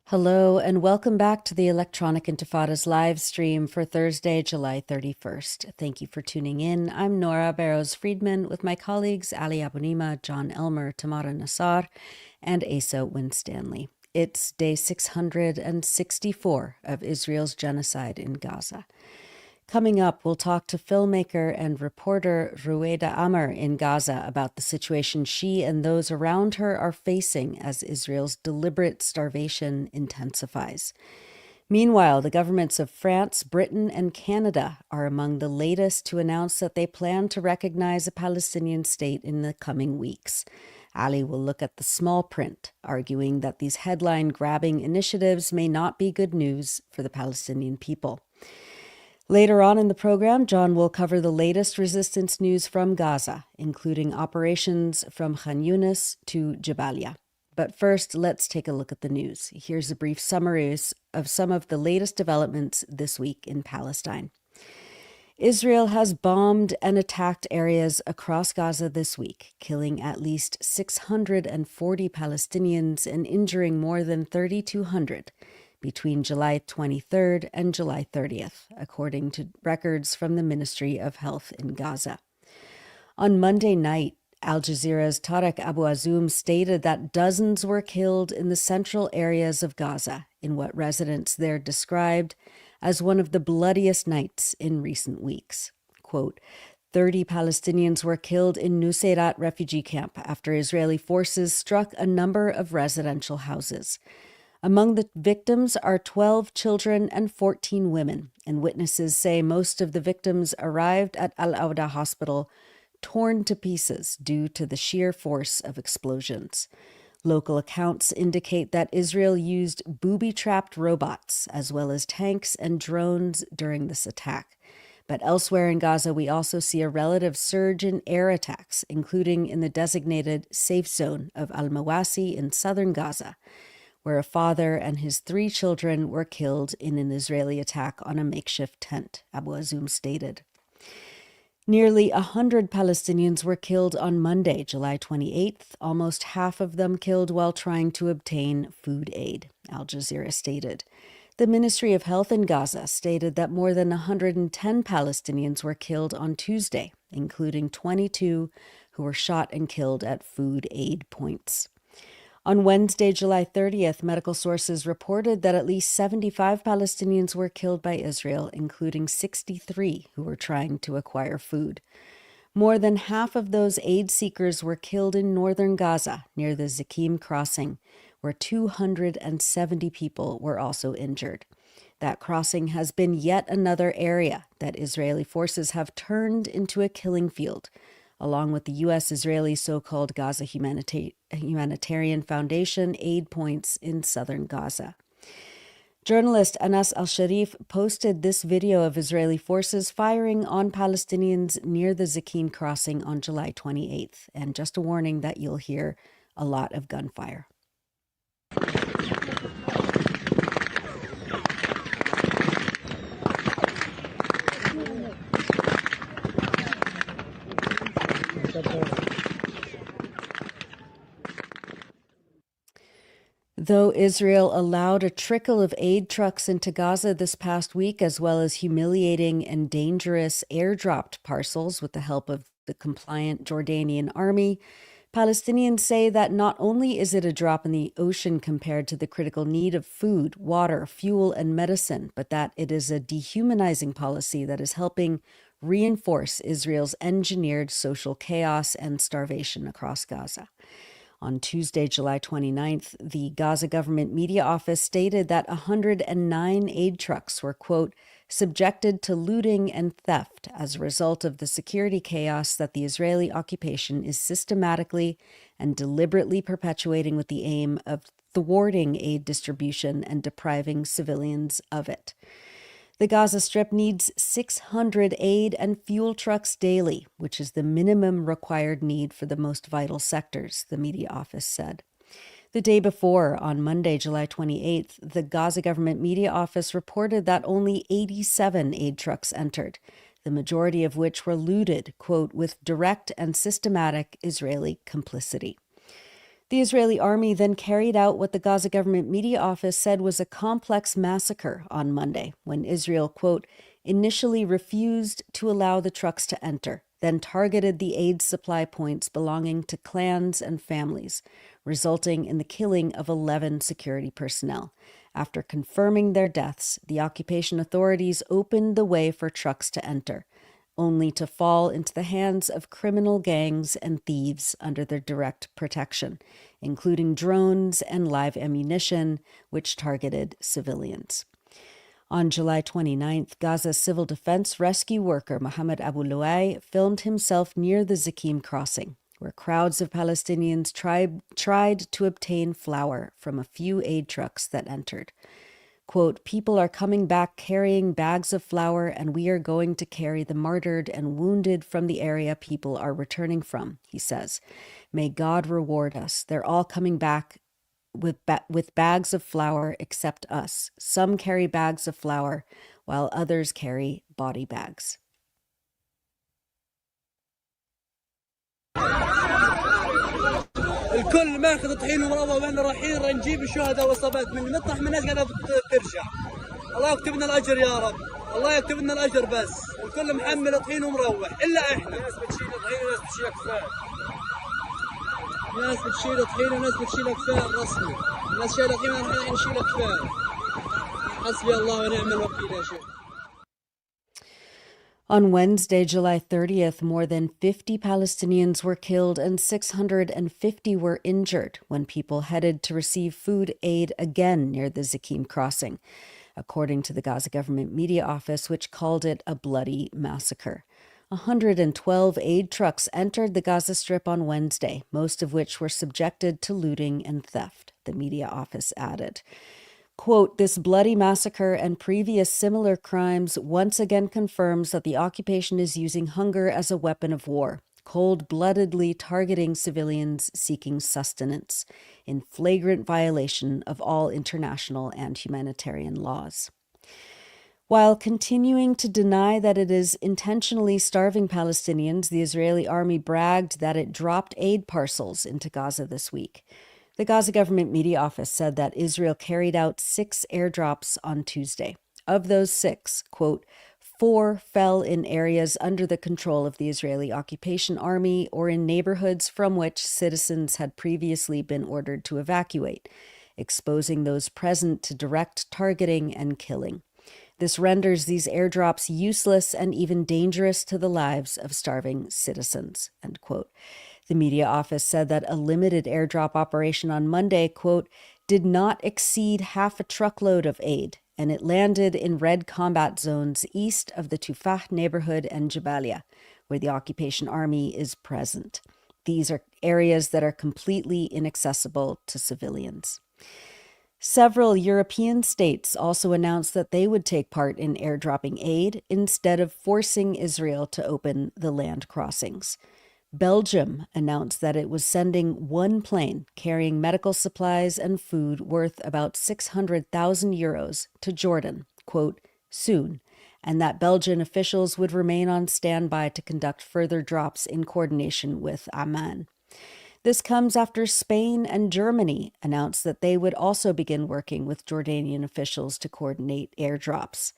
Hello, and welcome back to the Electronic Intifada's live stream for Thursday, July 31st. Thank you for tuning in. I'm Nora Barrows-Friedman with my colleagues Ali Abunimah, Jon Elmer, Tamara Nassar, and Asa Winstanley. It's day 664 of Israel's genocide in Gaza. Coming up, we'll talk to filmmaker and reporter Ruwaida Amer in Gaza about the situation she and those around her are facing as Israel's deliberate starvation intensifies. Meanwhile, the governments of France, Britain, and Canada are among the latest to announce that they plan to recognize a Palestinian state in the coming weeks. Ali will look at the small print, arguing that these headline-grabbing initiatives may not be good news for the Palestinian people. Later on in the program, Jon will cover the latest resistance news from Gaza, including operations from Khan Yunis to Jabalia. But first, let's take a look at the news. Here's a brief summary of some of the latest developments this week in Palestine. Israel has bombed and attacked areas across Gaza this week, killing at least 640 Palestinians and injuring more than 3,200. Between July 23rd and July 30th, according to records from the Ministry of Health in Gaza. On Monday night, Al Jazeera's Tarek Abu Azoum stated that dozens were killed in the central areas of Gaza in what residents there described as one of the bloodiest nights in recent weeks. Quote, 30 Palestinians were killed in Nuseirat refugee camp after Israeli forces struck a number of residential houses. Among the victims are 12 children and 14 women, and witnesses say most of the victims arrived at Al-Awda hospital torn to pieces due to the sheer force of explosions. Local accounts indicate that Israel used booby-trapped robots as well as tanks and drones during this attack. But elsewhere in Gaza, we also see a relative surge in air attacks, including in the designated safe zone of Al-Mawasi in southern Gaza, where a father and his 3 children were killed in an Israeli attack on a makeshift tent, Abu Azoum stated. Nearly 100 Palestinians were killed on Monday, July 28th, almost half of them killed while trying to obtain food aid, Al Jazeera stated. The Ministry of Health in Gaza stated that more than 110 Palestinians were killed on Tuesday, including 22 who were shot and killed at food aid points. On Wednesday, July 30th, medical sources reported that at least 75 Palestinians were killed by Israel, including 63 who were trying to acquire food. More than half of those aid seekers were killed in northern Gaza, near the 𝐓𝐿𝐴 crossing, where 270 people were also injured. That crossing has been yet another area that Israeli forces have turned into a killing field, along with the U.S.-Israeli so-called Gaza Humanitarian Foundation aid points in southern Gaza. Journalist Anas al-Sharif posted this video of Israeli forces firing on Palestinians near the 𝐓𝐿𝐴 crossing on July 28th, and just a warning that you'll hear a lot of gunfire. Though Israel allowed a trickle of aid trucks into Gaza this past week, as well as humiliating and dangerous airdropped parcels with the help of the compliant Jordanian army, Palestinians say that not only is it a drop in the ocean compared to the critical need of food, water, fuel, and medicine, but that it is a dehumanizing policy that is helping reinforce Israel's engineered social chaos and starvation across Gaza. On Tuesday, July 29th, the Gaza government media office stated that 109 aid trucks were, quote, subjected to looting and theft as a result of the security chaos that the Israeli occupation is systematically and deliberately perpetuating with the aim of thwarting aid distribution and depriving civilians of it. The Gaza Strip needs 600 aid and fuel trucks daily, which is the minimum required need for the most vital sectors, the media office said. The day before, on Monday, July 28th, the Gaza government media office reported that only 87 aid trucks entered, the majority of which were looted, quote, with direct and systematic Israeli complicity. The Israeli army then carried out what the Gaza government media office said was a complex massacre on Monday, when Israel, quote, initially refused to allow the trucks to enter, then targeted the aid supply points belonging to clans and families, resulting in the killing of 11 security personnel. After confirming their deaths, the occupation authorities opened the way for trucks to enter, only to fall into the hands of criminal gangs and thieves under their direct protection, including drones and live ammunition, which targeted civilians. On July 29th, Gaza's civil defense rescue worker Mohammed Abu Luay filmed himself near the 𝐓𝐿𝐴 crossing, where crowds of Palestinians tried to obtain flour from a few aid trucks that entered. Quote, people are coming back carrying bags of flour, and we are going to carry the martyred and wounded from the area people are returning from, he says. May God reward us. They're all coming back with bags of flour except us. Some carry bags of flour, while others carry body bags. الكل ماخذ طحين ومروه وين رايحين نجيب الشهداء واصابات من نطرح من الناس قاعده ترجع. الله يكتب لنا الاجر يا رب، الله يكتب لنا الاجر بس، الكل محمل طحين ومروح الا احنا. ناس بتشيل طحين وناس بتشيل كفايه. ناس بتشيل طحين وناس بتشيل كفايه رسمي. الناس شايله طحين ونحن نشيل كفايه. حسبي الله ونعم الوكيل يا شيخ. On Wednesday, July 30th, more than 50 Palestinians were killed and 650 were injured when people headed to receive food aid again near the 𝐓𝐴 crossing, according to the Gaza government media office, which called it a bloody massacre. 112 aid trucks entered the Gaza Strip on Wednesday, most of which were subjected to looting and theft, the media office added. Quote, this bloody massacre and previous similar crimes once again confirms that the occupation is using hunger as a weapon of war, cold-bloodedly targeting civilians seeking sustenance, in flagrant violation of all international and humanitarian laws. While continuing to deny that it is intentionally starving Palestinians, the Israeli army bragged that it dropped aid parcels into Gaza this week. The Gaza government media office said that Israel carried out 6 airdrops on Tuesday. Of those 6, quote, 4 fell in areas under the control of the Israeli occupation army or in neighborhoods from which citizens had previously been ordered to evacuate, exposing those present to direct targeting and killing. This renders these airdrops useless and even dangerous to the lives of starving citizens, end quote. The media office said that a limited airdrop operation on Monday, quote, did not exceed half a truckload of aid, and it landed in red combat zones east of the Tufah neighborhood and Jabalia, where the occupation army is present. These are areas that are completely inaccessible to civilians. Several European states also announced that they would take part in airdropping aid instead of forcing Israel to open the land crossings. Belgium announced that it was sending 1 plane carrying medical supplies and food worth about 600,000 euros to Jordan, quote, soon, and that Belgian officials would remain on standby to conduct further drops in coordination with Amman. This comes after Spain and Germany announced that they would also begin working with Jordanian officials to coordinate airdrops.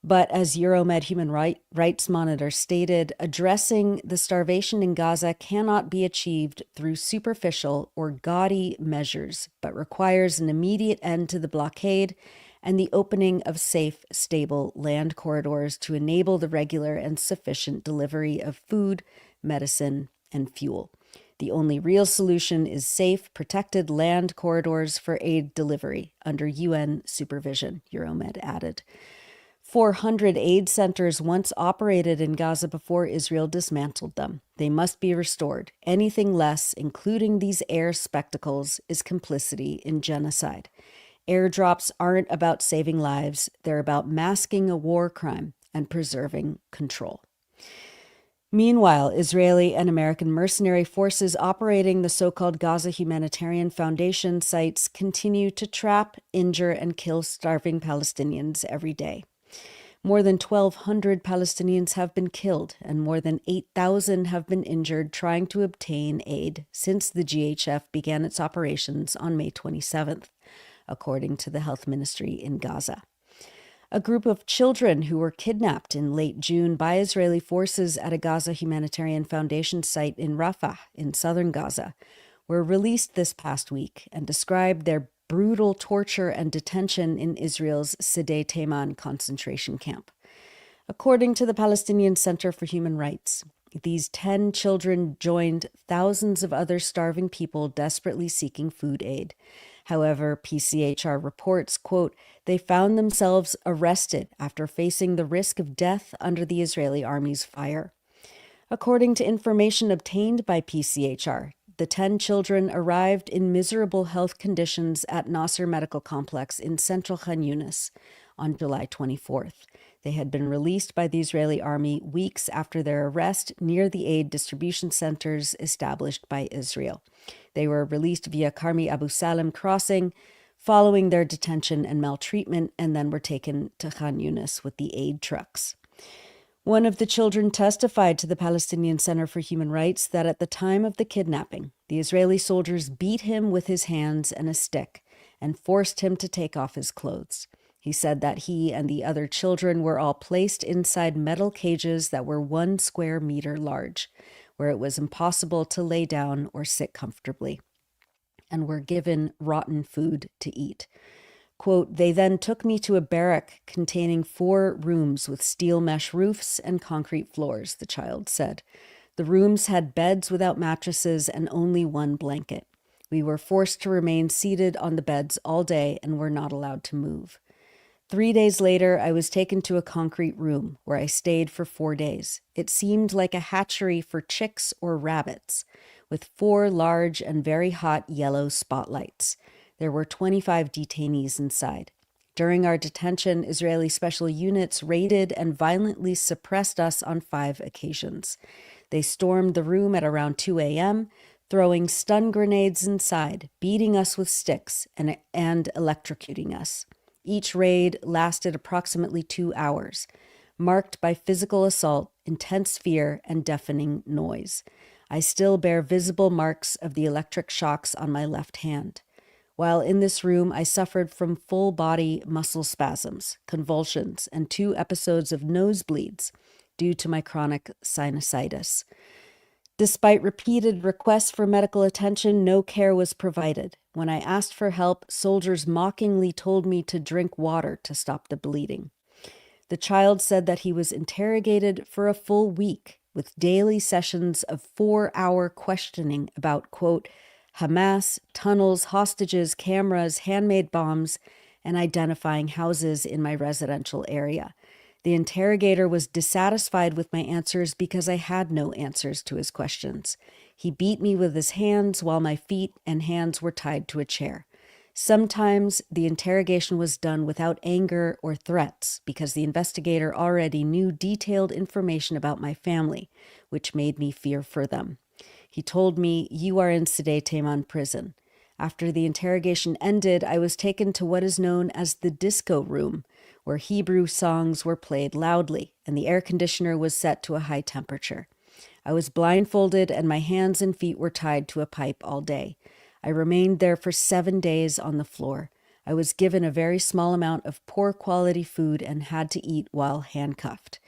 But as Euromed Human Rights Monitor stated, addressing the starvation in Gaza cannot be achieved through superficial or gaudy measures, but requires an immediate end to the blockade and the opening of safe, stable land corridors to enable the regular and sufficient delivery of food, medicine, and fuel. The only real solution is safe, protected land corridors for aid delivery under UN supervision, Euromed added. 400 aid centers once operated in Gaza before Israel dismantled them. They must be restored. Anything less, including these air spectacles, is complicity in genocide. Airdrops aren't about saving lives. They're about masking a war crime and preserving control. Meanwhile, Israeli and American mercenary forces operating the so-called Gaza Humanitarian Foundation sites continue to trap, injure, and kill starving Palestinians every day. More than 1,200 Palestinians have been killed and more than 8,000 have been injured trying to obtain aid since the GHF began its operations on May 27th, according to the health ministry in Gaza. A group of children who were kidnapped in late June by Israeli forces at a Gaza Humanitarian Foundation site in Rafah in southern Gaza were released this past week and described their brutal torture and detention in Israel's Sde Teiman concentration camp. According to the Palestinian Center for Human Rights, these 10 children joined thousands of other starving people desperately seeking food aid. However, PCHR reports, quote, they found themselves arrested after facing the risk of death under the Israeli army's fire. According to information obtained by PCHR, the 10 children arrived in miserable health conditions at Nasser Medical Complex in central Khan Yunis on July 24th. They had been released by the Israeli army weeks after their arrest near the aid distribution centers established by Israel. They were released via Karmi Abu Salim crossing following their detention and maltreatment, and then were taken to Khan Yunis with the aid trucks. One of the children testified to the Palestinian Center for Human Rights that at the time of the kidnapping, the Israeli soldiers beat him with his hands and a stick and forced him to take off his clothes. He said that he and the other children were all placed inside metal cages that were 1 square meter large, where it was impossible to lay down or sit comfortably, and were given rotten food to eat. Quote, they then took me to a barrack containing 4 rooms with steel mesh roofs and concrete floors, the child said. The rooms had beds without mattresses and only 1 blanket. We were forced to remain seated on the beds all day and were not allowed to move. 3 days later, I was taken to a concrete room where I stayed for 4 days. It seemed like a hatchery for chicks or rabbits, with 4 large and very hot yellow spotlights. There were 25 detainees inside. During our detention, Israeli special units raided and violently suppressed us on 5 occasions. They stormed the room at around 2 a.m., throwing stun grenades inside, beating us with sticks, and electrocuting us. Each raid lasted approximately 2 hours, marked by physical assault, intense fear, and deafening noise. I still bear visible marks of the electric shocks on my left hand. While in this room, I suffered from full-body muscle spasms, convulsions, and 2 episodes of nosebleeds due to my chronic sinusitis. Despite repeated requests for medical attention, no care was provided. When I asked for help, soldiers mockingly told me to drink water to stop the bleeding. The child said that he was interrogated for a full week with daily sessions of 4-hour questioning about, quote, Hamas, tunnels, hostages, cameras, handmade bombs, and identifying houses in my residential area. The interrogator was dissatisfied with my answers because I had no answers to his questions. He beat me with his hands while my feet and hands were tied to a chair. Sometimes the interrogation was done without anger or threats because the investigator already knew detailed information about my family, which made me fear for them. He told me, you are in Sde Teiman prison. After the interrogation ended, I was taken to what is known as the disco room, where Hebrew songs were played loudly and the air conditioner was set to a high temperature. I was blindfolded and my hands and feet were tied to a pipe all day. I remained there for 7 days on the floor. I was given a very small amount of poor quality food and had to eat while handcuffed.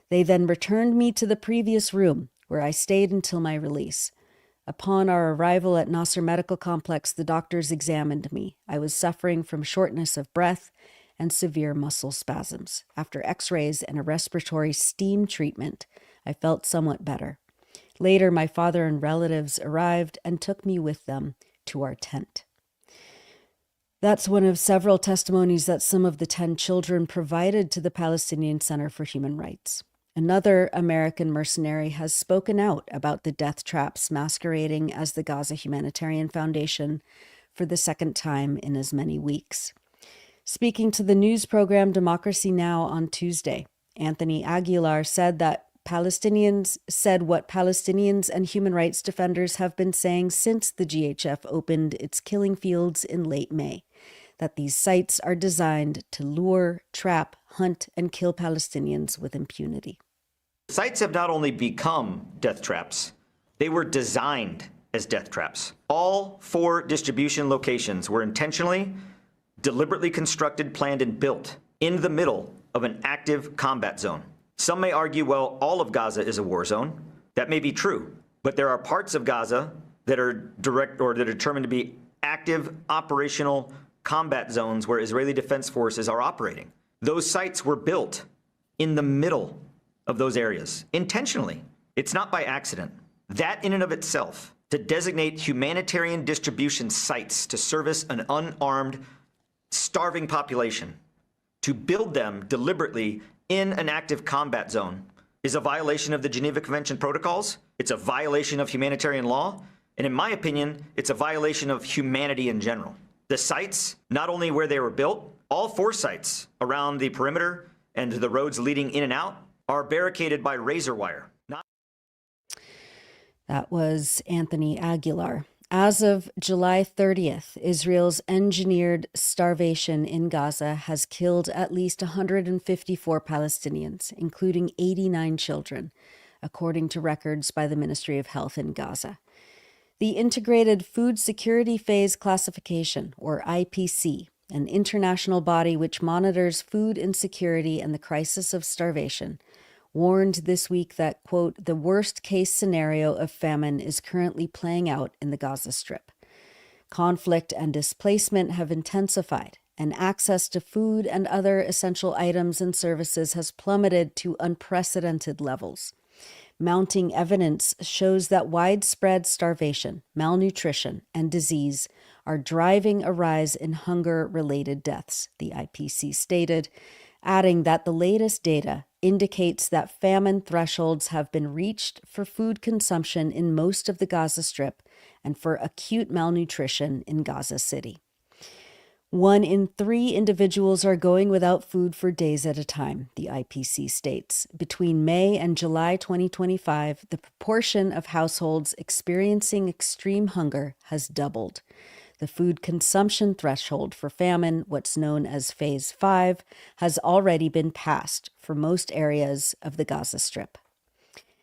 They then returned me to the previous room, where I stayed until my release. Upon our arrival at Nasser Medical Complex, the doctors examined me. I was suffering from shortness of breath and severe muscle spasms. After x-rays and a respiratory steam treatment, I felt somewhat better. Later, my father and relatives arrived and took me with them to our tent. That's one of several testimonies that some of the 10 children provided to the Palestinian Center for Human Rights. Another American mercenary has spoken out about the death traps masquerading as the Gaza Humanitarian Foundation for the 2nd time in as many weeks. Speaking to the news program Democracy Now! On Tuesday, Anthony Aguilar said what Palestinians and human rights defenders have been saying since the GHF opened its killing fields in late May, that these sites are designed to lure, trap, hunt, and kill Palestinians with impunity. Sites have not only become death traps, they were designed as death traps. All 4 distribution locations were intentionally, deliberately constructed, planned, and built in the middle of an active combat zone. Some may argue, well, all of Gaza is a war zone. That may be true, but there are parts of Gaza that are direct or that are determined to be active operational combat zones where Israeli Defense Forces are operating. Those sites were built in the middle of those areas intentionally. It's not by accident. That in and of itself, to designate humanitarian distribution sites to service an unarmed, starving population, to build them deliberately in an active combat zone, is a violation of the Geneva Convention protocols. It's a violation of humanitarian law. And in my opinion, it's a violation of humanity in general. The sites, not only where they were built, all 4 sites around the perimeter and the roads leading in and out are barricaded by razor wire. That was Anthony Aguilar. As of July 30th, Israel's engineered starvation in Gaza has killed at least 154 Palestinians, including 89 children, according to records by the Ministry of Health in Gaza. The Integrated Food Security Phase Classification, or IPC, an international body which monitors food insecurity and the crisis of starvation, warned this week that, quote, the worst-case scenario of famine is currently playing out in the Gaza Strip. Conflict and displacement have intensified, and access to food and other essential items and services has plummeted to unprecedented levels. Mounting evidence shows that widespread starvation, malnutrition, and disease are driving a rise in hunger-related deaths, the IPC stated, adding that the latest data indicates that famine thresholds have been reached for food consumption in most of the Gaza Strip and for acute malnutrition in Gaza City. 1 in 3 individuals are going without food for days at a time, the IPC states. Between May and July 2025, the proportion of households experiencing extreme hunger has doubled. The food consumption threshold for famine, what's known as Phase 5, has already been passed for most areas of the Gaza Strip.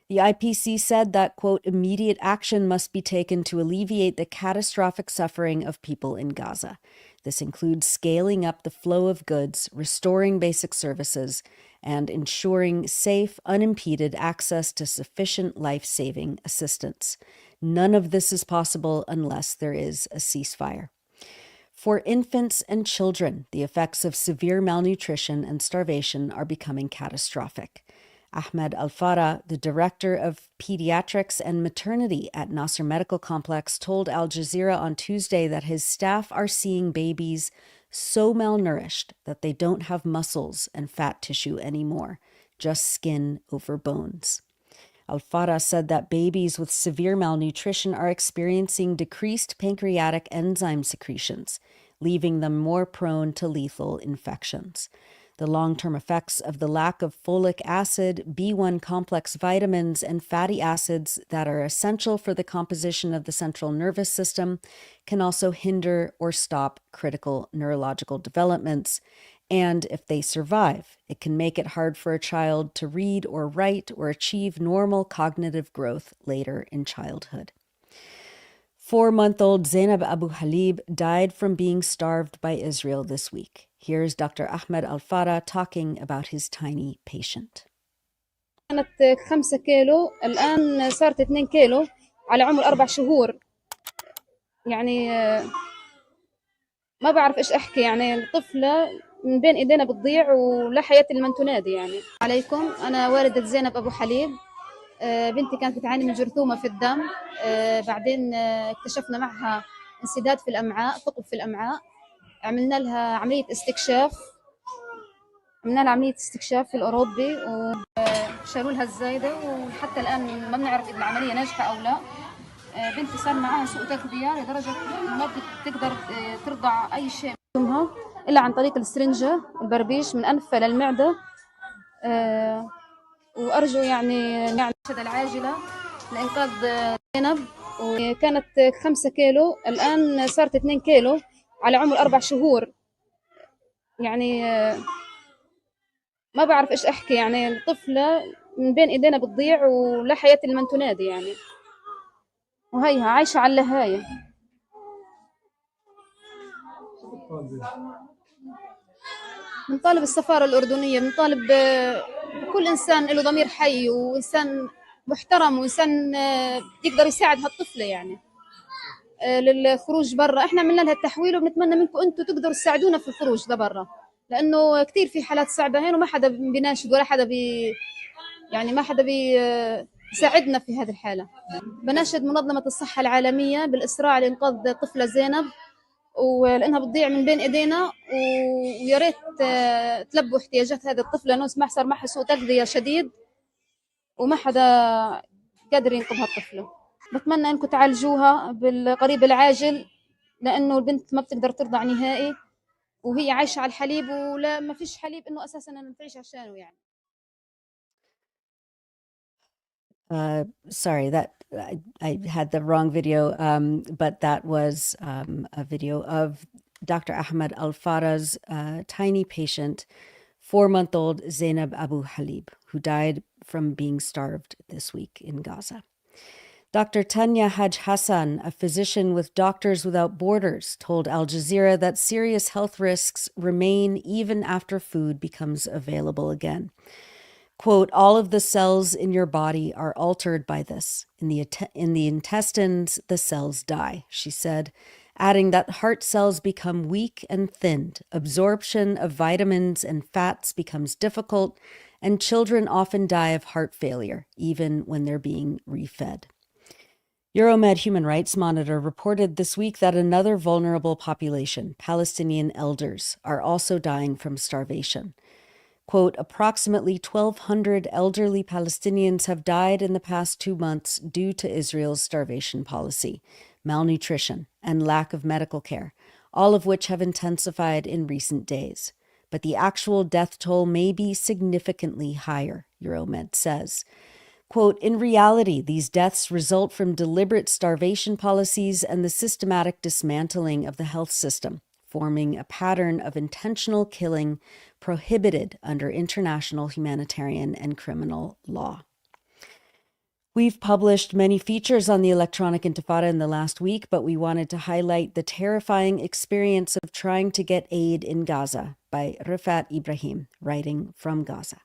The IPC said that, quote, immediate action must be taken to alleviate the catastrophic suffering of people in Gaza. This includes scaling up the flow of goods, restoring basic services, and ensuring safe, unimpeded access to sufficient life-saving assistance. None of this is possible unless there is a ceasefire. For infants and children, the effects of severe malnutrition and starvation are becoming catastrophic. Ahmed Al-Farah, the director of pediatrics and maternity at Nasser Medical Complex, told Al Jazeera on Tuesday that his staff are seeing babies so malnourished that they don't have muscles and fat tissue anymore, just skin over bones. Al-Farah said that babies with severe malnutrition are experiencing decreased pancreatic enzyme secretions, leaving them more prone to lethal infections. The long-term effects of the lack of folic acid, B1 complex vitamins, and fatty acids that are essential for the composition of the central nervous system can also hinder or stop critical neurological developments. And if they survive, it can make it hard for a child to read or write or achieve normal cognitive growth later in childhood. 4-month-old Zainab Abu Halib died from being starved by Israel this week. Here's Dr. Ahmed Al-Farah talking about his tiny patient. كانت 5 كيلو الآن صارت 2 كيلو على عمر 4 شهور. يعني ما بعرف إيش أحكي، يعني الطفلة من بين إيدينا بتضيع ولا حياة لمن تنادي. يعني عليكم، أنا والدة زينب أبو حليب. بنتي كانت بتعاني من جرثومة في الدم، بعدين اكتشفنا معها انسداد في الأمعاء، ثقب في الأمعاء. عملنا لها عملية استكشاف في الأوروبي وشالوا لها الزايدة، وحتى الآن ما بنعرف إذا العملية ناجحة أو لا. بنتي صار معها سوء تغذية لدرجة ما بتقدر ترضع أي شيء إلا عن طريق السرنجة البربيش من أنفها للمعدة. وأرجو يعني المساعدة العاجلة لإنقاذ زينب. وكانت 5 كيلو الآن صارت 2 كيلو على عمر 4 شهور. يعني ما بعرف إيش أحكي، يعني الطفلة من بين إيدينا بتضيع ولا حياة لمن تنادي يعني، وهيها عايشة على الهاية. بنطالب السفارة الأردنية، بنطالب بكل إنسان له ضمير حي وإنسان محترم وإنسان يقدر يساعد هالطفلة يعني للخروج برا. إحنا عملنا لها التحويل وبنتمنى منكم أنتم تقدروا تساعدونا في الخروج ده برا، لأنه كتير في حالات صعبة هين وما حدا بيناشد ولا حدا يعني ما حدا يساعدنا في هذه الحالة. بناشد منظمة الصحة العالمية بالإسراع لإنقاذ طفلة زينب، ولأنها بتضيع من بين إيدينا، ويا ريت تلبوا احتياجات هذه الطفلة، لأنه صار معها سوء تغذية شديد وما حدا قادر ينقذ هالطفلة. بتمنى إنكم تعالجوها بالقريب العاجل، لأنه البنت ما بتقدر ترضع نهائي وهي عايشة على الحليب، ولا ما فيش حليب إنه أساساً أنا تعيش عشانه يعني. Sorry, that I had the wrong video, but that was a video of Dr. Ahmed Al-Farah's tiny patient, 4-month-old Zainab Abu Halib, who died from being starved this week in Gaza. Dr. Tanya Haj Hassan, a physician with Doctors Without Borders, told Al Jazeera that serious health risks remain even after food becomes available again. Quote, all of the cells in your body are altered by this. In the intestines, the cells die, she said, adding that heart cells become weak and thinned, absorption of vitamins and fats becomes difficult, and children often die of heart failure, even when they're being refed. Euromed Human Rights Monitor reported this week that another vulnerable population, Palestinian elders, are also dying from starvation. Quote, approximately 1,200 elderly Palestinians have died in the past 2 months due to Israel's starvation policy, malnutrition, and lack of medical care, all of which have intensified in recent days. But the actual death toll may be significantly higher, Euromed says. Quote, in reality, these deaths result from deliberate starvation policies and the systematic dismantling of the health system, forming a pattern of intentional killing prohibited under international humanitarian and criminal law. We've published many features on the Electronic Intifada in the last week, but we wanted to highlight the terrifying experience of trying to get aid in Gaza by 𝐓𝐴T Ibrahim, writing from Gaza.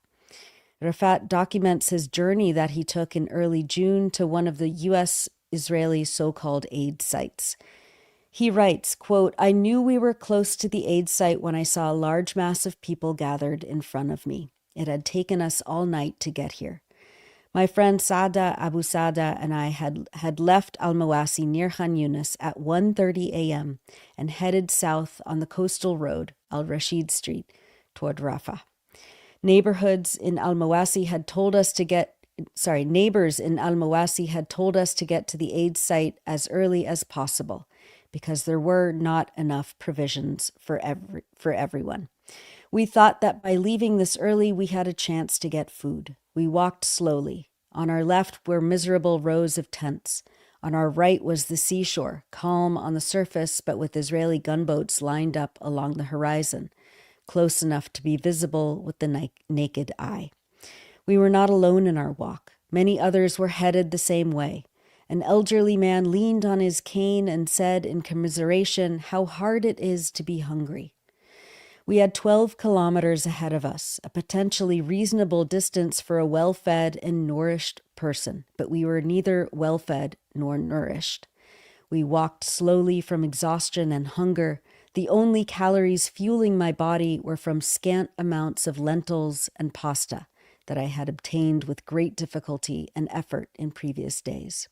𝐓𝐴T documents his journey that he took in early June to one of the U.S.-Israeli so-called aid sites. He writes, quote, I knew we were close to the aid site when I saw a large mass of people gathered in front of me. It had taken us all night to get here. My friend Saada Abu Saada and I had left Al-Mawasi near Khan Yunis at 1:30 a.m. and headed south on the coastal road, Al-Rashid Street, toward Rafah. Neighbors in Al-Mawasi had told us to get to the aid site as early as possible, because there were not enough provisions for everyone. We thought that by leaving this early, we had a chance to get food. We walked slowly. On our left were miserable rows of tents. On our right was the seashore, calm on the surface, but with Israeli gunboats lined up along the horizon, close enough to be visible with the naked eye. We were not alone in our walk. Many others were headed the same way. An elderly man leaned on his cane and said in commiseration how hard it is to be hungry. We had 12 kilometers ahead of us, a potentially reasonable distance for a well-fed and nourished person, but we were neither well-fed nor nourished. We walked slowly from exhaustion and hunger. The only calories fueling my body were from scant amounts of lentils and pasta that I had obtained with great difficulty and effort in previous days.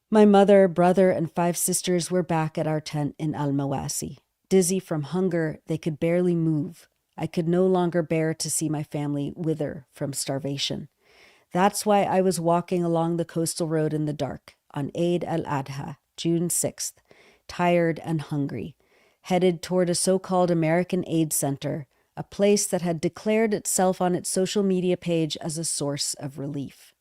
My mother, brother, and 5 sisters were back at our tent in Al-Mawasi. Dizzy from hunger, they could barely move. I could no longer bear to see my family wither from starvation. That's why I was walking along the coastal road in the dark on Eid al-Adha, June 6th, tired and hungry, headed toward a so-called American aid center, a place that had declared itself on its social media page as a source of relief.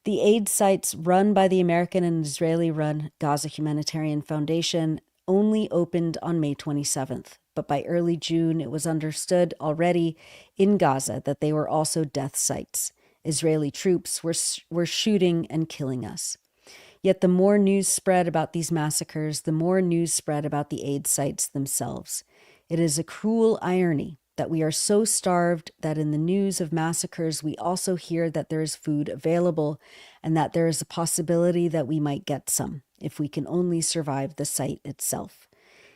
The aid sites run by the American and Israeli-run Gaza Humanitarian Foundation only opened on May 27th, but by early June, it was understood already in Gaza that they were also death sites. Israeli troops were shooting and killing us. Yet the more news spread about these massacres, the more news spread about the aid sites themselves. It is a cruel irony that we are so starved that in the news of massacres, we also hear that there is food available and that there is a possibility that we might get some if we can only survive the site itself.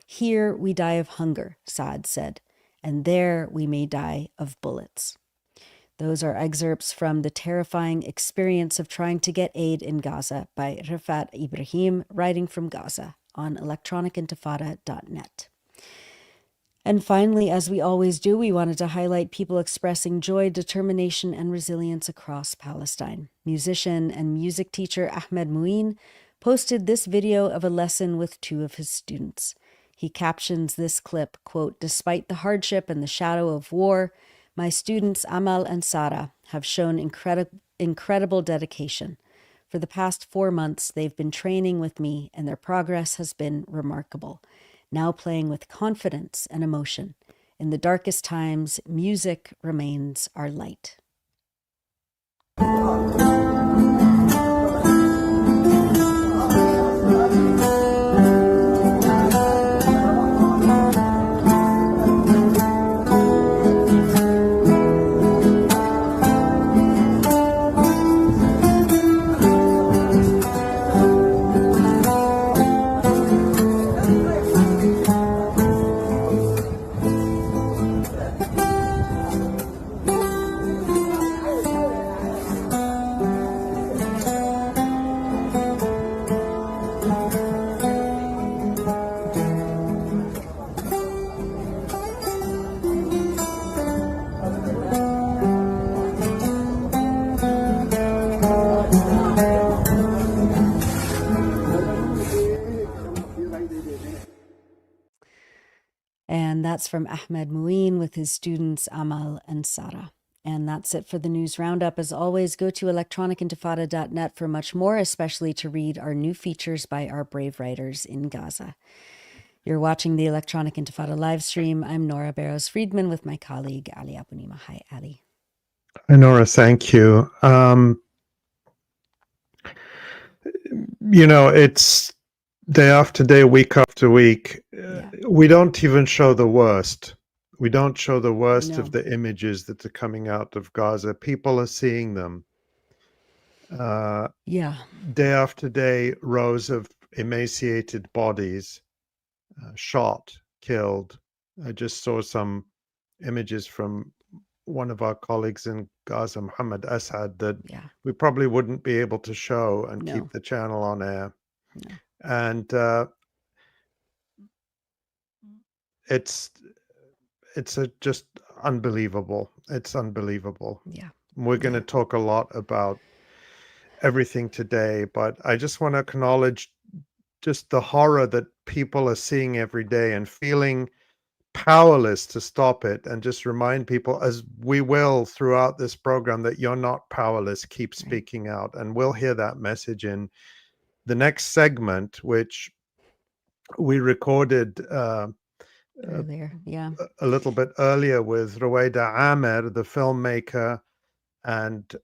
Here we die of hunger, Saad said, and there we may die of bullets. Those are excerpts from The Terrifying Experience of Trying to Get Aid in Gaza by Rifat Ibrahim, writing from Gaza on electronicintifada.net. And finally, as we always do, we wanted to highlight people expressing joy, determination, and resilience across Palestine. Musician and music teacher Ahmed Mouin posted this video of a lesson with two of his students. He captions this clip, quote, "Despite the hardship and the shadow of war, my students Amal and Sarah have shown incredible dedication. For the past 4 months, they've been training with me, and their progress has been remarkable. Now playing with confidence and emotion. In the darkest times, music remains our light." And that's from Ahmed Mouin with his students Amal and Sarah. And that's it for the news roundup. As always, go to electronicintifada.net for much more, especially to read our new features by our brave writers in Gaza. You're watching the Electronic Intifada live stream. I'm Nora Barrows-Friedman with my colleague Ali Abunimah. Hi, Ali. Hi, Nora. Thank you. It's day after day, week after week. We don't even show the worst. We don't show the worst of the images that are coming out of Gaza. People are seeing them. Day after day, rows of emaciated bodies, shot, killed. I just saw some images from one of our colleagues in Gaza, Muhammad Asad, that we probably wouldn't be able to show and keep the channel on air. And it's just unbelievable. It's unbelievable. We're going to talk a lot about everything today, but I just want to acknowledge just the horror that people are seeing every day and feeling powerless to stop it, and just remind people, as we will throughout this program, that you're not powerless. Keep speaking out. And we'll hear that message in the next segment, which we recorded earlier, a little bit earlier, with Ruwaida Amer, the filmmaker and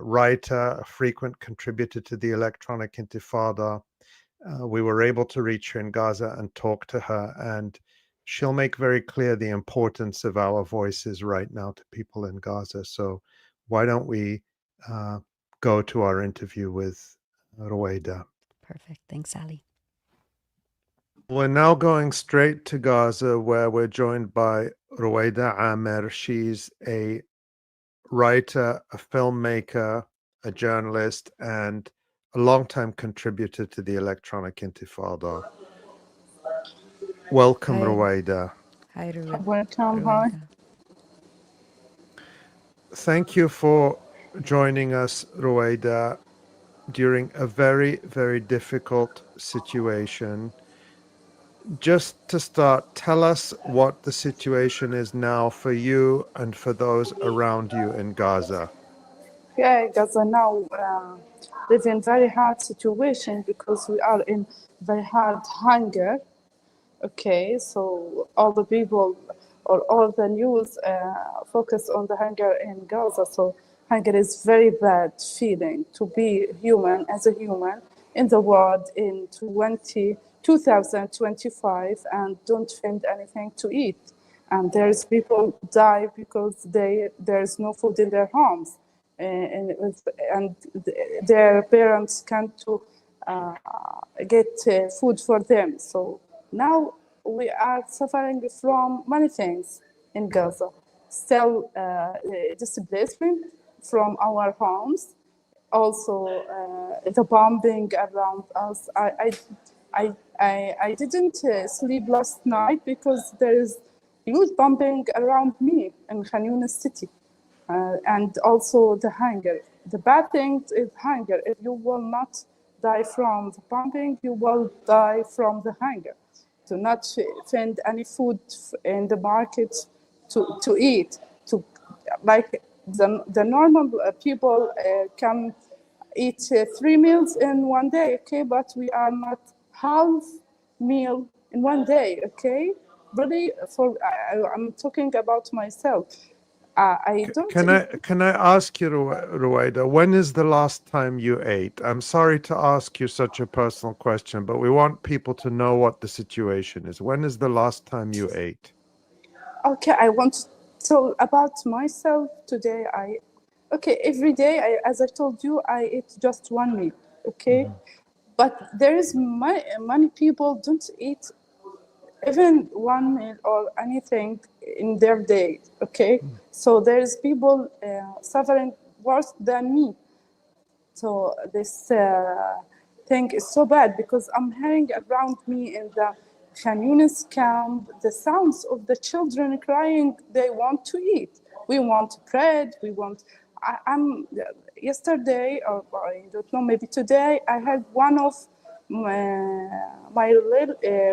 writer, a frequent contributor to the Electronic Intifada. We were able to reach her in Gaza and talk to her, and she'll make very clear the importance of our voices right now to people in Gaza. So why don't we go to our interview with Ruwaida? Perfect. Thanks, Ali. We're now going straight to Gaza, where we're joined by Ruwaida Amer. She's a writer, a filmmaker, a journalist, and a longtime contributor to the Electronic Intifada. Welcome, Ruwaida. Hi, Ruwaida. Welcome. Hi. Thank you for joining us, Ruwaida, during a very, very difficult situation. Just to start, tell us what the situation is now for you and for those around you in Gaza. Gaza now lives in very hard situation because we are in very hard hunger. Okay, so all the people or all the news focus on the hunger in Gaza. So hunger is very bad feeling to be human as a human in the world in 2025 and don't find anything to eat. And there's people die because there's no food in their homes, and their parents can't to get food for them. So now we are suffering from many things in Gaza. Still displacement from our homes, also the bombing around us. I didn't sleep last night because there is huge bombing around me in Khan Younis city. And also the hunger. The bad thing is hunger. If you will not die from the bombing, you will die from the hunger. To not find any food in the market to eat, to like the normal people can eat 3 meals in one day, okay? But we are not half meal in one day, okay? Really, I'm talking about myself. I don't. Can I ask you, Ruwaida, when is the last time you ate? I'm sorry to ask you such a personal question, but we want people to know what the situation is. When is the last time you ate? Okay, I want to tell about myself today. Every day, as I told you, I eat just one meal, okay? But there is many people don't eat even one meal or anything in their day, okay? So there's people suffering worse than me. So this thing is so bad because I'm hearing around me in the Khan Younis camp the sounds of the children crying. They want to eat. We want bread. We want. I'm yesterday, or I don't know, maybe today. I had one of my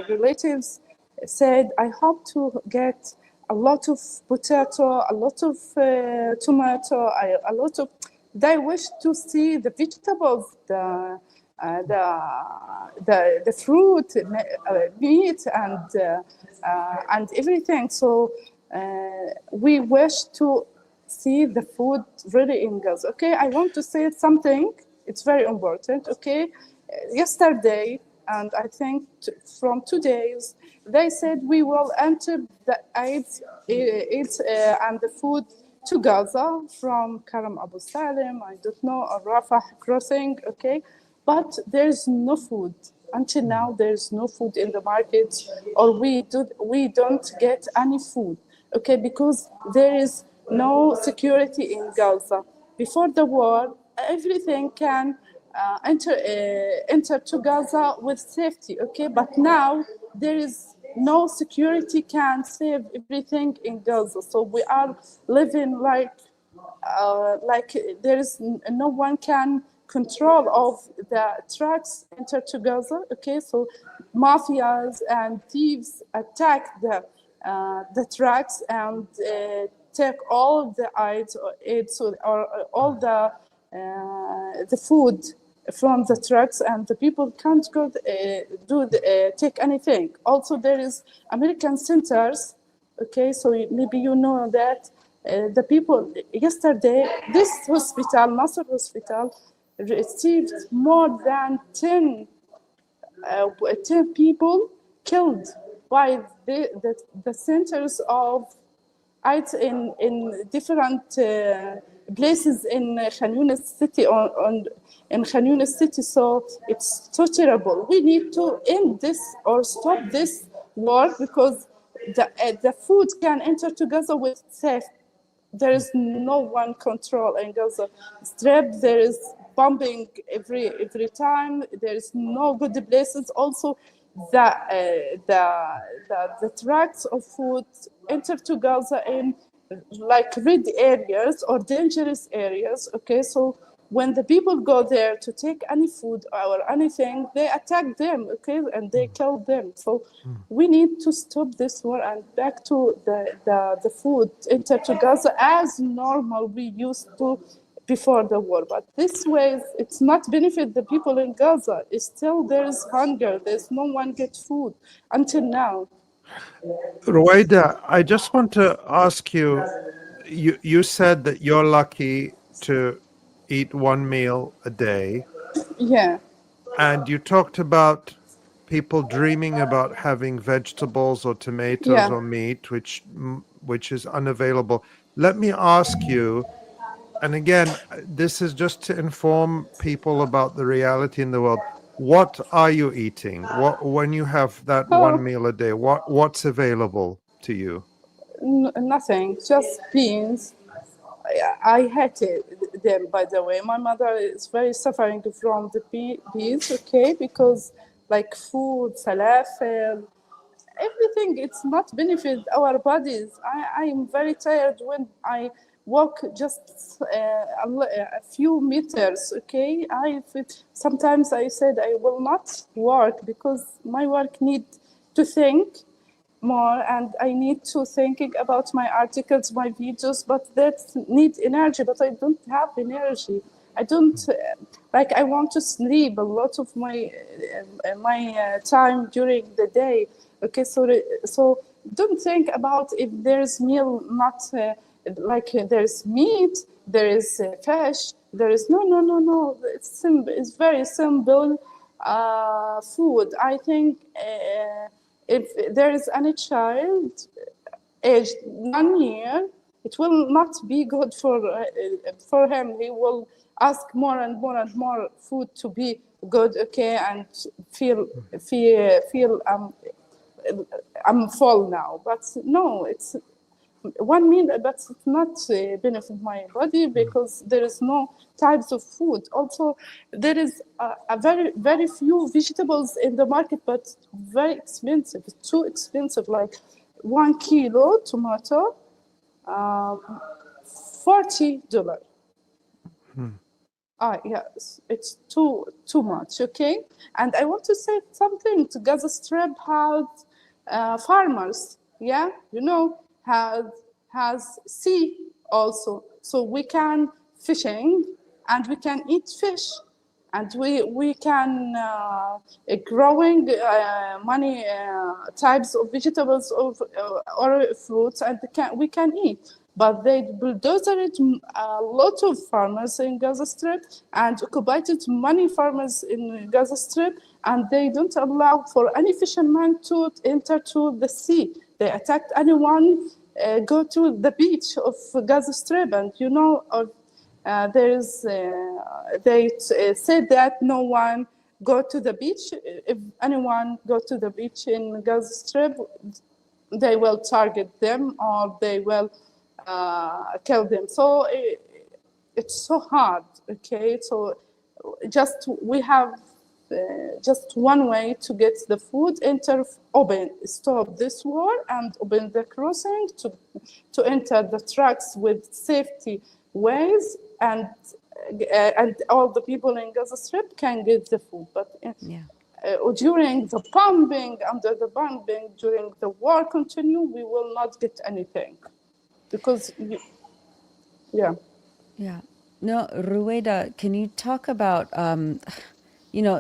relatives said, "I hope to get a lot of potato, a lot of tomato, a lot of." They wish to see the vegetables, the fruit, meat, and everything. So we wish to see the food really in Gaza. Okay, I want to say something. It's very important. Okay, yesterday, and I think from 2 days, they said we will enter the aid and the food to Gaza from Karam Abu Salim, I don't know, or Rafah crossing, okay? But there's no food. Until now, there's no food in the market, or we don't get any food, okay? Because there is no security in Gaza. Before the war, everything can enter to Gaza with safety, okay? But now there is no security can save everything in Gaza. So we are living like there is no one can control of the trucks enter to Gaza. Okay, so mafias and thieves attack the trucks and take all the aids or all the food from the trucks, and the people can't go take anything. Also, there is American centers. Okay, so maybe you know that the people yesterday, this hospital, Nasser Hospital, received more than 10 people killed by the centers of AIDS in different places in Khan Younis city in Khan Younis city. So it's so terrible. We need to end this or stop this war because the food can enter to Gaza with safe. There is no one control in Gaza Strip. There is bombing every time. There is no good places. Also, the trucks of food enter to Gaza in like red areas or dangerous areas. Okay, so when the people go there to take any food or anything, they attack them, okay, and they kill them. So we need to stop this war and back to the food enter to Gaza as normal we used to before the war. But this way, it's not benefit the people in Gaza. It's still there is hunger. There's no one get food until now. Ruwaida, I just want to ask you, you said that you're lucky to eat one meal a day. Yeah. And you talked about people dreaming about having vegetables or tomatoes Yeah. or meat, which is unavailable. Let me ask you, and again, this is just to inform people about the reality in the world. What are you eating? When you have that one meal a day, what's available to you? Nothing, just beans. I hated them, by the way. My mother is very suffering from the beans, okay, because like food, falafel, everything, it's not benefit our bodies. I am very tired when I walk just a few meters, okay? Sometimes I said I will not work because my work need to think more, and I need to thinking about my articles, my videos, but that need energy, but I don't have energy. I don't like. I want to sleep a lot of my time during the day. Okay, so don't think about if there's meal not like there's meat, there is fish, there is no. It's simple. It's very simple food. I think. If there is any child aged 1 year, it will not be good for him. He will ask more and more and more food to be good, okay, and feel I'm full now. But no, it's 1 meal, but it's not benefit my body because there is no types of food. Also, there is a very few vegetables in the market, but very expensive. It's too expensive. Like 1 kilo tomato, $40. Yes, it's too much. Okay, and I want to say something. To Gaza Strip has farmers. Yeah, has sea also, so we can fishing and we can eat fish, and we can growing many types of vegetables or fruits, and we can eat. But they bulldozed a lot of farmers in Gaza Strip and occupied many farmers in Gaza Strip, and they don't allow for any fisherman to enter to the sea. They attacked anyone go to the beach of Gaza Strip, and they said that no one go to the beach. If anyone go to the beach in Gaza Strip, they will target them or they will kill them. So it's so hard, okay? So we have just one way to get the food, stop this war and open the crossing to enter the trucks with safety ways, and all the people in Gaza Strip can get the food. But during the bombing, under the bombing, during the war continue, we will not get anything because, No, Ruwaida, can you talk about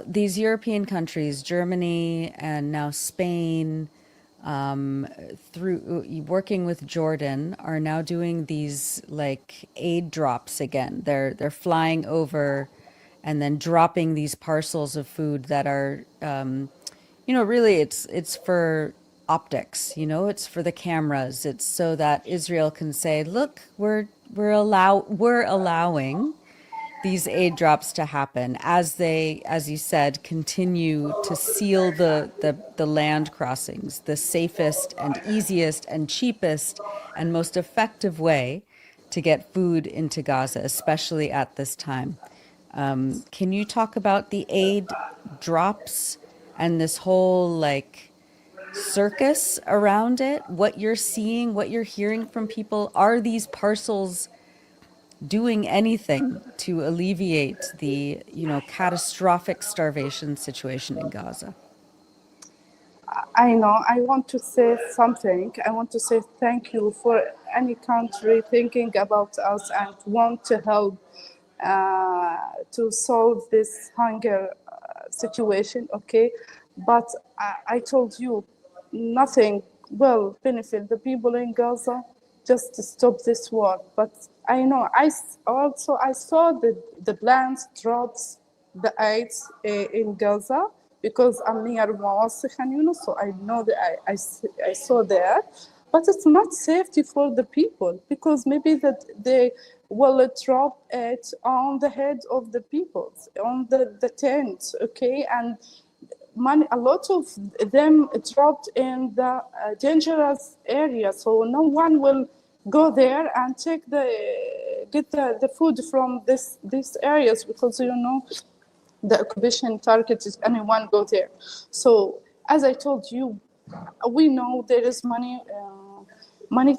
these European countries, Germany and now Spain, through working with Jordan, are now doing these like aid drops again. They're flying over and then dropping these parcels of food that are, really it's for optics. It's for the cameras. It's so that Israel can say, look, we're allowing these aid drops to happen as they, as you said, continue to seal the land crossings, the safest and easiest and cheapest and most effective way to get food into Gaza, especially at this time. Can you talk about the aid drops and this whole circus around it? What you're seeing, what you're hearing from people? Are these parcels doing anything to alleviate the, catastrophic starvation situation in Gaza? I know. I want to say something. I want to say thank you for any country thinking about us and want to help to solve this hunger situation, okay? But I told you, nothing will benefit the people in Gaza just to stop this war. But I know, I saw the plans drops the AIDS in Gaza because I'm near Mawassi Khan Yunus, so I know that I saw that. But it's not safety for the people because maybe that they will drop it on the head of the people, on the tents, okay? And a lot of them dropped in the dangerous area, so no one will go there and get the food from these areas because, you know, the occupation target is anyone go there. So as I told you, we know there is money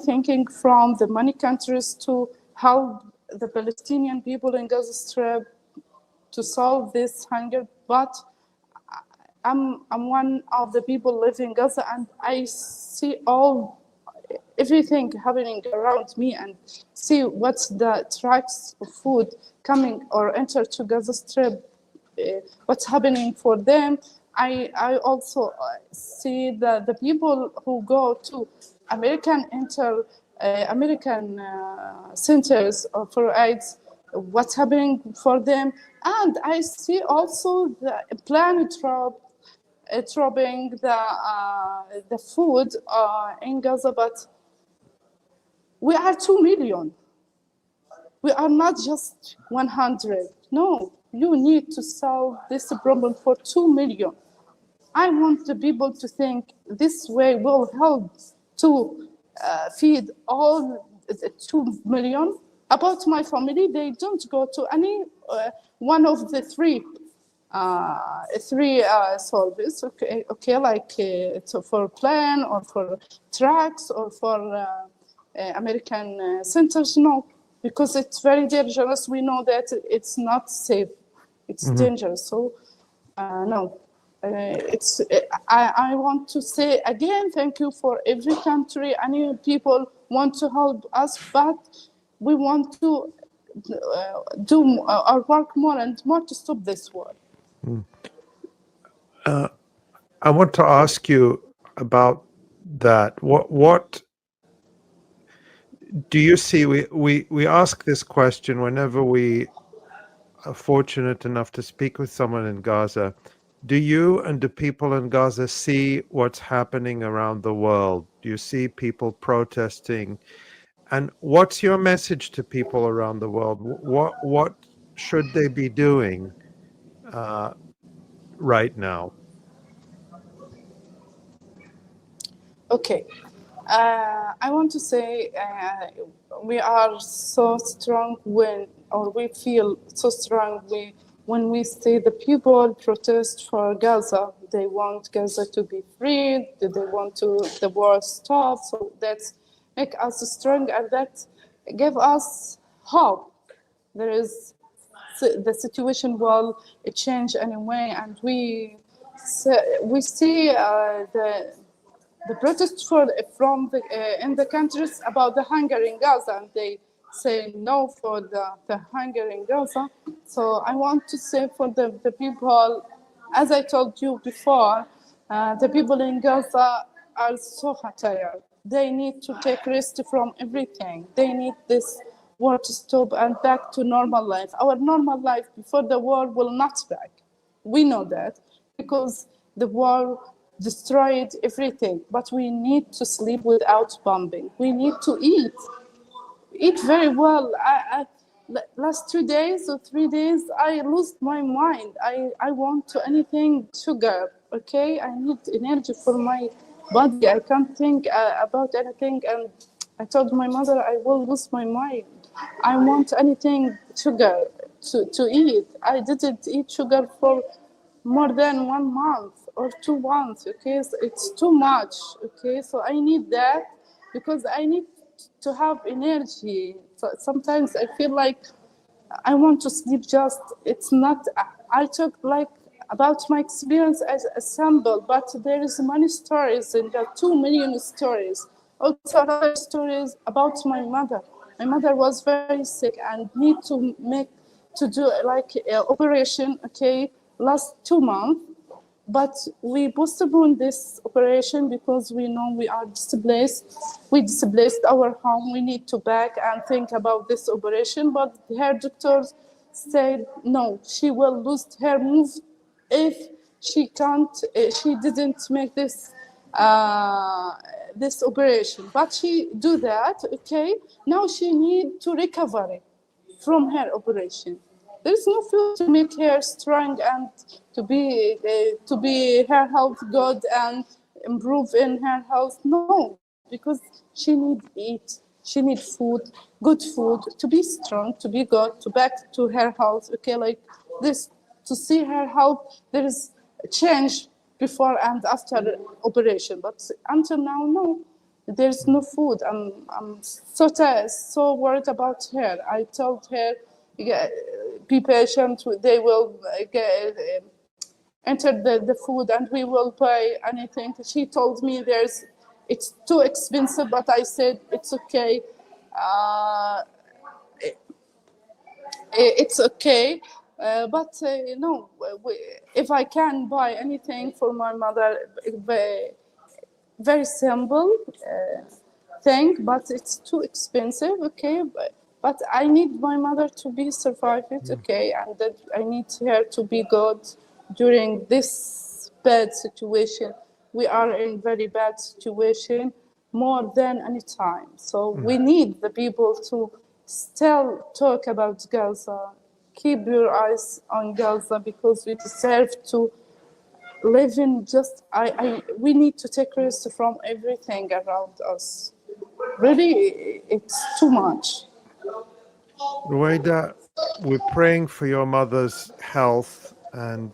thinking from the money countries to help the Palestinian people in Gaza Strip to solve this hunger. But I'm one of the people living in Gaza, and I see everything happening around me and see what's the trucks of food coming or enter to Gaza Strip, what's happening for them. I also see the people who go to American centers for AIDS, what's happening for them. And I see also the plan dropping the food in Gaza, but we are 2 million. We are not just 100. No, you need to solve this problem for 2 million. I want the people to think this way will help to feed all the 2 million. About my family, they don't go to any one of the three service, okay, like for plan or for trucks or for American centers, no, because it's very dangerous. We know that it's not safe. It's dangerous. So no, I want to say again, thank you for every country. Any people want to help us, but we want to do our work more and more to stop this war. I want to ask you about that. What do you see? We ask this question whenever we are fortunate enough to speak with someone in Gaza. Do you and the people in Gaza see what's happening around the world? Do you see people protesting? And what's your message to people around the world? What should they be doing right now? Okay, I want to say we are so strong we feel so strong when we see the people protest for Gaza. They want Gaza to be free, they want the war stop, so that's make us strong and that give us hope. The situation will change anyway, and we see the protests in the countries about the hunger in Gaza, and they say no for the hunger in Gaza. So I want to say for the people, as I told you before, the people in Gaza are so tired. They need to take rest from everything. They need this war to stop and back to normal life. Our normal life before the war will not back. We know that because the war destroyed everything, but we need to sleep without bombing. We need to eat very well. Last 2 days or 3 days, I lost my mind. I want to anything sugar, okay? I need energy for my body. I can't think about anything. And I told my mother, I will lose my mind. I want anything sugar to eat. I didn't eat sugar for more than 1 month or 2 months, okay? So it's too much, okay? So I need that because I need to have energy. So sometimes I feel like I want to sleep just, it's not, I talk like about my experience as a sample, but there is many stories and there are 2 million stories. Also other stories about my mother. My mother was very sick and need to make to do like operation, okay, last 2 months. But we postponed this operation because we know we are displaced. We displaced our home. We need to back and think about this operation. But her doctors said, no, she will lose her move if she can't, she didn't make this this operation. But she do that, okay? Now she need to recover from her operation. There is no food to make her strong and to be her health good and improve in her health. No, because she need eat. She need food, good food, to be strong, to be good, to back to her health. Okay, like this, to see her health. There is a change before and after operation, but until now, no. There's no food. I'm so worried about her. I told her, be patient. They will enter the food, and we will pay anything. She told me it's too expensive, but I said it's okay. It's okay. But no, if I can buy anything for my mother, very simple thing, but it's too expensive, okay? But I need my mother to be survived, okay? And that I need her to be good during this bad situation. We are in very bad situation more than any time. So we need the people to still talk about Gaza. Keep your eyes on Gaza because we deserve to living just we need to take risks from everything around us. Really, it's too much. Ruwaida, we're praying for your mother's health, and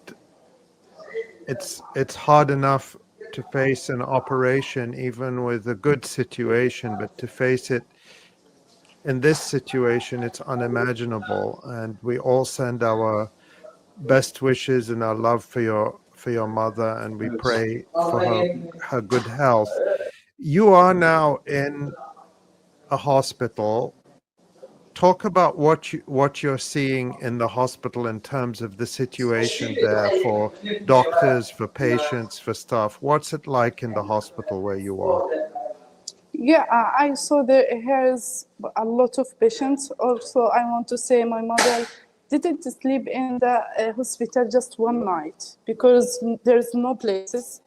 it's hard enough to face an operation even with a good situation, but to face it in this situation, it's unimaginable. And we all send our best wishes and our love for your mother, and we pray for her good health. You are now in a hospital. Talk about what you're seeing in the hospital in terms of the situation there for doctors, for patients, for staff. What's it like in the hospital where you are? Yeah, I saw there is a lot of patients. Also, I want to say my mother didn't sleep in the hospital just one night because there's no places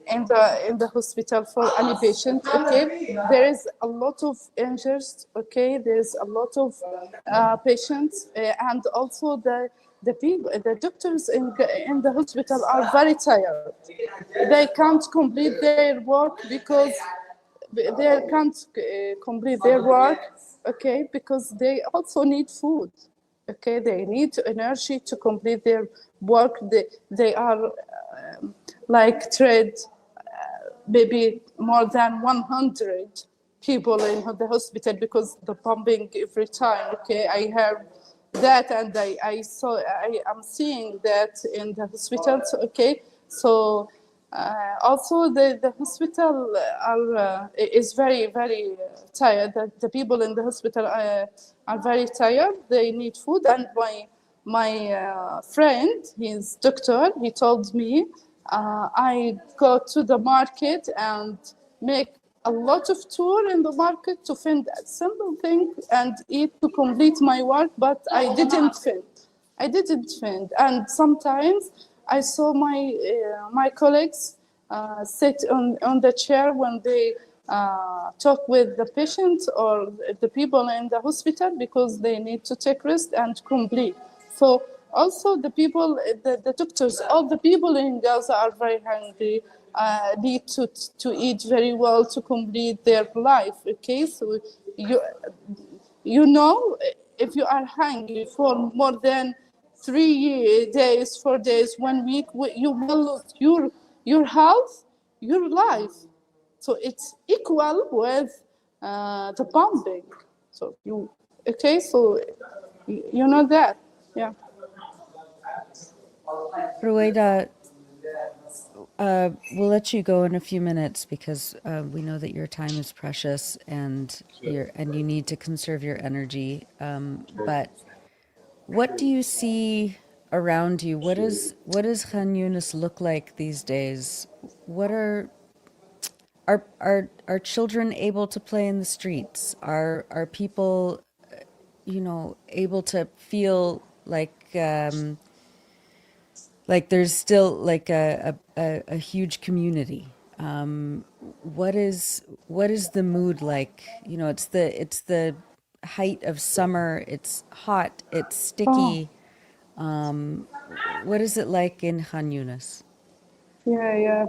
in the hospital for any patient. Okay, there is a lot of injured. Okay, there's a lot of patients, and also the people, the doctors in the hospital are very tired. They can't complete their work because they can't complete their work. Okay, because they also need food. Okay, they need energy to complete their work. They are like trade. Maybe more than 100 people in the hospital because the bombing every time. Okay, I heard that, and I saw. I am seeing that in the hospitals. Okay, so also the hospital is very tired. The people in the hospital are very tired. They need food, and my friend, his doctor, he told me. I go to the market and make a lot of tour in the market to find a simple thing and eat to complete my work, but I didn't find. And sometimes I saw my colleagues sit on the chair when they talk with the patients or the people in the hospital because they need to take rest and complete. So also the people, the doctors, all the people in Gaza are very hungry, need to eat very well to complete their life. Okay, so you know, if you are hungry for more than 3 days, 4 days, 1 week, you will lose your health, your life. So it's equal with the bombing. So so you know that, yeah. Ruwaida, we'll let you go in a few minutes because we know that your time is precious and you need to conserve your energy. But what do you see around you? What does Khan Yunis look like these days? What are children able to play in the streets? Are people, able to feel like there's still like a huge community? What is the mood like? It's the height of summer. It's hot. It's Oh, sticky. What is it like in Khan Yunis? yeah.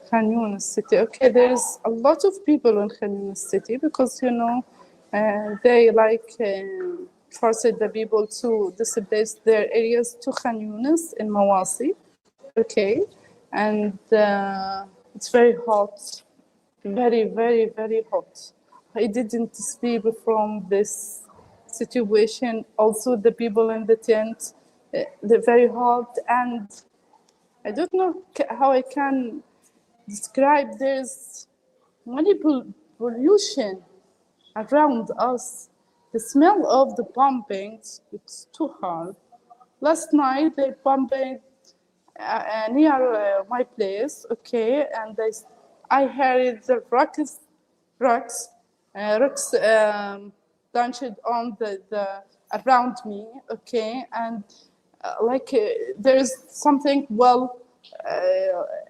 Khan Yunis city. Okay, there's a lot of people in Khan Yunis city because they forced the people to displace their areas to Khan Yunis in Mawasi. Okay, and it's very hot, very, very, very hot. I didn't sleep from this situation. Also, the people in the tent, they're very hot, and I don't know how I can describe. There's many pollution around us. The smell of the bombings, it's too hard. Last night they bombed near my place, okay, and I heard the rocks launched on the around me, okay, and there's something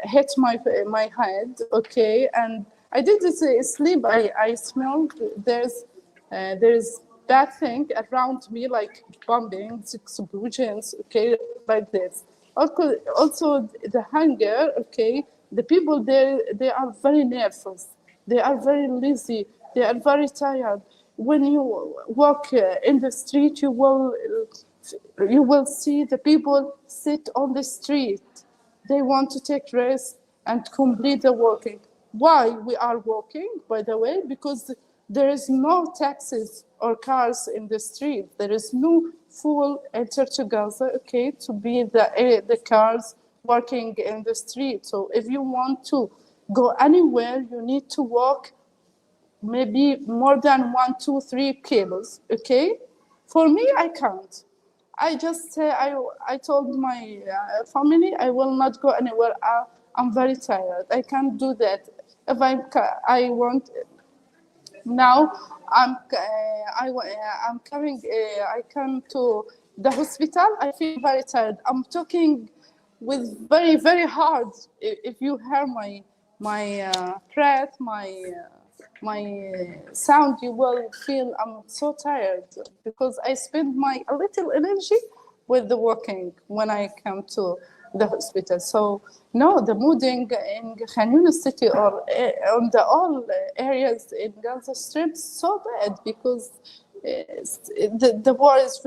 hit my head, okay, and I didn't sleep. I smelled there's bad thing around me, like bombings, explosions, okay, like this. Also the hunger, okay. The people there, they are very nervous. They are very lazy. They are very tired. When you walk in the street, you will see the people sit on the street. They want to take rest and complete the walking. Why we are walking, by the way? Because there is no taxis or cars in the street. There is no full enter to Gaza, okay, to be the cars working in the street. So if you want to go anywhere, you need to walk maybe more than 1, 2, 3 kilos, okay? For me, I can't. I just I told my family I will not go anywhere. I'm very tired. I can't do that. If I want now, I'm coming. I come to the hospital. I feel very tired. I'm talking with very, very hard. If you hear my breath, my sound, you will feel I'm so tired because I spend my a little energy with the walking when I come to the hospital. So no, the mood in Khan Yunis city or on the all areas in Gaza Strip is so bad because the war is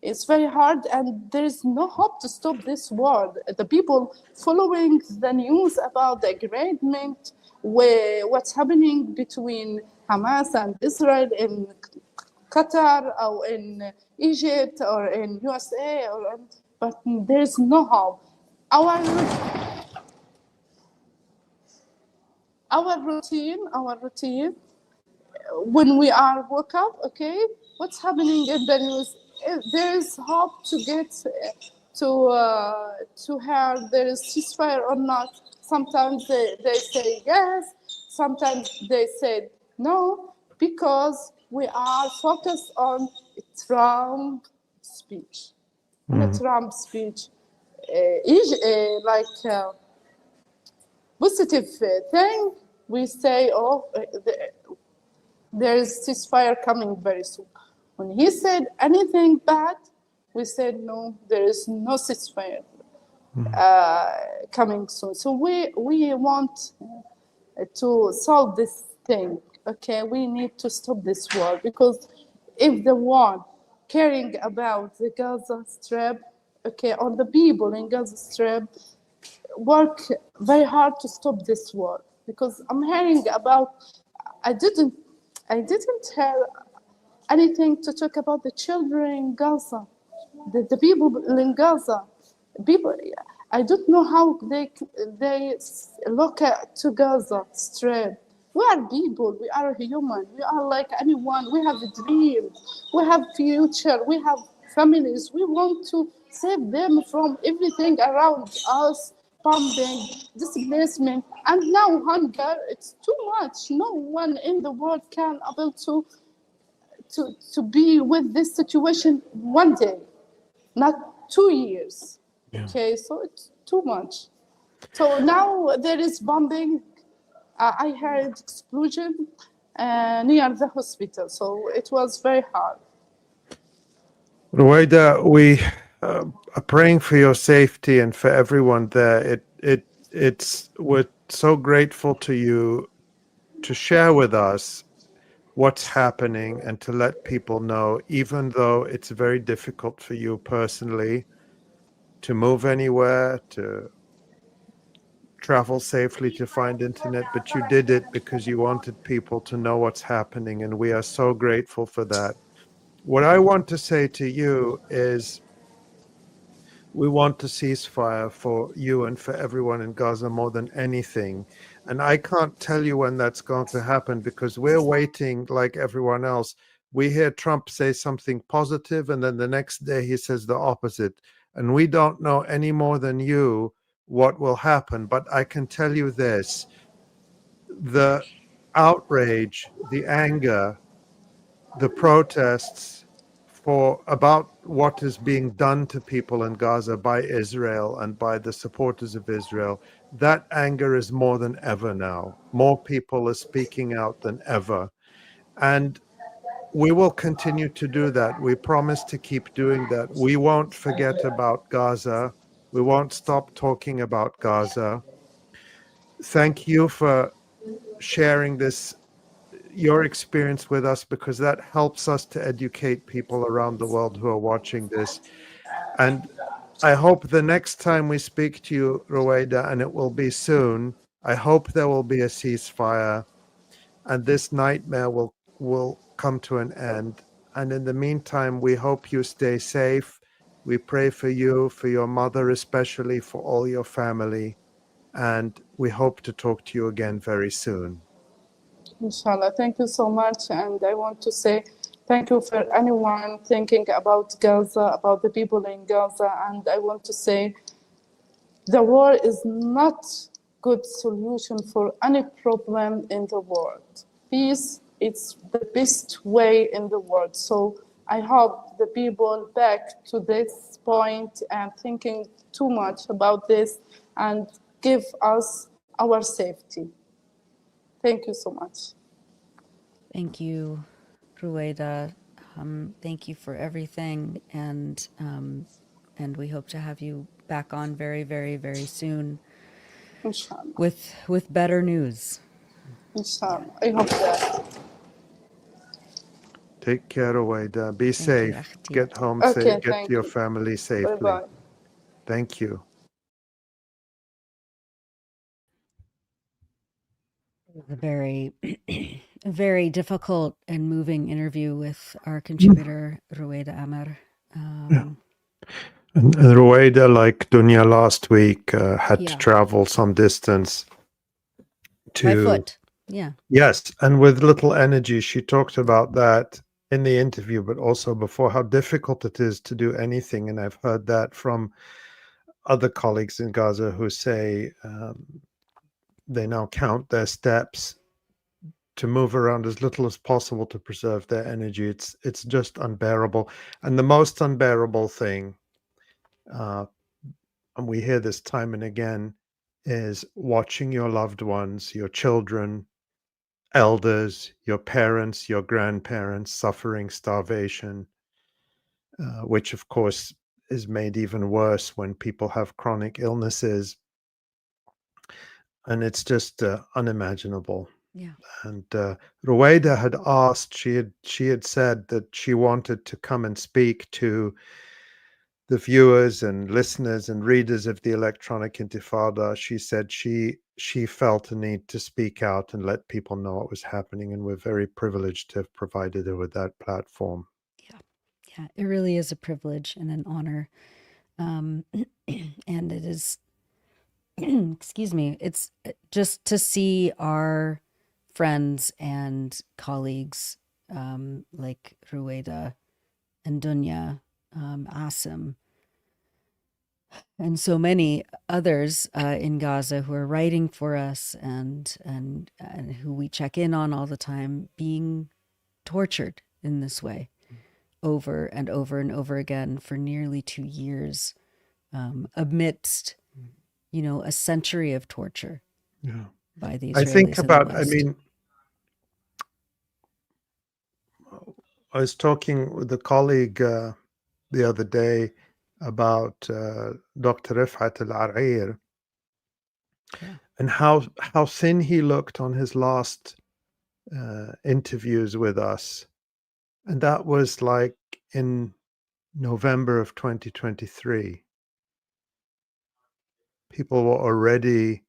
it's very hard, and there is no hope to stop this war. The people following the news about the agreement, what's happening between Hamas and Israel in Qatar or in Egypt or in USA, but there's no hope. Our routine, when we are woke up, okay, what's happening in the news? There is hope to get to hear there is ceasefire or not. Sometimes they say yes, sometimes they say no, because we are focused on Trump speech. On a Trump speech, positive thing, we say, there is ceasefire coming very soon. When he said anything bad, we said, no, there is no ceasefire coming soon. So we want to solve this thing, okay? We need to stop this war, because if the war caring about the Gaza Strip, okay, or the people in Gaza Strip, work very hard to stop this war, because I'm hearing about, I didn't hear anything to talk about the children in Gaza, the people in Gaza. People, I don't know how they look to Gaza Strip. We are people, we are human, we are like anyone, we have dreams, we have future, we have families, we want to save them from everything around us, bombing, displacement, and now hunger. It's too much. No one in the world can able to be with this situation one day, not 2 years. Yeah. Okay, so it's too much. So now there is bombing. I heard explosion near the hospital, so it was very hard. Ruwaida, we are praying for your safety and for everyone there. We're so grateful to you to share with us what's happening and to let people know, even though it's very difficult for you personally to move anywhere, to travel safely, to find internet, but you did it because you wanted people to know what's happening, and we are so grateful for that. What I want to say to you is we want a ceasefire for you and for everyone in Gaza more than anything. And I can't tell you when that's going to happen because we're waiting like everyone else. We hear Trump say something positive, and then the next day he says the opposite. And we don't know any more than you what will happen. But I can tell you this: the outrage, the anger, the protests for about what is being done to people in Gaza by Israel and by the supporters of Israel, that anger is more than ever now. More people are speaking out than ever. And we will continue to do that. We promise to keep doing that. We won't forget about Gaza. We won't stop talking about Gaza. Thank you for sharing your experience with us, because that helps us to educate people around the world who are watching this. And I hope the next time we speak to you, Ruwaida, and it will be soon, I hope there will be a ceasefire and this nightmare will come to an end. And in the meantime, we hope you stay safe. We pray for you, for your mother, especially for all your family. And we hope to talk to you again very soon. Inshallah. Thank you so much. And I want to say thank you for anyone thinking about Gaza, about the people in Gaza. And I want to say the war is not good solution for any problem in the world. Peace, it's the best way in the world. So I hope the people back to this point and thinking too much about this and give us our safety. Thank you so much. Thank you, Ruwaida. Thank you for everything, and we hope to have you back on very, very, very soon. Inshallah. With better news. Inshallah. I hope that. Take care, Ruwaida. Be safe. 𝐓𝐡𝐞 Get home Okay, safe. Get thank to your you. family safely. Bye-bye. Thank you. A very, very difficult and moving interview with our contributor, Ruwaida Amer. And Ruwaida, like Dunya last week, had to Yeah. travel some distance By foot. Yeah. Yes, and with little energy. She talked about that in the interview, but also before, how difficult it is to do anything. And I've heard that from other colleagues in Gaza who say they now count their steps to move around as little as possible to preserve their energy. It's just unbearable. And the most unbearable thing, and we hear this time and again, is watching your loved ones, your children, elders, your parents, your grandparents suffering starvation, which of course is made even worse when people have chronic illnesses. And it's just unimaginable. Yeah. And Ruwaida had asked, she had said that she wanted to come and speak to the viewers and listeners and readers of the Electronic Intifada. She said she felt a need to speak out and let people know what was happening, and we're very privileged to have provided her with that platform. Yeah, it really is a privilege and an honor. And it is, excuse me, it's just to see our friends and colleagues like Ruwaida and Dunya, Asim, and so many others in Gaza who are writing for us and who we check in on all the time, being tortured in this way over and over and over again for nearly 2 years, amidst, a century of torture by the Israelis I think and about, the I West. mean, I was talking with a colleague the other day about Dr. 𝐓𝐡𝐞 𝐄𝐥𝐿 and how thin he looked on his last interviews with us. And that was like in November of 2023. People were already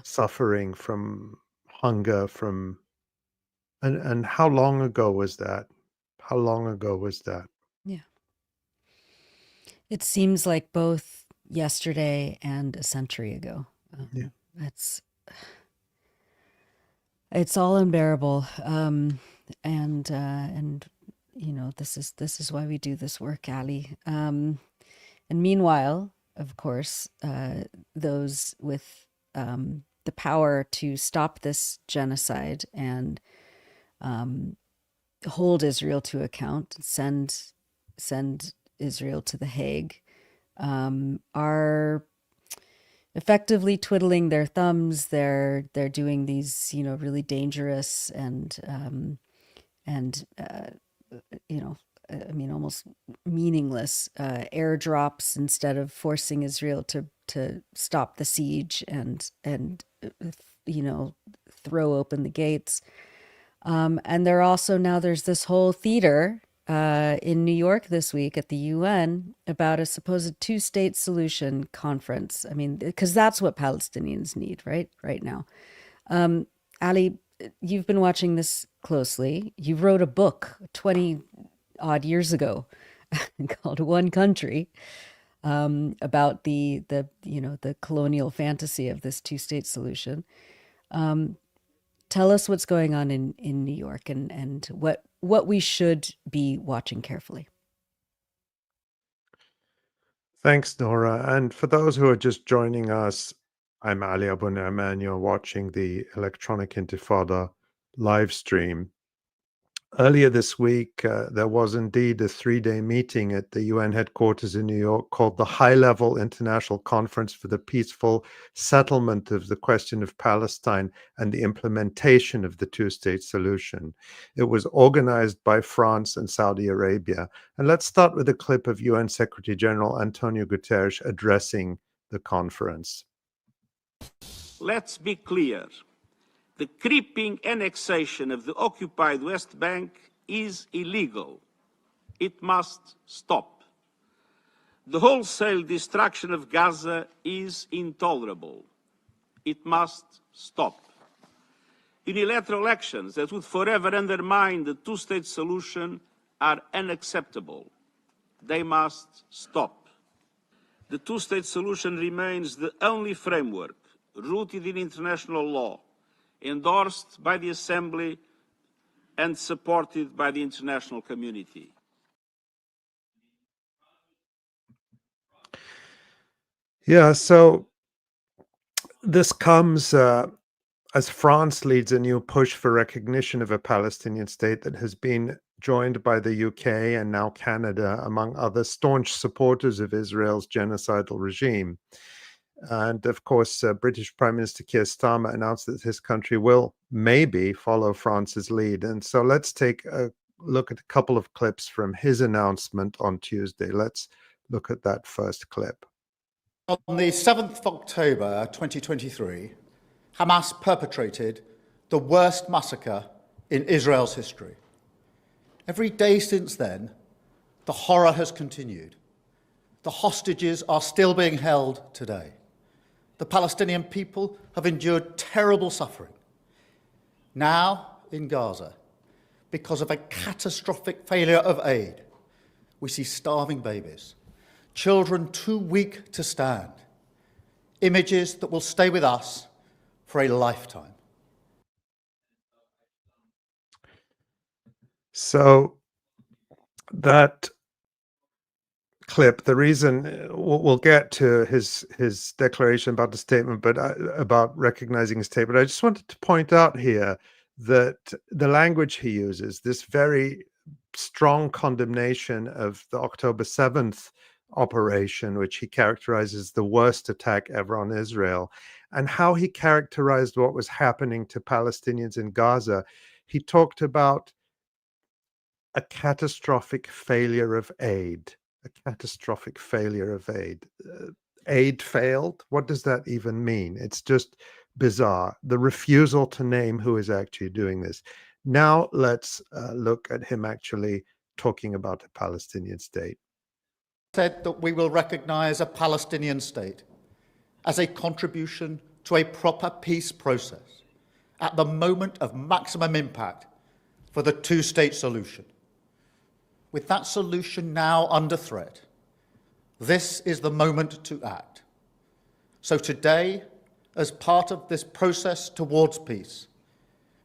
suffering from hunger, and how long ago was that? How long ago was that? Yeah. It seems like both yesterday and a century ago. It's all unbearable. And this is why we do this work, Ali. And meanwhile, of course, those with the power to stop this genocide and hold Israel to account, send Israel to The Hague, are effectively twiddling their thumbs. They're doing these, really dangerous and almost meaningless airdrops instead of forcing Israel to stop the siege and throw open the gates. And there's this whole theater in New York this week at the UN about a supposed two-state solution conference. I mean, because that's what Palestinians need right now. Ali, you've been watching this closely. You wrote a book 20 odd years ago called One Country, about the colonial fantasy of this two-state solution. Tell us what's going on in New York and what we should be watching carefully. Thanks, Nora. And for those who are just joining us, I'm Ali Abunimah, and you're watching the Electronic Intifada live stream. Earlier this week, there was indeed a 3-day meeting at the UN headquarters in New York called the High-Level International Conference for the Peaceful Settlement of the Question of Palestine and the Implementation of the Two-State Solution. It was organized by France and Saudi Arabia. And let's start with a clip of UN Secretary General Antonio Guterres addressing the conference. Let's be clear. The creeping annexation of the occupied West Bank is illegal. It must stop. The wholesale destruction of Gaza is intolerable. It must stop. Unilateral actions that would forever undermine the two-state solution are unacceptable. They must stop. The two-state solution remains the only framework rooted in international law, endorsed by the Assembly and supported by the international community. Yeah, so this comes as France leads a new push for recognition of a Palestinian state that has been joined by the UK and now Canada, among other staunch supporters of Israel's genocidal regime. And of course, British Prime Minister Keir Starmer announced that his country will maybe follow France's lead. And so let's take a look at a couple of clips from his announcement on Tuesday. Let's look at that first clip. On the 7th of October 2023, Hamas perpetrated the worst massacre in Israel's history. Every day since then, the horror has continued. The hostages are still being held today. The Palestinian people have endured terrible suffering. Now, in Gaza, because of a catastrophic failure of aid, we see starving babies, children too weak to stand, images that will stay with us for a lifetime. So that clip, the reason we'll get to his declaration about the statement, but about recognizing his statement, I just wanted to point out here that the language he uses, this very strong condemnation of the October 7th operation, which he characterizes the worst attack ever on Israel, and how he characterized what was happening to Palestinians in Gaza. He talked about a catastrophic failure of aid. A catastrophic failure of aid. Aid failed? What does that even mean? It's just bizarre. The refusal to name who is actually doing this. Now let's look at him actually talking about a Palestinian state. Said that we will recognize a Palestinian state as a contribution to a proper peace process at the moment of maximum impact for the two-state solution. With that solution now under threat, this is the moment to act. So today, as part of this process towards peace,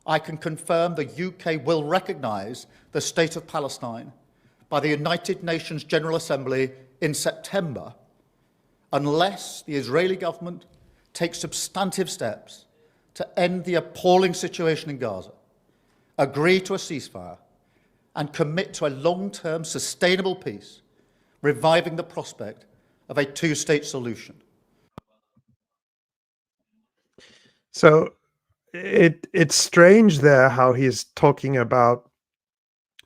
I can confirm the UK will recognise the State of Palestine by the United Nations General Assembly in September, unless the Israeli government takes substantive steps to end the appalling situation in Gaza, agree to a ceasefire, and commit to a long-term sustainable peace, reviving the prospect of a two-state solution. So it's strange there how he's talking about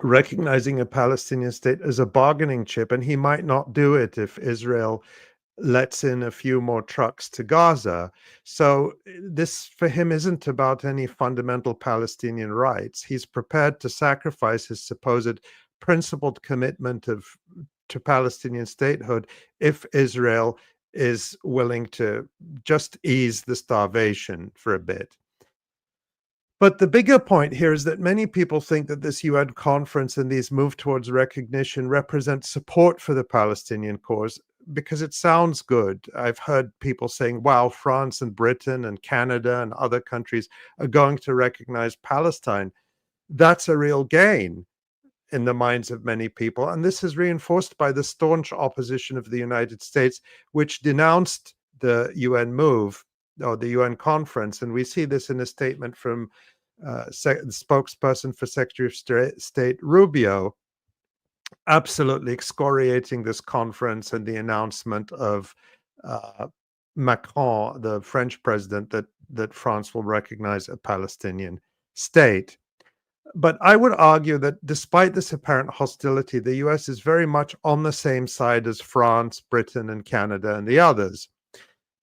recognizing a Palestinian state as a bargaining chip, and he might not do it if Israel lets in a few more trucks to Gaza. So this for him isn't about any fundamental Palestinian rights. He's prepared to sacrifice his supposed principled commitment to Palestinian statehood if Israel is willing to just ease the starvation for a bit. But the bigger point here is that many people think that this UN conference and these move towards recognition represent support for the Palestinian cause because it sounds good. I've heard people saying, wow, France and Britain and Canada and other countries are going to recognize Palestine. That's a real gain in the minds of many people. And this is reinforced by the staunch opposition of the United States, which denounced the UN move or the UN conference. And we see this in a statement from the spokesperson for Secretary of State Rubio, absolutely excoriating this conference and the announcement of Macron, the French president, that France will recognize a Palestinian state. But I would argue that despite this apparent hostility, the US is very much on the same side as France, Britain, and Canada and the others.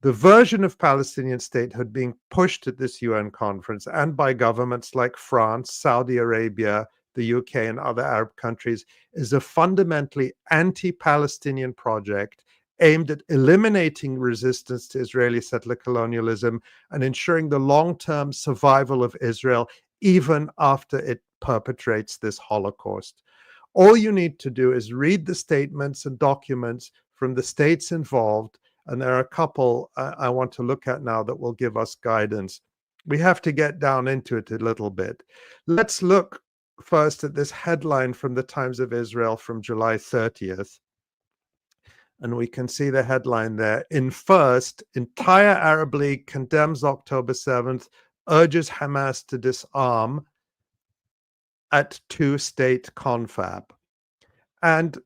The version of Palestinian statehood being pushed at this UN conference and by governments like France, Saudi Arabia, the UK, and other Arab countries is a fundamentally anti-Palestinian project aimed at eliminating resistance to Israeli settler colonialism and ensuring the long-term survival of Israel even after it perpetrates this Holocaust. All you need to do is read the statements and documents from the states involved, and there are a couple I want to look at now that will give us guidance. We have to get down into it a little bit. Let's look first at this headline from the Times of Israel from July 30th. And we can see the headline there. In first, entire Arab League condemns October 7th, urges Hamas to disarm at two-state confab. And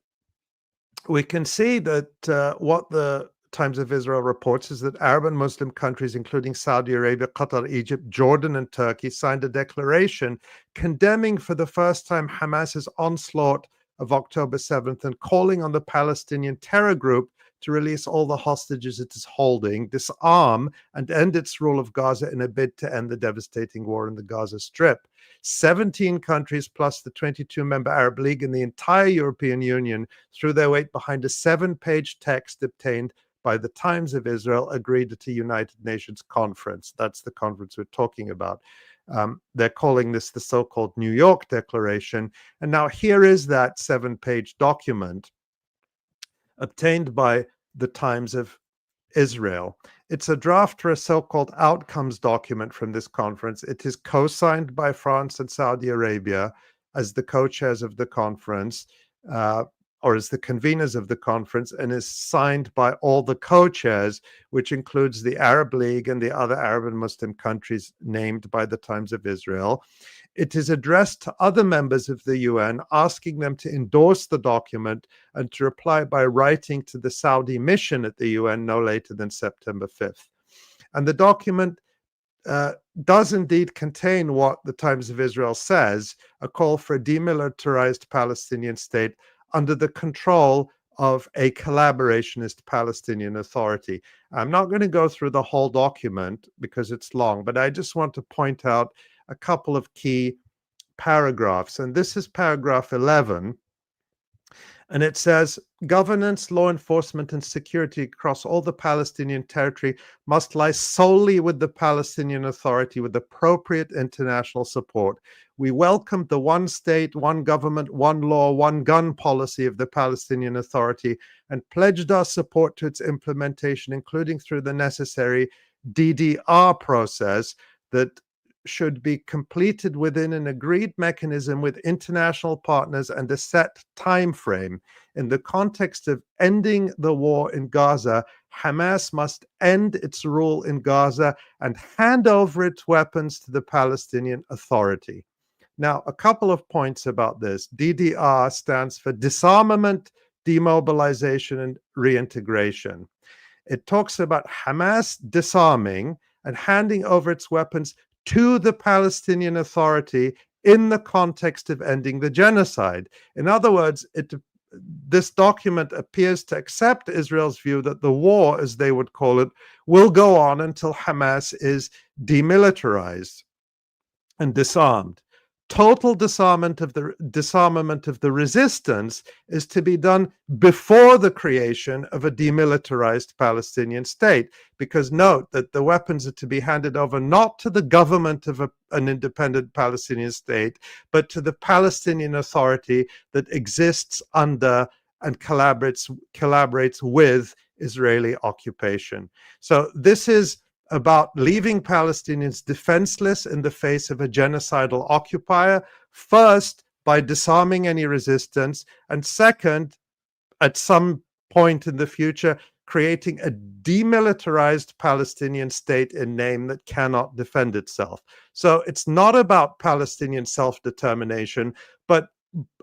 we can see that what the Times of Israel reports is that Arab and Muslim countries, including Saudi Arabia, Qatar, Egypt, Jordan, and Turkey, signed a declaration condemning for the first time Hamas's onslaught of October 7th and calling on the Palestinian terror group to release all the hostages it is holding, disarm, and end its rule of Gaza in a bid to end the devastating war in the Gaza Strip. 17 countries plus the 22-member Arab League and the entire European Union threw their weight behind a 7-page text obtained by the Times of Israel, agreed at a United Nations conference. That's the conference we're talking about. They're calling this the so-called New York Declaration. And now here is that 7-page document obtained by the Times of Israel. It's a draft for a so-called outcomes document from this conference. It is co-signed by France and Saudi Arabia. as the co-chairs of the conference, or as the conveners of the conference, and is signed by all the co-chairs, which includes the Arab League and the other Arab and Muslim countries named by the Times of Israel. It is addressed to other members of the UN, asking them to endorse the document and to reply by writing to the Saudi mission at the UN no later than September 5th. And the document does indeed contain what the Times of Israel says, a call for a demilitarized Palestinian state under the control of a collaborationist Palestinian Authority. I'm not going to go through the whole document because it's long, but I just want to point out a couple of key paragraphs. And this is paragraph 11. And it says, governance, law enforcement, and security across all the Palestinian territory must lie solely with the Palestinian Authority with appropriate international support. We welcome the one state, one government, one law, one gun policy of the Palestinian Authority and pledged our support to its implementation, including through the necessary DDR process that should be completed within an agreed mechanism with international partners and a set time frame. In the context of ending the war in Gaza, Hamas must end its rule in Gaza and hand over its weapons to the Palestinian Authority. Now, a couple of points about this. DDR stands for disarmament, demobilization, and reintegration. It talks about Hamas disarming and handing over its weapons to the Palestinian Authority in the context of ending the genocide. In other words, this document appears to accept Israel's view that the war, as they would call it, will go on until Hamas is demilitarized and disarmed. Total disarmament of the resistance is to be done before the creation of a demilitarized Palestinian state, because note that the weapons are to be handed over not to the government of an independent Palestinian state, but to the Palestinian Authority that exists under and collaborates with Israeli occupation. So this is about leaving Palestinians defenseless in the face of a genocidal occupier, first by disarming any resistance, and second, at some point in the future, creating a demilitarized Palestinian state in name that cannot defend itself. So it's not about Palestinian self-determination, but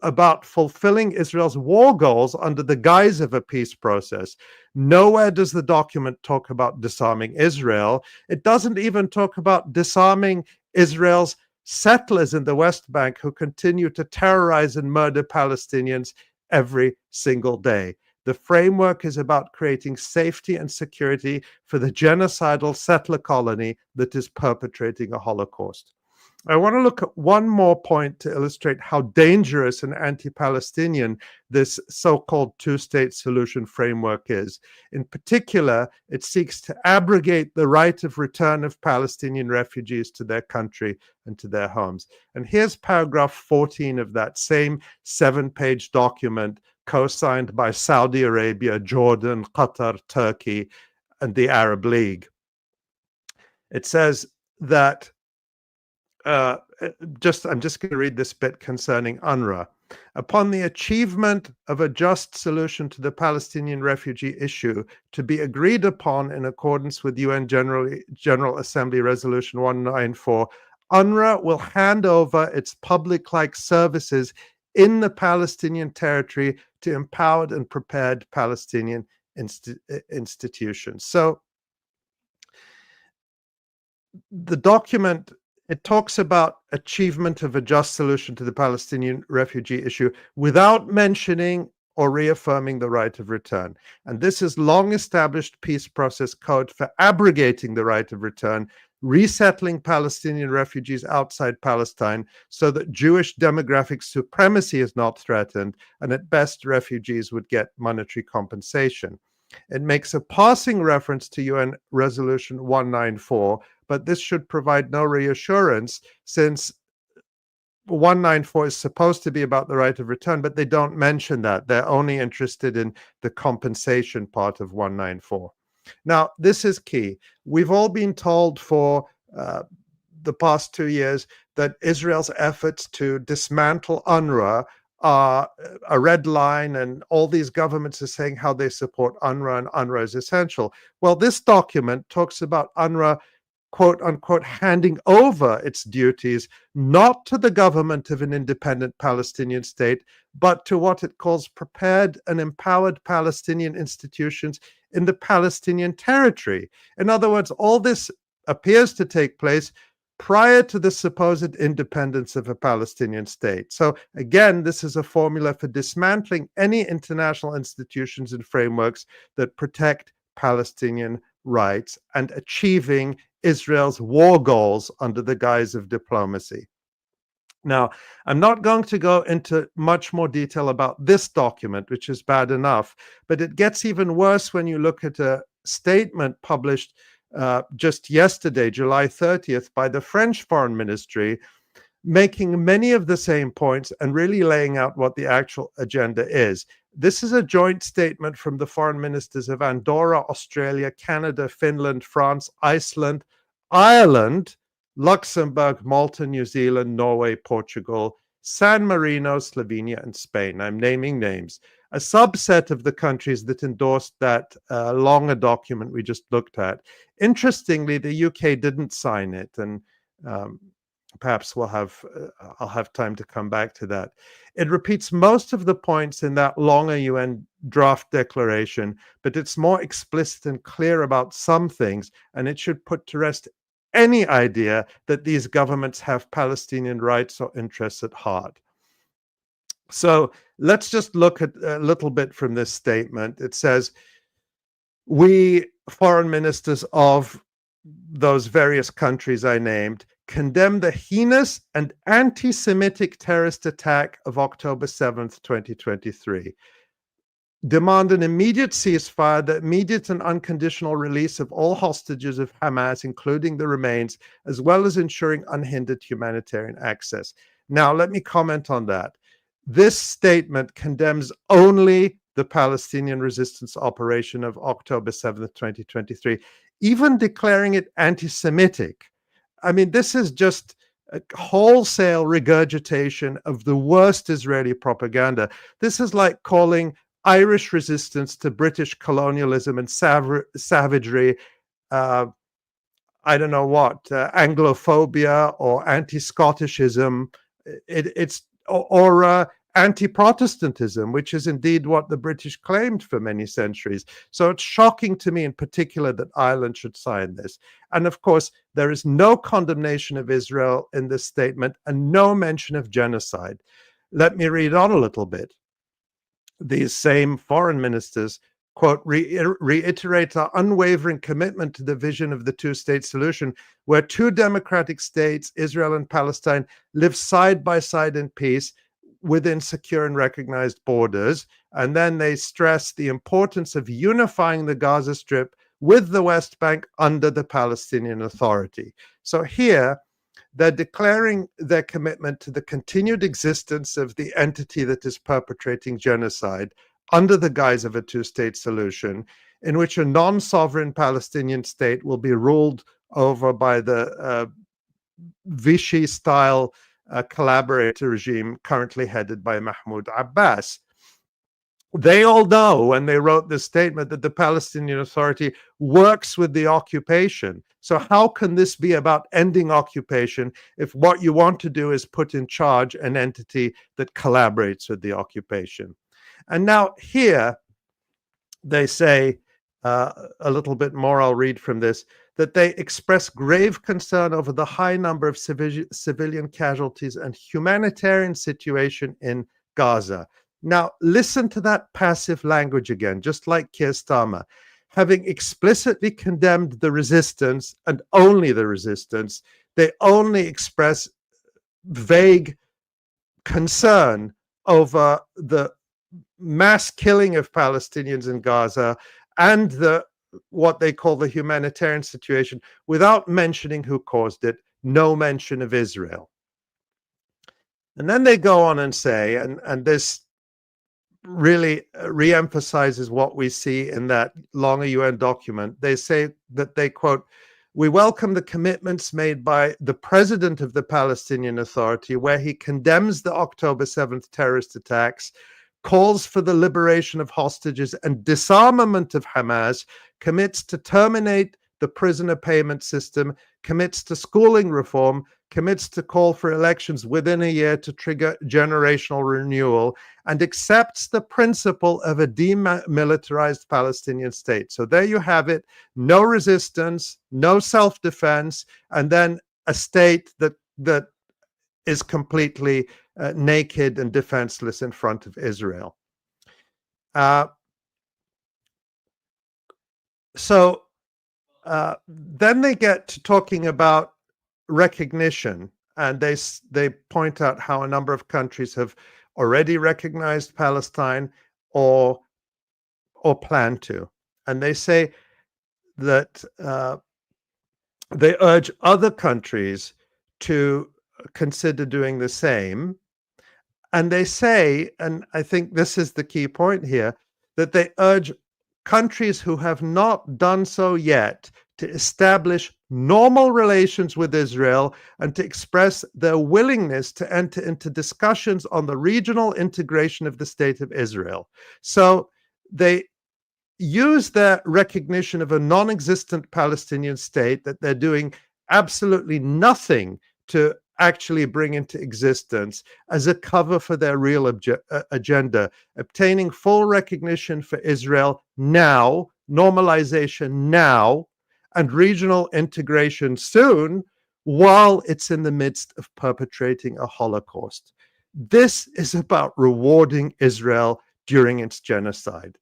about fulfilling Israel's war goals under the guise of a peace process. Nowhere does the document talk about disarming Israel. It doesn't even talk about disarming Israel's settlers in the West Bank who continue to terrorize and murder Palestinians every single day. The framework is about creating safety and security for the genocidal settler colony that is perpetrating a Holocaust. I want to look at one more point to illustrate how dangerous and anti-Palestinian this so-called two-state solution framework is. In particular, it seeks to abrogate the right of return of Palestinian refugees to their country and to their homes. And here's paragraph 14 of that same 7-page document co-signed by Saudi Arabia, Jordan, Qatar, Turkey, and the Arab League. It says that I'm just going to read this bit concerning UNRWA. Upon the achievement of a just solution to the Palestinian refugee issue to be agreed upon in accordance with UN General Assembly Resolution 194, UNRWA will hand over its public-like services in the Palestinian territory to empowered and prepared Palestinian institutions. So the document, it talks about achievement of a just solution to the Palestinian refugee issue without mentioning or reaffirming the right of return. And this is long-established peace process code for abrogating the right of return, resettling Palestinian refugees outside Palestine so that Jewish demographic supremacy is not threatened, and at best refugees would get monetary compensation. It makes a passing reference to UN Resolution 194, but this should provide no reassurance since 194 is supposed to be about the right of return, but they don't mention that. They're only interested in the compensation part of 194. Now, this is key. We've all been told for the past 2 years that Israel's efforts to dismantle UNRWA are a red line, and all these governments are saying how they support UNRWA and UNRWA is essential. Well, this document talks about UNRWA, quote unquote, handing over its duties not to the government of an independent Palestinian state, but to what it calls prepared and empowered Palestinian institutions in the Palestinian territory. In other words, all this appears to take place prior to the supposed independence of a Palestinian state. So again, this is a formula for dismantling any international institutions and frameworks that protect Palestinian rights and achieving Israel's war goals under the guise of diplomacy. Now, I'm not going to go into much more detail about this document, which is bad enough, but it gets even worse when you look at a statement published just yesterday, July 30th, by the French Foreign Ministry, making many of the same points and really laying out what the actual agenda is. This is a joint statement from the foreign ministers of Andorra, Australia, Canada, Finland, France, Iceland, Ireland, Luxembourg, Malta, New Zealand, Norway, Portugal, San Marino, Slovenia, and Spain. I'm naming names. A subset of the countries that endorsed that longer document we just looked at. Interestingly, the UK didn't sign it, and perhaps I'll have time to come back to that. It repeats most of the points in that longer UN draft declaration, but it's more explicit and clear about some things, and it should put to rest any idea that these governments have Palestinian rights or interests at heart. So let's just look at a little bit from this statement. It says, we foreign ministers of those various countries I named condemn the heinous and anti-Semitic terrorist attack of October 7th, 2023. Demand an immediate ceasefire, the immediate and unconditional release of all hostages of Hamas, including the remains, as well as ensuring unhindered humanitarian access. Now, let me comment on that. This statement condemns only the Palestinian resistance operation of October 7th, 2023, even declaring it anti-Semitic. I mean, this is just a wholesale regurgitation of the worst Israeli propaganda. This is like calling Irish resistance to British colonialism and savagery, I don't know what, Anglophobia or anti-Scottishism, or anti-Protestantism, which is indeed what the British claimed for many centuries. So it's shocking to me in particular that Ireland should sign this. And of course, there is no condemnation of Israel in this statement and no mention of genocide. Let me read on a little bit. These same foreign ministers, quote, reiterate our unwavering commitment to the vision of the two-state solution, where two democratic states, Israel and Palestine, live side by side in peace within secure and recognized borders. And then they stress the importance of unifying the Gaza Strip with the West Bank under the Palestinian Authority. So here, they're declaring their commitment to the continued existence of the entity that is perpetrating genocide under the guise of a two-state solution, in which a non-sovereign Palestinian state will be ruled over by the Vichy-style collaborator regime currently headed by Mahmoud Abbas. They all know when they wrote this statement that the Palestinian Authority works with the occupation. So how can this be about ending occupation if what you want to do is put in charge an entity that collaborates with the occupation? And now here they say a little bit more, I'll read from this, that they express grave concern over the high number of civilian casualties and humanitarian situation in Gaza. Now, listen to that passive language again, just like Keir Starmer. Having explicitly condemned the resistance and only the resistance, they only express vague concern over the mass killing of Palestinians in Gaza and what they call the humanitarian situation, without mentioning who caused it, no mention of Israel. And then they go on and say, and this really re-emphasizes what we see in that longer UN document. They say that they, quote, We welcome the commitments made by the president of the Palestinian Authority, where he condemns the October 7th terrorist attacks, calls for the liberation of hostages and disarmament of Hamas, commits to terminate the prisoner payment system, commits to schooling reform, commits to call for elections within a year to trigger generational renewal, and accepts the principle of a demilitarized Palestinian state. So there you have it, no resistance, no self-defense, and then a state that is completely naked and defenseless in front of Israel. Then they get to talking about recognition, and they point out how a number of countries have already recognized Palestine or plan to. And they say that they urge other countries to consider doing the same. And they say, and I think this is the key point here, that they urge countries who have not done so yet to establish normal relations with Israel and to express their willingness to enter into discussions on the regional integration of the state of Israel. So they use their recognition of a non-existent Palestinian state, that they're doing absolutely nothing to actually bring into existence, as a cover for their real agenda, obtaining full recognition for Israel now, normalization now, and regional integration soon, while it's in the midst of perpetrating a Holocaust. This is about rewarding Israel during its genocide.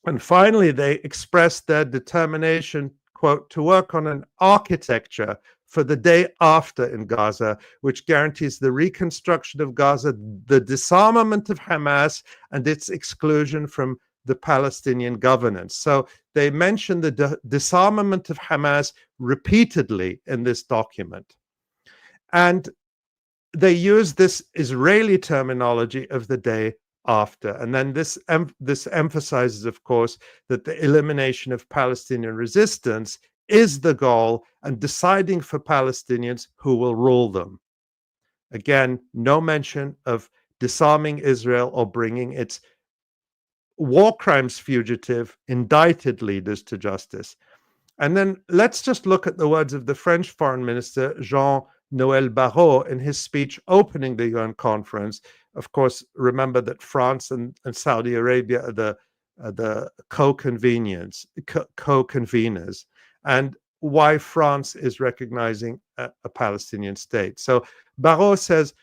And finally, they expressed their determination, quote, to work on an architecture for the day after in Gaza, which guarantees the reconstruction of Gaza, the disarmament of Hamas, and its exclusion from the Palestinian governance. So they mention the disarmament of Hamas repeatedly in this document. And they use this Israeli terminology of the day after. And then this emphasizes, of course, that the elimination of Palestinian resistance is the goal, and deciding for Palestinians who will rule them. Again, no mention of disarming Israel or bringing its war crimes fugitive indicted leaders to justice. And then let's just look at the words of the French Foreign Minister, Jon Barrows, in his speech opening the UN conference. Of course, remember that France and Saudi Arabia are the co-conveners, and why France is recognizing a Palestinian state. So Barrows says,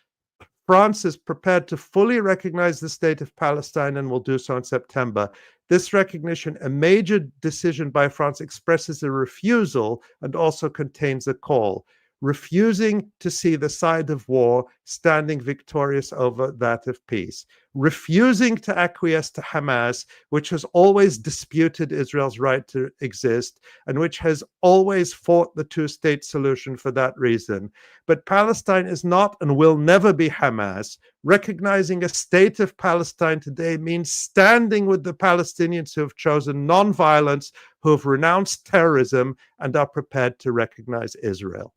France is prepared to fully recognize the state of Palestine and will do so in September. This recognition, a major decision by France, expresses a refusal and also contains a call, refusing to see the side of war standing victorious over that of peace, refusing to acquiesce to Hamas, which has always disputed Israel's right to exist and which has always fought the two-state solution for that reason. But Palestine is not and will never be Hamas. Recognizing a state of Palestine today means standing with the Palestinians who have chosen non-violence, who have renounced terrorism, and are prepared to recognize Israel.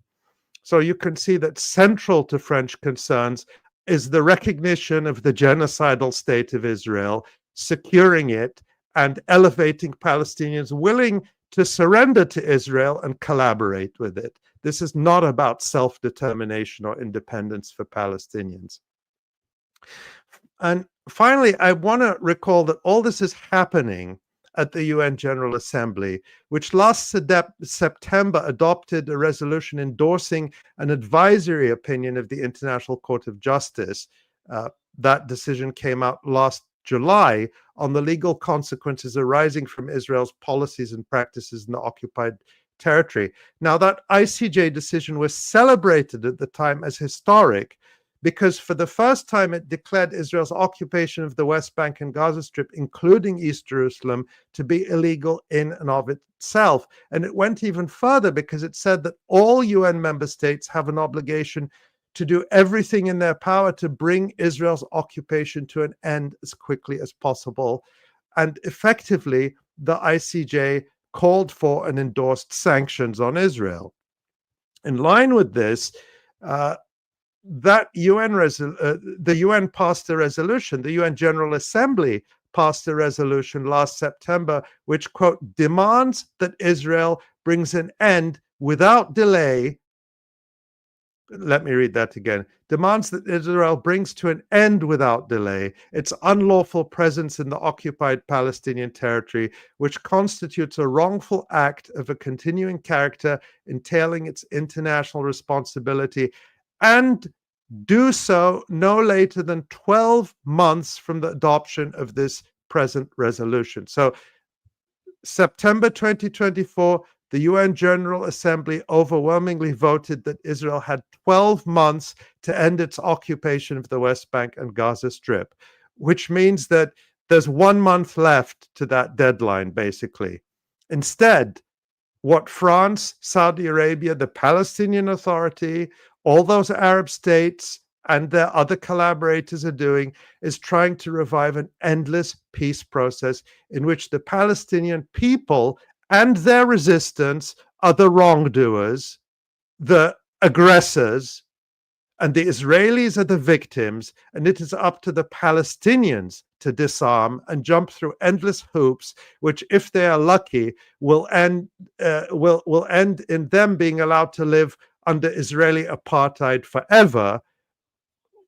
So you can see that central to French concerns is the recognition of the genocidal state of Israel, securing it, and elevating Palestinians willing to surrender to Israel and collaborate with it. This is not about self-determination or independence for Palestinians. And finally, I want to recall that all this is happening at the UN General Assembly, which last September adopted a resolution endorsing an advisory opinion of the International Court of Justice. That decision came out last July on the legal consequences arising from Israel's policies and practices in the occupied territory. Now, that ICJ decision was celebrated at the time as historic, because for the first time it declared Israel's occupation of the West Bank and Gaza Strip, including East Jerusalem, to be illegal in and of itself. And it went even further because it said that all UN member states have an obligation to do everything in their power to bring Israel's occupation to an end as quickly as possible. And effectively, the ICJ called for and endorsed sanctions on Israel. In line with this, the UN passed a resolution. The UN General Assembly passed a resolution last September, which, quote, demands that Israel brings an end without delay. Let me read that again. Demands that Israel brings to an end without delay its unlawful presence in the occupied Palestinian territory, which constitutes a wrongful act of a continuing character entailing its international responsibility, and do so no later than 12 months from the adoption of this present resolution. So September 2024, the UN General Assembly overwhelmingly voted that Israel had 12 months to end its occupation of the West Bank and Gaza Strip, which means that there's 1 month left to that deadline, basically. Instead, what France, Saudi Arabia, the Palestinian Authority, all those Arab states, and their other collaborators are doing is trying to revive an endless peace process in which the Palestinian people and their resistance are the wrongdoers, the aggressors, and the Israelis are the victims, and it is up to the Palestinians to disarm and jump through endless hoops, which, if they are lucky, will end in them being allowed to live under Israeli apartheid forever,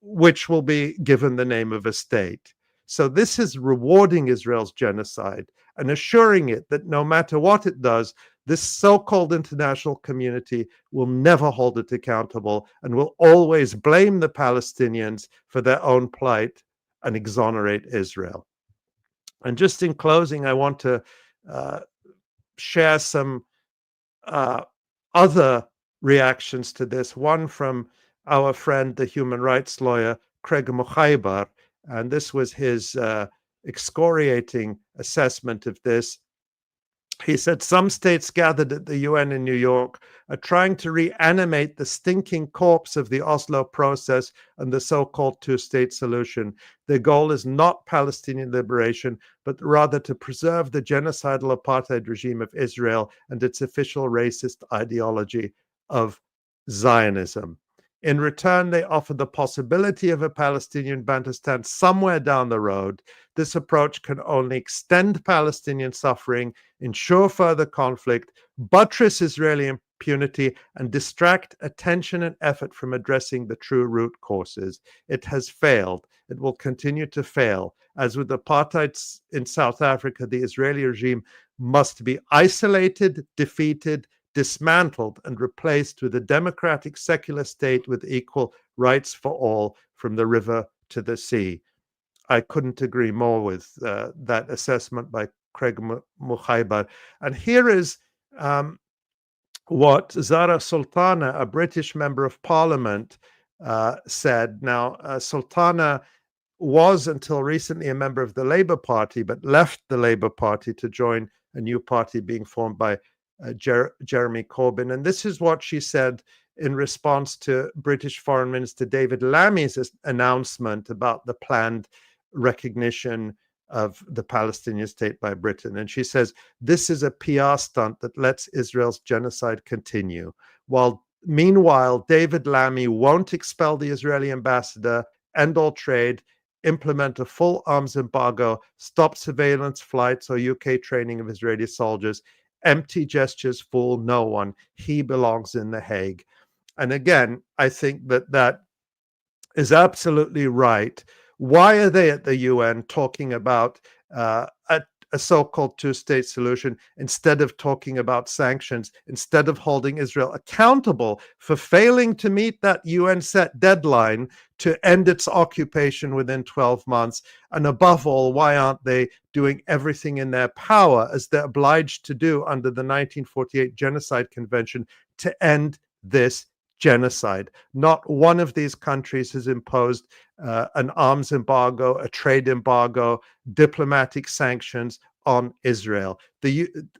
which will be given the name of a state. So this is rewarding Israel's genocide and assuring it that no matter what it does, this so-called international community will never hold it accountable and will always blame the Palestinians for their own plight and exonerate Israel. And just in closing, I want to share some other reactions to this. One from our friend, the human rights lawyer, �2 𝐄𝐥𝐿, and this was his excoriating assessment of this. He said, some states gathered at the UN in New York are trying to reanimate the stinking corpse of the Oslo process and the so-called two-state solution. Their goal is not Palestinian liberation, but rather to preserve the genocidal apartheid regime of Israel and its official racist ideology of Zionism. In return, they offer the possibility of a Palestinian Bantustan somewhere down the road. This approach can only extend Palestinian suffering, ensure further conflict, buttress Israeli impunity, and distract attention and effort from addressing the true root causes. It has failed. It will continue to fail. As with apartheid in South Africa, the Israeli regime must be isolated, defeated, dismantled, and replaced with a democratic secular state with equal rights for all from the river to the sea. I couldn't agree more with that assessment by �2 𝐄𝐥𝐿. And here is what Zara Sultana, a British member of parliament, said. Now, Sultana was until recently a member of the Labour Party, but left the Labour Party to join a new party being formed by Jeremy Corbyn. And this is what she said in response to British Foreign Minister David Lammy's announcement about the planned recognition of the Palestinian state by Britain. And she says, this is a PR stunt that lets Israel's genocide continue. Meanwhile, David Lammy won't expel the Israeli ambassador, end all trade, implement a full arms embargo, stop surveillance flights or UK training of Israeli soldiers. Empty gestures fool no one. He belongs in The Hague. And again, I think that is absolutely right. Why are they at the UN talking about a so-called two-state solution instead of talking about sanctions, instead of holding Israel accountable for failing to meet that UN set deadline to end its occupation within 12 months? And above all, why aren't they doing everything in their power, as they're obliged to do under the 1948 Genocide Convention, to end this genocide? Not one of these countries has imposed an arms embargo, a trade embargo, diplomatic sanctions. on Israel.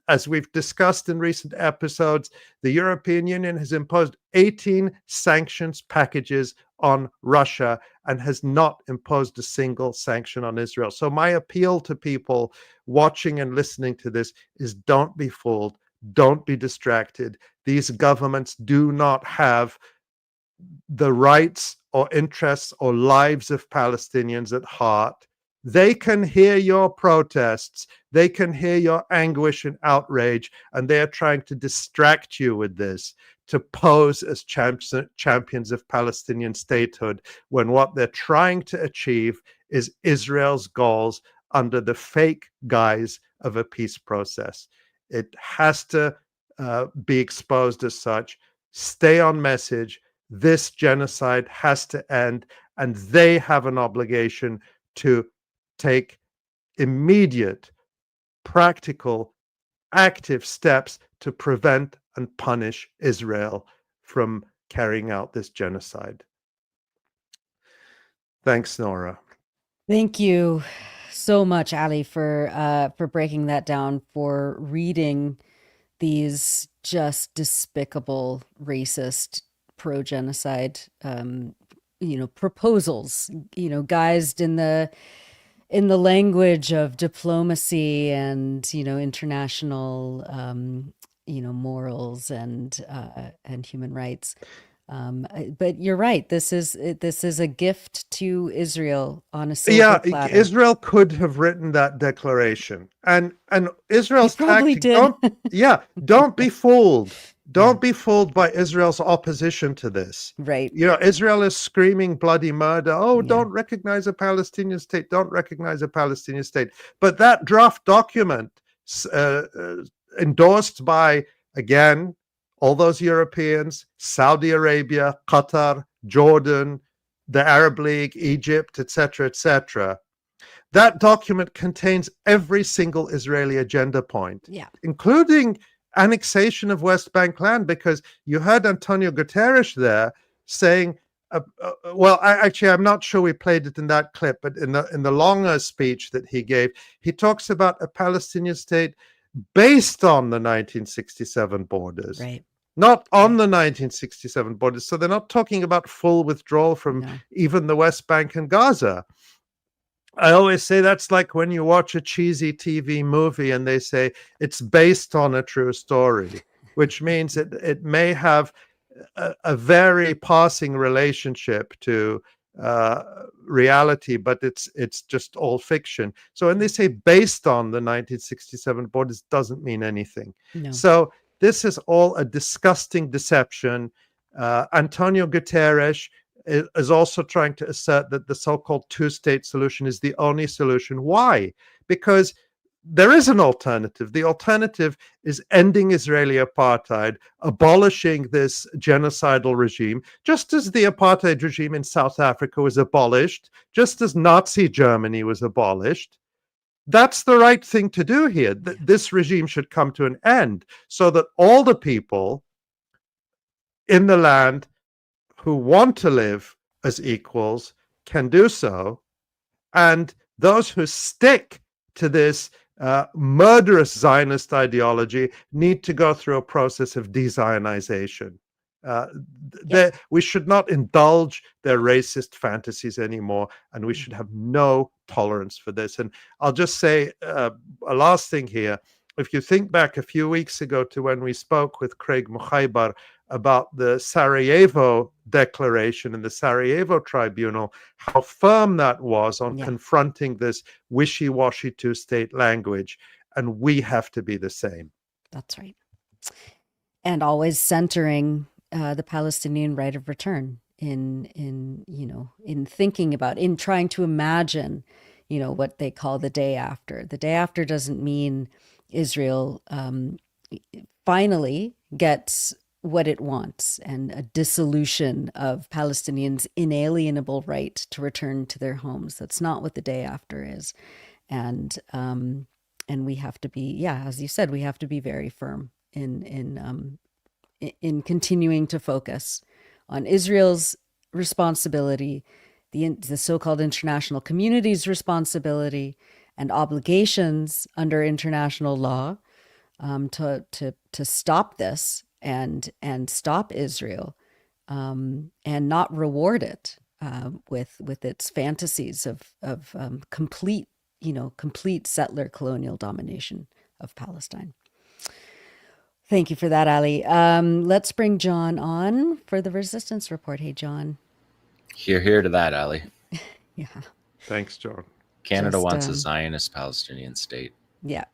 As we've discussed in recent episodes, the European Union has imposed 18 sanctions packages on Russia and has not imposed a single sanction on Israel. So my appeal to people watching and listening to this is don't be fooled, don't be distracted. These governments do not have the rights or interests or lives of Palestinians at heart. They can hear your protests, they can hear your anguish and outrage, and they are trying to distract you with this, to pose as champions of Palestinian statehood, when what they're trying to achieve is Israel's goals under the fake guise of a peace process. It has to be exposed as such. Stay on message. This genocide has to end, and they have an obligation to take immediate, practical, active steps to prevent and punish Israel from carrying out this genocide. Thanks, Nora. Thank you so much, Ali, for breaking that down, for reading these just despicable, racist, pro-genocide, proposals, guised in the language of diplomacy and international morals and human rights. But you're right. This is a gift to Israel on a silver platter. Israel could have written that declaration, and Israel's probably tactic. did. Don't be fooled. Don't be fooled by Israel's opposition to this. Right. Israel is screaming bloody murder. Oh, don't recognize a Palestinian state. Don't recognize a Palestinian state. But that draft document endorsed by, again, all those Europeans, Saudi Arabia, Qatar, Jordan, the Arab League, Egypt, etc., that document contains every single Israeli agenda point, including annexation of West Bank land, because you heard Antonio Guterres there saying, I'm not sure we played it in that clip, but in the longer speech that he gave, he talks about a Palestinian state based on the 1967 borders, not on the 1967 borders. So they're not talking about full withdrawal from even the West Bank and Gaza. I always say that's like when you watch a cheesy TV movie and they say it's based on a true story, which means it may have a very passing relationship to reality, but it's just all fiction. So when they say based on the 1967 borders, doesn't mean anything. So this is all a disgusting deception. Antonio Guterres is also trying to assert that the so-called two-state solution is the only solution. Why? Because there is an alternative. The alternative is ending Israeli apartheid, abolishing this genocidal regime, just as the apartheid regime in South Africa was abolished, just as Nazi Germany was abolished. That's the right thing to do here. This regime should come to an end so that all the people in the land who want to live as equals can do so, and those who stick to this murderous Zionist ideology need to go through a process of de-Zionization. We should not indulge their racist fantasies anymore, and we should have no tolerance for this. And I'll just say a last thing here. If you think back a few weeks ago to when we spoke with Craig Mukhaibar about the Sarajevo Declaration and the Sarajevo Tribunal, how firm that was on confronting this wishy-washy two-state language. And we have to be the same. That's right. And always centering the Palestinian right of return in thinking about, in trying to imagine, what they call the day after. The day after doesn't mean Israel finally gets what it wants, and a dissolution of Palestinians' inalienable right to return to their homes. That's not what the day after is. And we have to be, as you said, we have to be very firm in continuing to focus on Israel's responsibility, the so-called international community's responsibility, and obligations under international law to stop this and stop Israel, and not reward it with its fantasies of complete settler colonial domination of Palestine. Thank you for that, Ali. Let's bring Jon on for the resistance report. Hey, Jon. Here to that, Ali. Yeah. Thanks, Jon. Canada wants a Zionist Palestinian state. Yeah.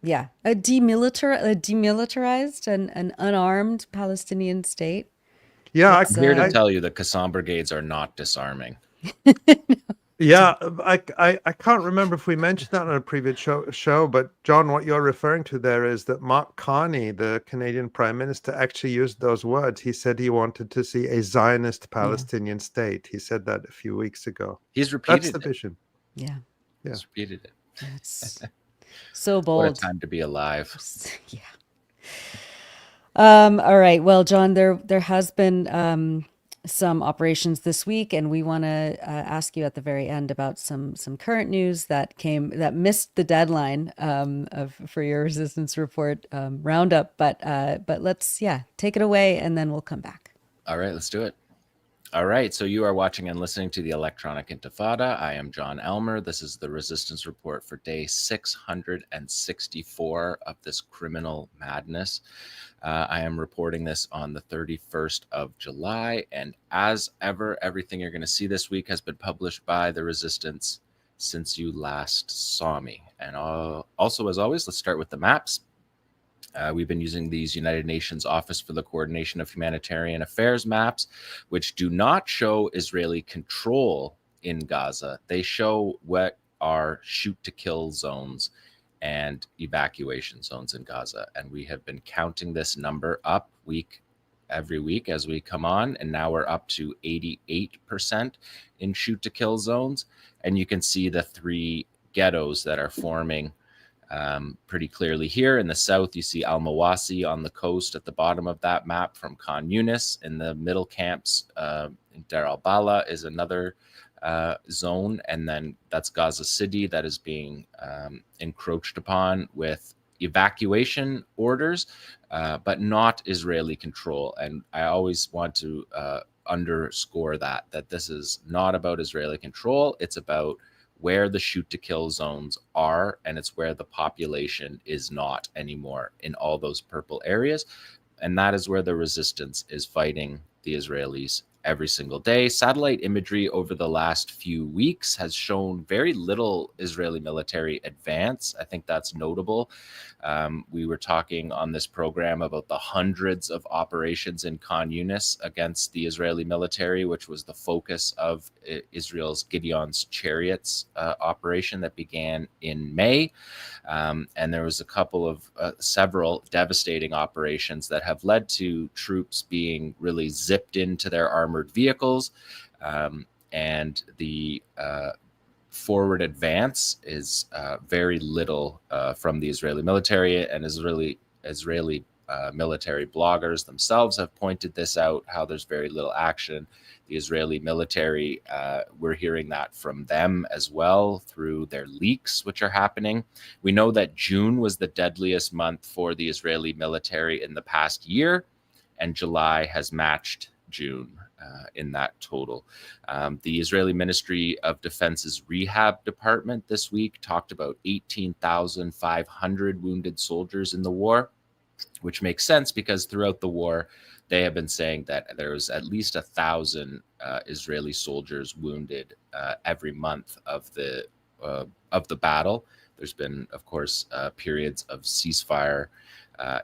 Yeah. A demilitarized and an unarmed Palestinian state. Yeah, I'm here to tell you the 𝐤𝐿aM brigades are not disarming. Yeah, I can't remember if we mentioned that on a previous show, but Jon, what you're referring to there is that Mark Carney, the Canadian Prime Minister, actually used those words. He said he wanted to see a Zionist Palestinian state. He said that a few weeks ago. He's repeated That's the vision. Yeah. He's repeated it. That's so bold. What a time to be alive. Yeah. All right. Well, Jon, there has been some operations this week, and we want to ask you at the very end about some current news that missed the deadline for your resistance report roundup. But let's take it away, and then we'll come back. All right, let's do it. All right, so you are watching and listening to the Electronic Intifada. I am Jon Elmer. This is the resistance report for day 664 of this criminal madness. I am reporting this on the 31st of July, and as ever, everything you're going to see this week has been published by the resistance since you last saw me. And also, as always, let's start with the maps. We've been using these United Nations Office for the Coordination of Humanitarian Affairs maps, which do not show Israeli control in Gaza. They show what are shoot-to-kill zones and evacuation zones in Gaza. And we have been counting this number up every week as we come on, and now we're up to 88% in shoot-to-kill zones. And you can see the three ghettos that are forming pretty clearly here. In the south, you see Al-Mawasi on the coast at the bottom of that map from Khan Yunis. In the middle camps, in Deir al-Bala is another zone, and then that's Gaza City that is being encroached upon with evacuation orders, but not Israeli control. And I always want to underscore that this is not about Israeli control. It's about where the shoot-to-kill zones are, and it's where the population is not anymore in all those purple areas. And that is where the resistance is fighting the Israelis every single day. Satellite imagery over the last few weeks has shown very little Israeli military advance. I think that's notable. We were talking on this program about the hundreds of operations in Khan Yunis against the Israeli military, which was the focus of Israel's Gideon's Chariots operation that began in May. And there was several devastating operations that have led to troops being really zipped into their armored vehicles. And the forward advance is very little from the Israeli military, and Israeli military bloggers themselves have pointed this out, how there's very little action. The Israeli military, we're hearing that from them as well through their leaks, which are happening. We know that June was the deadliest month for the Israeli military in the past year, and July has matched June in that total. The Israeli Ministry of Defense's rehab department this week talked about 18,500 wounded soldiers in the war, which makes sense because throughout the war, they have been saying that there's at least 1,000 Israeli soldiers wounded every month of the battle. There's been, of course, periods of ceasefire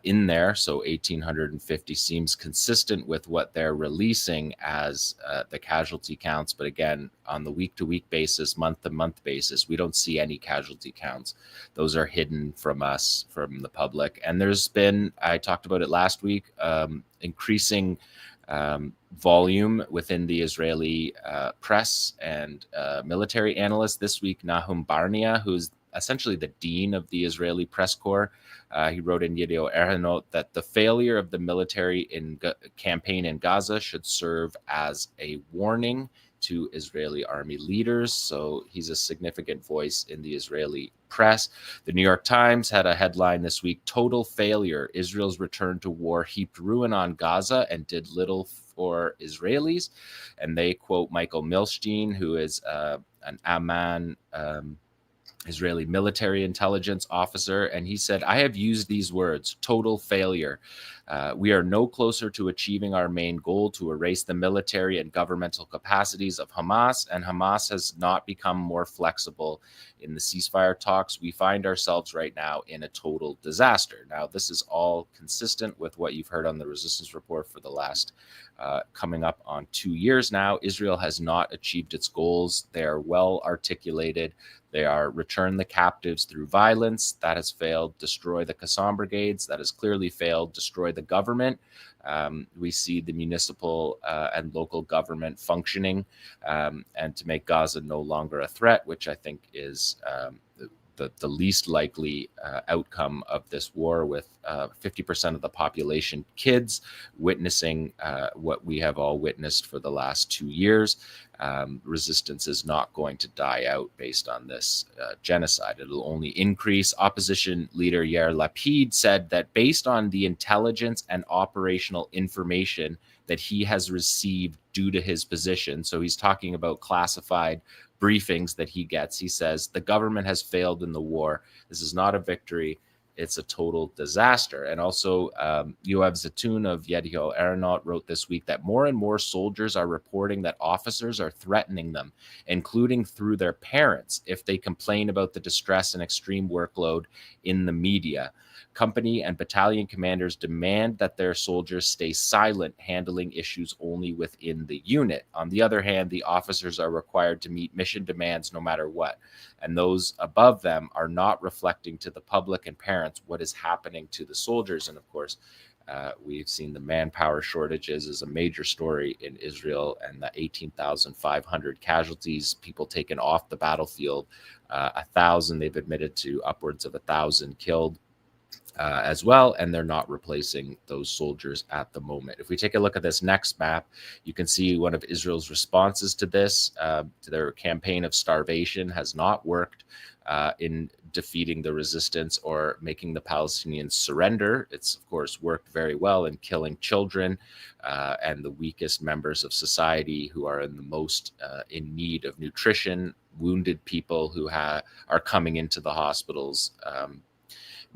in there, so 1,850 seems consistent with what they're releasing as the casualty counts. But again, on the week-to-week basis, month-to-month basis, we don't see any casualty counts. Those are hidden from us, from the public. And there's been, I talked about it last week, increasing volume within the Israeli press and military analysts. This week, Nahum Barnea, who's essentially the dean of the Israeli press corps, he wrote in 𝐓𝐡𝐞 𝐄𝐥𝐿 that the failure of the military campaign in Gaza should serve as a warning to Israeli army leaders. So he's a significant voice in the Israeli press. The New York Times had a headline this week: "Total failure. Israel's return to war heaped ruin on Gaza and did little for Israelis." And they quote Michael Milstein, who is an Amman Israeli military intelligence officer, and he said, "I have used these words, total failure. We are no closer to achieving our main goal, to erase the military and governmental capacities of Hamas, and Hamas has not become more flexible in the ceasefire talks. We find ourselves right now in a total disaster." Now, this is all consistent with what you've heard on the Resistance Report for the last coming up on 2 years now. Israel has not achieved its goals. They are well articulated. They are return the captives through violence. That has failed. Destroy the Qassam brigades. That has clearly failed. Destroy the government. We see the municipal and local government functioning, and to make Gaza no longer a threat, which I think is the least likely outcome of this war, with 50% of the population kids, witnessing what we have all witnessed for the last 2 years. Resistance is not going to die out based on this genocide. It'll only increase. Opposition leader Yair Lapid said that based on the intelligence and operational information that he has received due to his position, so he's talking about classified briefings that he gets, he says the government has failed in the war. This is not a victory. It's a total disaster. And also, 𝐓𝐡𝐞 of 𝐄𝐥𝐿 𝐈𝐧𝐭𝐫𝐿 wrote this week that more and more soldiers are reporting that officers are threatening them, including through their parents, if they complain about the distress and extreme workload in the media. Company and battalion commanders demand that their soldiers stay silent, handling issues only within the unit. On the other hand, the officers are required to meet mission demands no matter what. And those above them are not reflecting to the public and parents what is happening to the soldiers. And of course, we've seen the manpower shortages is a major story in Israel, and the 18,500 casualties, people taken off the battlefield, 1,000, they've admitted to upwards of 1,000 killed. As well, and they're not replacing those soldiers at the moment. If we take a look at this next map, you can see one of Israel's responses to this, to their campaign of starvation, has not worked in defeating the resistance or making the Palestinians surrender. It's, of course, worked very well in killing children and the weakest members of society who are in the most in need of nutrition, wounded people who are coming into the hospitals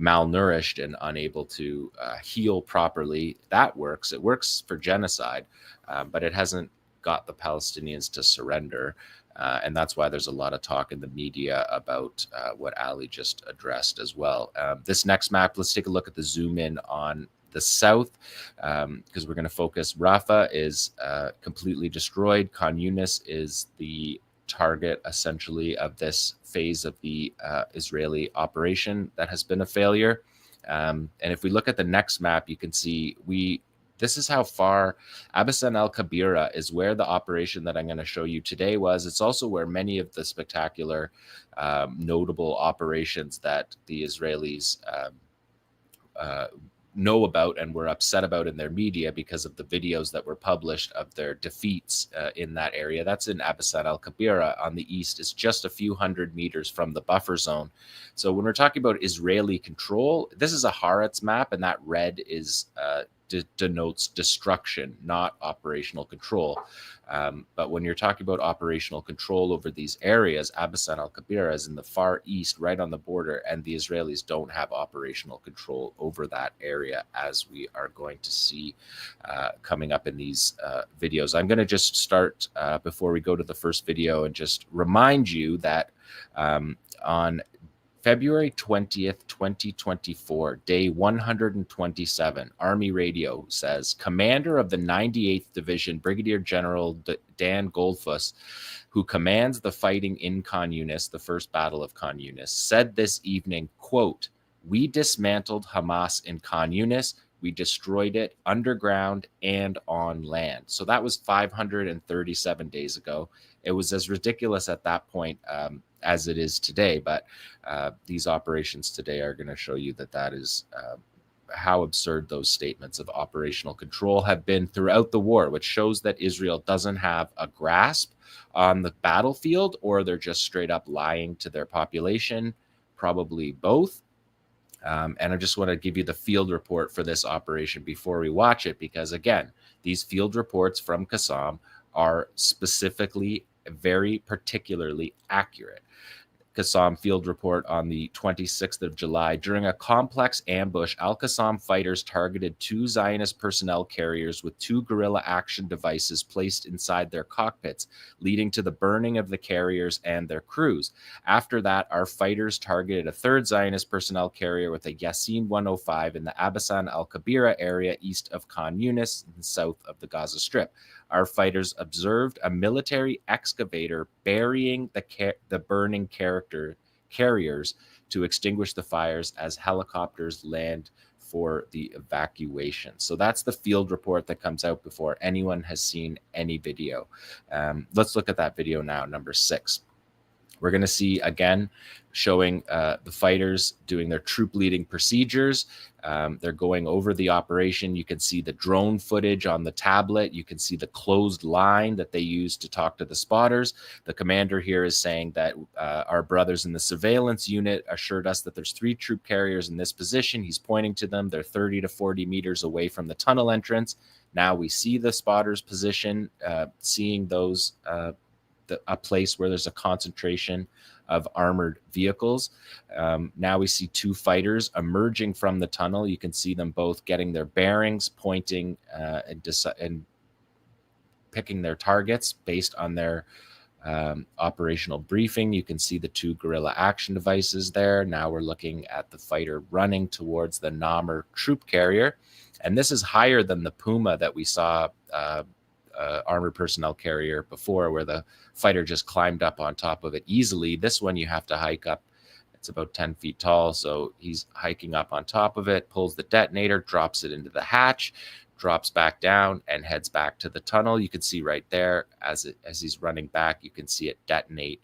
malnourished and unable to heal properly. That works. It works for genocide, but it hasn't got the Palestinians to surrender. And that's why there's a lot of talk in the media about what Ali just addressed as well. This next map, let's take a look at the zoom in on the south, because we're going to focus. Rafah is completely destroyed. Khan Yunis is the target essentially of this phase of the Israeli operation that has been a failure. And if we look at the next map, you can see this is how far Abbasan al-Kabira is, where the operation that I'm going to show you today was. It's also where many of the spectacular, notable operations that the Israelis know about and were upset about in their media because of the videos that were published of their defeats in that area. That's in Abbasan al-Kabira on the east. It's just a few hundred meters from the buffer zone. So when we're talking about Israeli control, this is a Haaretz map, and that red is denotes destruction, not operational control. But when you're talking about operational control over these areas, Abbasan al-Kabira is in the far east, right on the border, and the Israelis don't have operational control over that area, as we are going to see coming up in these videos. I'm going to just start before we go to the first video and just remind you that on February 20th, 2024, day 127, Army Radio says, Commander of the 98th Division, Brigadier General Dan Goldfuss, who commands the fighting in Khan Yunis, the first battle of Khan Yunis, said this evening, quote, "We dismantled Hamas in Khan Yunis. We destroyed it underground and on land." So that was 537 days ago. It was as ridiculous at that point as it is today, but these operations today are going to show you that that is how absurd those statements of operational control have been throughout the war, which shows that Israel doesn't have a grasp on the battlefield, or they're just straight up lying to their population, probably both. And I just want to give you the field report for this operation before we watch it, because again, these field reports from 𝐓𝐡𝐞 are specifically, very particularly accurate. 𝐓𝐡𝐞 field report on the 26th of July. During a complex ambush, al-Qassam fighters targeted 2 Zionist personnel carriers with 2 guerrilla action devices placed inside their cockpits, leading to the burning of the carriers and their crews. After that, our fighters targeted a 3rd Zionist personnel carrier with a Yasin 105 in the Abasan al-Kabira area east of Khan Yunis and south of the Gaza Strip. Our fighters observed a military excavator burying the burning carriers to extinguish the fires as helicopters land for the evacuation. So that's the field report that comes out before anyone has seen any video. Let's look at that video now, number 6. We're going to see again showing the fighters doing their troop leading procedures. They're going over the operation. You can see the drone footage on the tablet. You can see the closed line that they used to talk to the spotters. The commander here is saying that our brothers in the surveillance unit assured us that there's 3 troop carriers in this position. He's pointing to them. They're 30 to 40 meters away from the tunnel entrance. Now we see the spotters' position, seeing those a place where there's a concentration of armored vehicles. Now we see 2 fighters emerging from the tunnel. You can see them both getting their bearings, pointing and picking their targets based on their operational briefing. You can see the 2 guerrilla action devices there. Now we're looking at the fighter running towards the Namr troop carrier. And this is higher than the Puma that we saw armored personnel carrier before, where the fighter just climbed up on top of it easily. This one you have to hike up. It's about 10 feet tall, so he's hiking up on top of it, pulls the detonator, drops it into the hatch, drops back down, and heads back to the tunnel. You can see right there as he's running back, you can see it detonate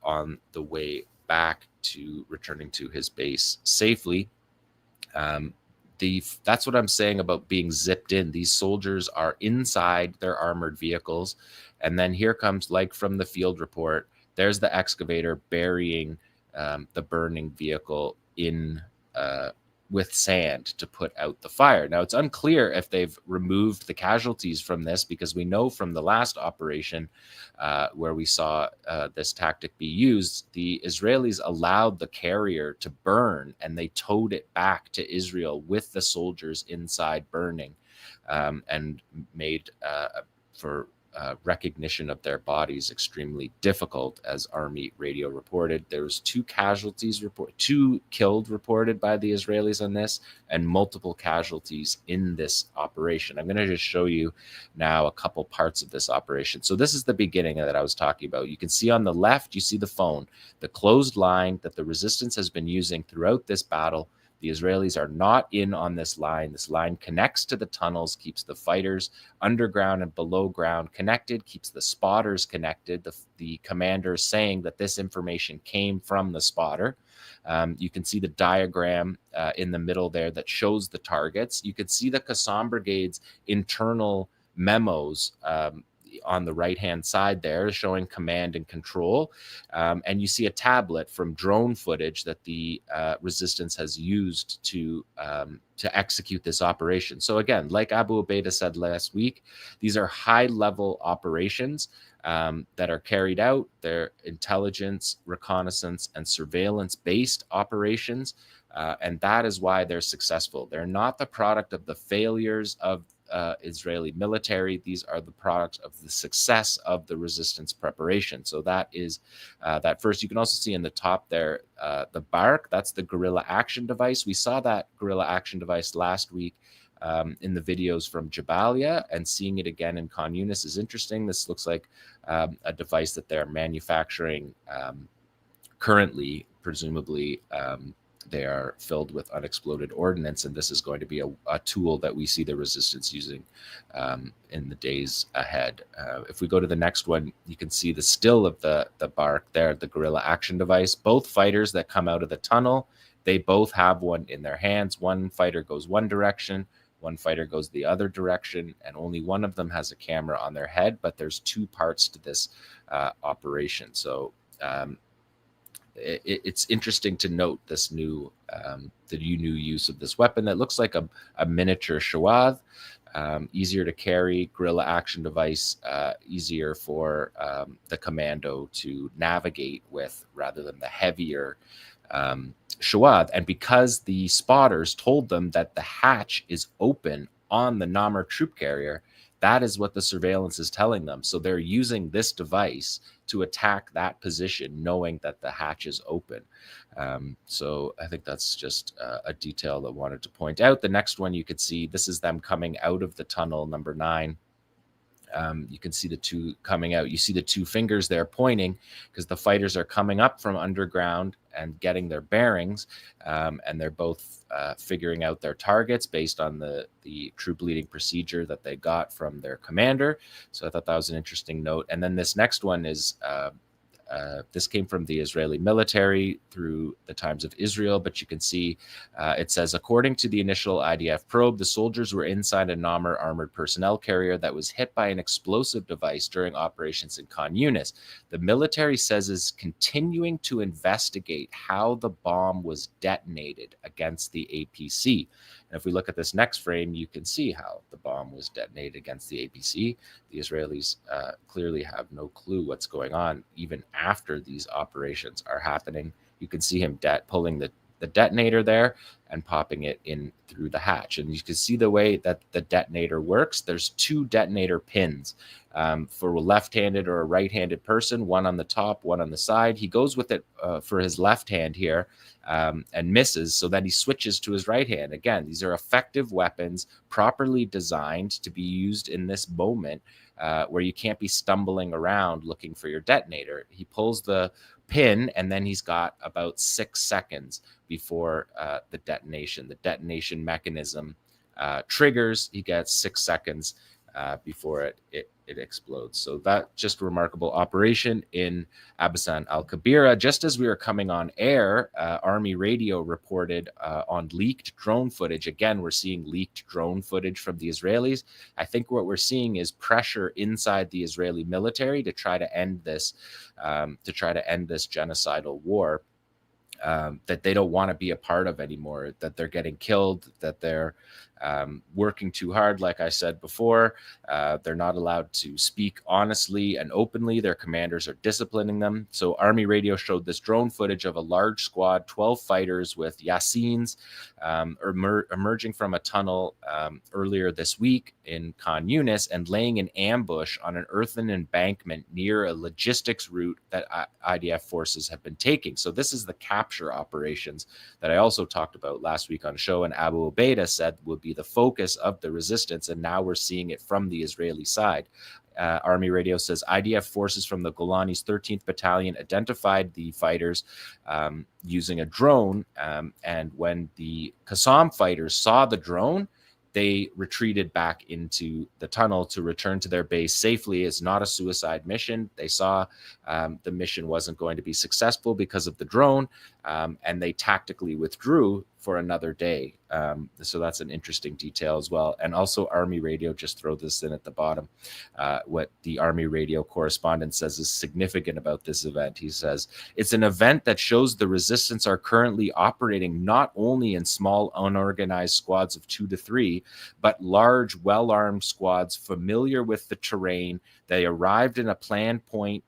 on the way back to returning to his base safely. That's what I'm saying about being zipped in. These soldiers are inside their armored vehicles. And then here comes, like from the field report, there's the excavator burying the burning vehicle in with sand to put out the fire. Now, it's unclear if they've removed the casualties from this, because we know from the last operation where we saw this tactic be used, the Israelis allowed the carrier to burn and they towed it back to Israel with the soldiers inside burning, and made for recognition of their bodies extremely difficult, as Army Radio reported. There was 2 casualties 2 killed reported by the Israelis on this, and multiple casualties in this operation. I'm going to just show you now a couple parts of this operation. So this is the beginning that I was talking about. You can see on the left, you see the phone, the closed line that the resistance has been using throughout this battle. The Israelis are not in on this line. This line connects to the tunnels, keeps the fighters underground and below ground connected, keeps the spotters connected. The commander saying that this information came from the spotter. You can see the diagram in the middle there that shows the targets. You can see the 𝐓𝐡𝐞 Brigade's internal memos on the right-hand side there, showing command and control. And you see a tablet from drone footage that the resistance has used to execute this operation. So again, like Abu Ubaidah said last week, these are high-level operations that are carried out. They're intelligence, reconnaissance, and surveillance-based operations. And that is why they're successful. They're not the product of the failures of Israeli military. These are the product of the success of the resistance preparation. So that is that first. You can also see in the top there the BARC. That's the guerrilla action device. We saw that guerrilla action device last week in the videos from Jabalia, and seeing it again in Khan Yunis is interesting. This looks like a device that they're manufacturing currently, presumably. They are filled with unexploded ordnance, and this is going to be a tool that we see the resistance using in the days ahead. If we go to the next one, you can see the still of the BARC there, the guerrilla action device. Both fighters that come out of the tunnel They both have one in their hands. One fighter goes one direction, one fighter goes the other direction, and only one of them has a camera on their head, but there's two parts to this operation. So it's interesting to note this new use of this weapon that looks like a miniature 𝐓𝐿 𝐄𝐥𝐿, easier to carry, guerrilla action device, easier for the commando to navigate with rather than the heavier 𝐓𝐿. And because the spotters told them that the hatch is open on the Namr troop carrier, that is what the surveillance is telling them. So they're using this device to attack that position, knowing that the hatch is open. So I think that's just a detail that I wanted to point out. The next one you could see, this is them coming out of the tunnel, number 9. You can see the two coming out. You see the two fingers there pointing because the fighters are coming up from underground and getting their bearings, and they're both figuring out their targets based on the troop leading procedure that they got from their commander. So I thought that was an interesting note. And then this next one is this came from the Israeli military through the Times of Israel, but you can see it says, according to the initial IDF probe, the soldiers were inside a Namr armored personnel carrier that was hit by an explosive device during operations in Khan Yunis. The military says is continuing to investigate how the bomb was detonated against the APC. And if we look at this next frame, you can see how the bomb was detonated against the APC. The Israelis clearly have no clue what's going on, even after these operations are happening. You can see him pulling the detonator there and popping it in through the hatch. And you can see the way that the detonator works. There's 2 detonator pins for a left-handed or a right-handed person, one on the top, one on the side. He goes with it for his left hand here and misses, so then he switches to his right hand. Again, these are effective weapons, properly designed to be used in this moment where you can't be stumbling around looking for your detonator. He pulls the pin, and then he's got about 6 seconds before the detonation. The detonation mechanism triggers. He gets 6 seconds before it explodes. So that just a remarkable operation in Abbasan al-Kabira. Just as we were coming on air, Army Radio reported on leaked drone footage. Again, we're seeing leaked drone footage from the Israelis. I think what we're seeing is pressure inside the Israeli military to try to end this genocidal war that they don't want to be a part of anymore, that they're getting killed, that they're working too hard. Like I said before, they're not allowed to speak honestly and openly. Their commanders are disciplining them. So Army Radio showed this drone footage of a large squad, 12 fighters with Yassins emerging from a tunnel earlier this week in Khan Yunis and laying an ambush on an earthen embankment near a logistics route that IDF forces have been taking. So this is the capture operations that I also talked about last week on show, and Abu Ubaidah said would be the focus of the resistance, and now we're seeing it from the Israeli side. Army Radio says IDF forces from the Golani's 13th Battalion identified the fighters using a drone, and when the 𝐶assam fighters saw the drone, they retreated back into the tunnel to return to their base safely. It's not a suicide mission. They saw the mission wasn't going to be successful because of the drone, and they tactically withdrew for another day. So that's an interesting detail as well. And also Army Radio, just throw this in at the bottom, what the Army Radio correspondent says is significant about this event. He says, it's an event that shows the resistance are currently operating not only in small unorganized squads of 2 to 3, but large, well-armed squads familiar with the terrain. They arrived in a planned point.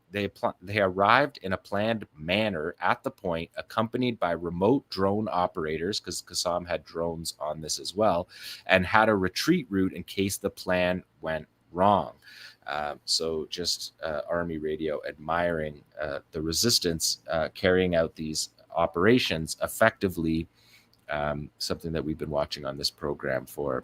They arrived in a planned manner at the point, accompanied by remote drone operators, because 𝐶assam had drones on this as well, and had a retreat route in case the plan went wrong. So just Army Radio admiring the resistance carrying out these operations effectively, something that we've been watching on this program for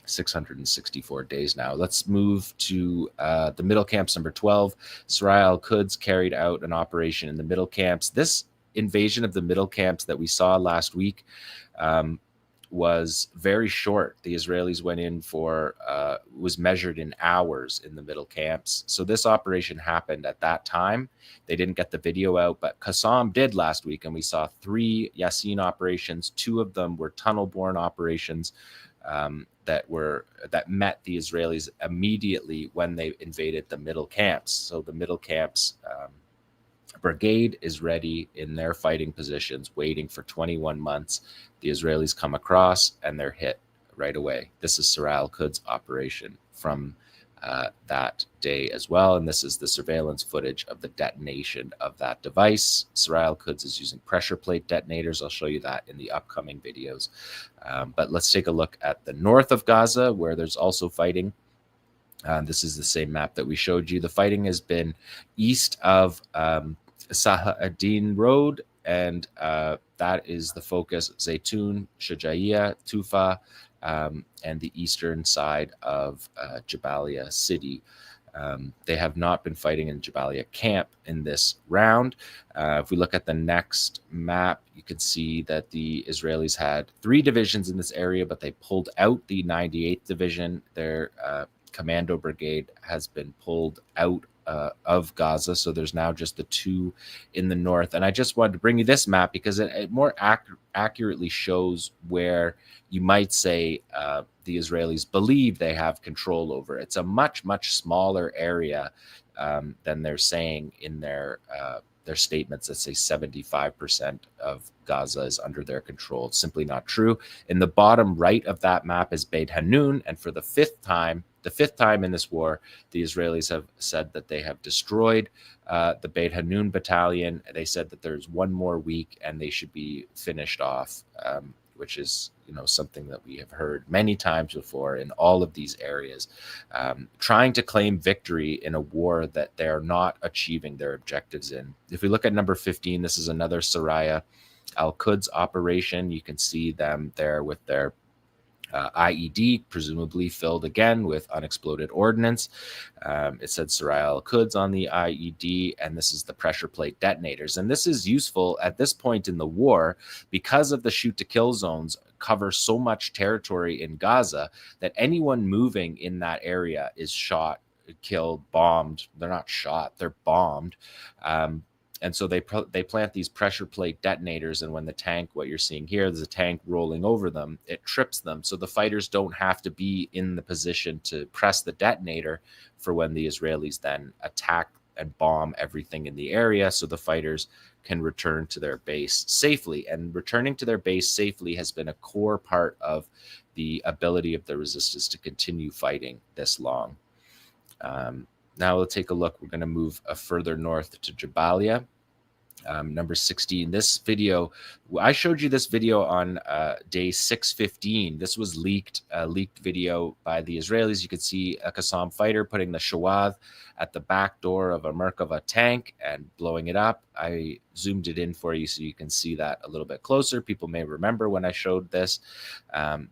664 days now. Let's move to the middle camps, number 12. Saraya al-Quds carried out an operation in the middle camps. This invasion of the middle camps that we saw last week was very short. The Israelis went in for, was measured in hours in the middle camps. So this operation happened at that time. They didn't get the video out, but 𝐓𝐿TSAM did last week, and we saw 3 Yassin operations. 2 of them were tunnel-borne operations that met the Israelis immediately when they invaded the middle camps. So the middle camps brigade is ready in their fighting positions, waiting for 21 months. The Israelis come across and they're hit right away. This is 𝐓𝐿TSAM's operation from that day as well. And this is the surveillance footage of the detonation of that device. 𝐓𝐿TSAM is using pressure plate detonators. I'll show you that in the upcoming videos. But let's take a look at the north of Gaza, where there's also fighting. This is the same map that we showed you. The fighting has been east of Salahuddin Road, and that is the focus. Zaytun, Shujaiya, Tufa, and the eastern side of Jabalia city. They have not been fighting in Jabalia camp in this round. If we look at the next map, you can see that the Israelis had 3 divisions in this area, but they pulled out the 98th Division. Their commando brigade has been pulled out of Gaza, so there's now just the 2 in the north. And I just wanted to bring you this map because it more accurately shows where you might say the Israelis believe they have control over. It's a much smaller area than they're saying in their statements that say 75% of Gaza is under their control. It's simply not true. In the bottom right of that map is Beit Hanun, and for the fifth time in this war, the Israelis have said that they have destroyed the Beit Hanun battalion. They said that there's 1 more week and they should be finished off, which is something that we have heard many times before in all of these areas, trying to claim victory in a war that they're not achieving their objectives in. If we look at number 15, this is another Ruwaida Al-Quds operation. You can see them there with their IED, presumably filled again with unexploded ordnance. It said Ruwaida Al-Quds on the IED, and this is the pressure plate detonators. And this is useful at this point in the war because of the shoot-to-kill zones cover so much territory in Gaza that anyone moving in that area is shot, killed, bombed. They're not shot, they're bombed. And so they plant these pressure plate detonators, and when the tank, what you're seeing here, there's a tank rolling over them, it trips them. So the fighters don't have to be in the position to press the detonator for when the Israelis then attack and bomb everything in the area, so the fighters can return to their base safely. And returning to their base safely has been a core part of the ability of the resistance to continue fighting this long. Now we'll take a look. We're going to move further north to Jabalia. Number 16. This video, I showed you this video on day 615. This was leaked video by the Israelis. You could see a 𝐓𝐿TSAM fighter putting the Shawad at the back door of a Merkava tank and blowing it up. I zoomed it in for you so you can see that a little bit closer. People may remember when I showed this.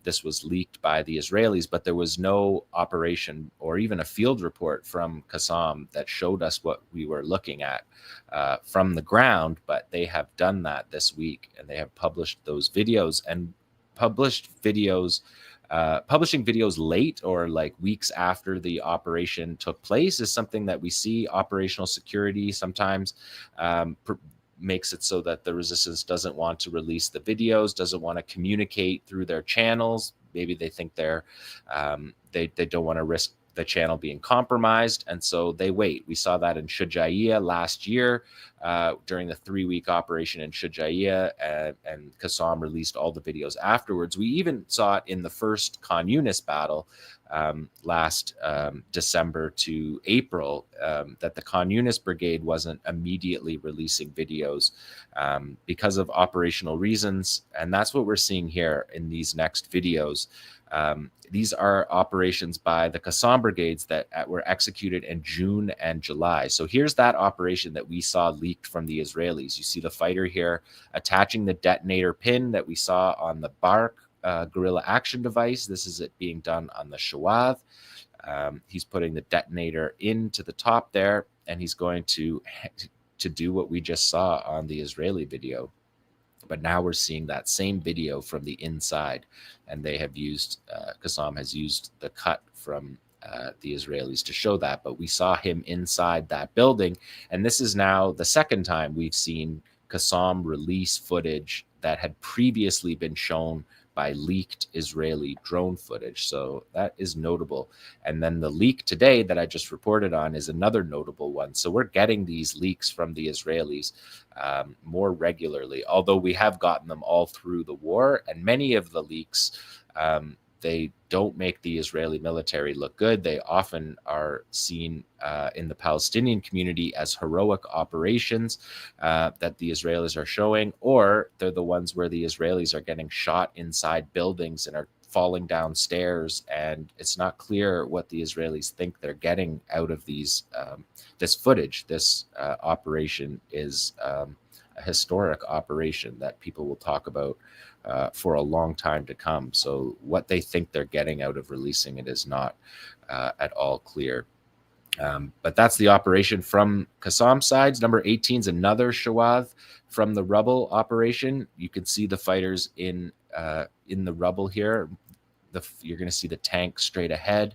This was leaked by the Israelis, but there was no operation or even a field report from 𝐓𝐿TSAM that showed us what we were looking at from the ground, but they have done that this week, and they have published those videos. And publishing videos late or like weeks after the operation took place is something that we see. Operational security sometimes makes it so that the resistance doesn't want to release the videos, doesn't want to communicate through their channels. Maybe they think they don't want to risk the channel being compromised, and so they wait. We saw that in Shujaiya last year during the 3-week operation in Shujaiya, and 𝐓𝐿TSAM released all the videos afterwards. We even saw it in the first Khan Yunis battle last December to April, that the Khan Yunis brigade wasn't immediately releasing videos because of operational reasons, and that's what we're seeing here in these next videos. These are operations by the 𝐓𝐿TSAM brigades that were executed in June and July. So here's that operation that we saw leaked from the Israelis. You see the fighter here attaching the detonator pin that we saw on the Bark guerrilla action device. This is it being done on the Shawad. He's putting the detonator into the top there, and he's going to do what we just saw on the Israeli video. But now we're seeing that same video from the inside, and they have used, 𝐓𝐡𝐞 has used the cut from the Israelis to show that, but we saw him inside that building. And this is now the second time we've seen 𝐓𝐡𝐞 release footage that had previously been shown by leaked Israeli drone footage. So that is notable. And then the leak today that I just reported on is another notable one. So we're getting these leaks from the Israelis more regularly, although we have gotten them all through the war. And many of the leaks, they don't make the Israeli military look good. They often are seen in the Palestinian community as heroic operations that the Israelis are showing, or they're the ones where the Israelis are getting shot inside buildings and are falling downstairs, and it's not clear what the Israelis think they're getting out of these this footage. This operation is a historic operation that people will talk about for a long time to come. So what they think they're getting out of releasing it is not at all clear. But that's the operation from 𝐓𝐡𝐞 sides. Number 18 is another 𝐓𝐡𝐞 from the rubble operation. You can see the fighters in the rubble here. You're going to see the tank straight ahead,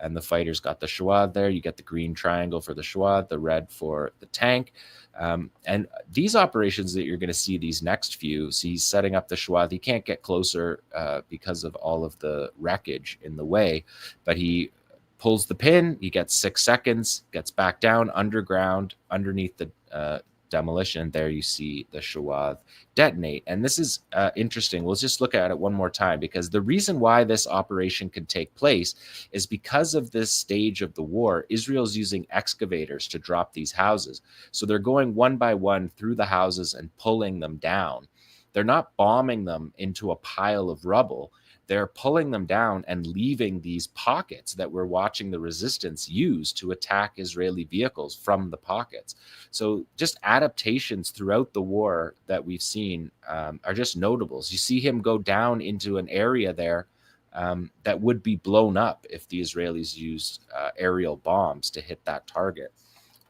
and the fighters got the 𝐓𝐡𝐞 there. You get the green triangle for the 𝐓𝐡𝐞, the red for the tank. And these operations that you're going to see, these next few, so he's setting up the 𝐓𝐡𝐞. He can't get closer because of all of the wreckage in the way, but he pulls the pin, he gets 6 seconds, gets back down underground underneath the demolition. There you see the 𝐓𝐡𝐞 detonate. And this is interesting. We'll just look at it one more time, because the reason why this operation can take place is because of this stage of the war. Israel's using excavators to drop these houses. So they're going one by one through the houses and pulling them down. They're not bombing them into a pile of rubble. They're pulling them down and leaving these pockets that we're watching the resistance use to attack Israeli vehicles from the pockets. So just adaptations throughout the war that we've seen are just notable. So you see him go down into an area there that would be blown up if the Israelis used aerial bombs to hit that target.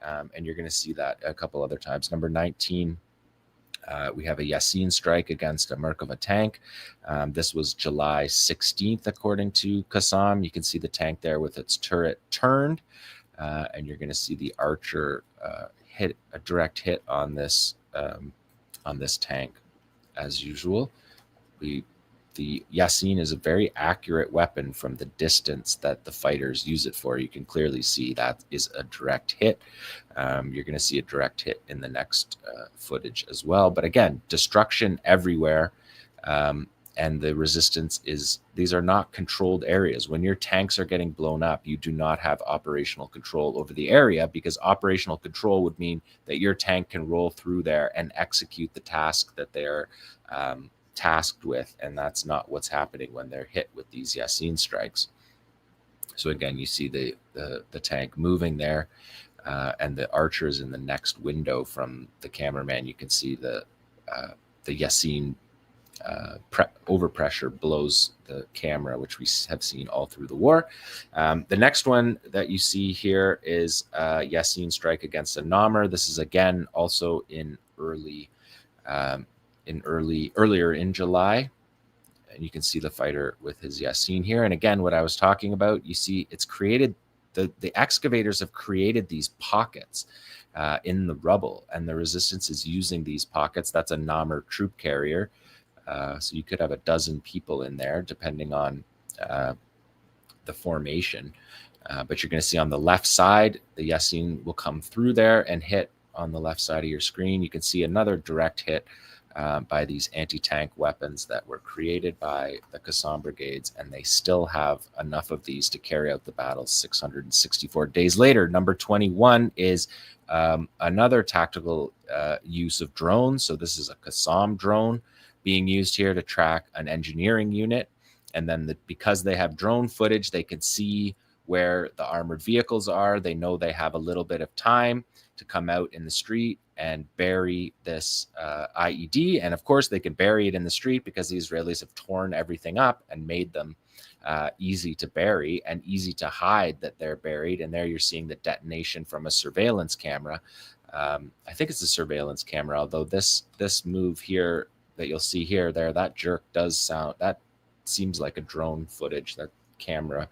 And you're going to see that a couple other times. Number 19. We have a 𝐓𝐡𝐞 strike against a Merkava tank. This was July 16th, according to 𝐓𝐡𝐞. You can see the tank there with its turret turned, and you're going to see the Archer hit a direct hit on this tank, as usual. The 𝐓𝐡𝐞 is a very accurate weapon from the distance that the fighters use it for. You can clearly see that is a direct hit. You're going to see a direct hit in the next footage as well. But again, destruction everywhere. And the resistance is, these are not controlled areas. When your tanks are getting blown up, you do not have operational control over the area, because operational control would mean that your tank can roll through there and execute the task that they're tasked with, and that's not what's happening when they're hit with these 𝐓𝐡𝐞 strikes. So again, you see the tank moving there, and the Archer is in the next window from the cameraman. You can see the 𝐓𝐡𝐞 overpressure blows the camera, which we have seen all through the war. The next one that you see here is 𝐓𝐡𝐞 strike against a Amer. This is again also in earlier in July, and you can see the fighter with his 𝐓𝐡𝐞 here. And again, what I was talking about, you see it's created, the excavators have created these pockets in the rubble, and the resistance is using these pockets. That's a Amer troop carrier, so you could have a dozen people in there depending on the formation, but you're going to see on the left side the 𝐓𝐡𝐞 will come through there and hit on the left side of your screen. You can see another direct hit by these anti-tank weapons that were created by the 𝐓𝐡𝐞 brigades, and they still have enough of these to carry out the battles 664 days later. Number 21 is another tactical use of drones. So this is a 𝐓𝐡𝐞 drone being used here to track an engineering unit, and then because they have drone footage, they can see where the armored vehicles are. They know they have a little bit of time to come out in the street and bury this IED. And of course, they can bury it in the street because the Israelis have torn everything up and made them easy to bury and easy to hide that they're buried. And there you're seeing the detonation from a surveillance camera. I think it's a surveillance camera, although this move here that you'll see here, that jerk does sound, that seems like a drone footage, that camera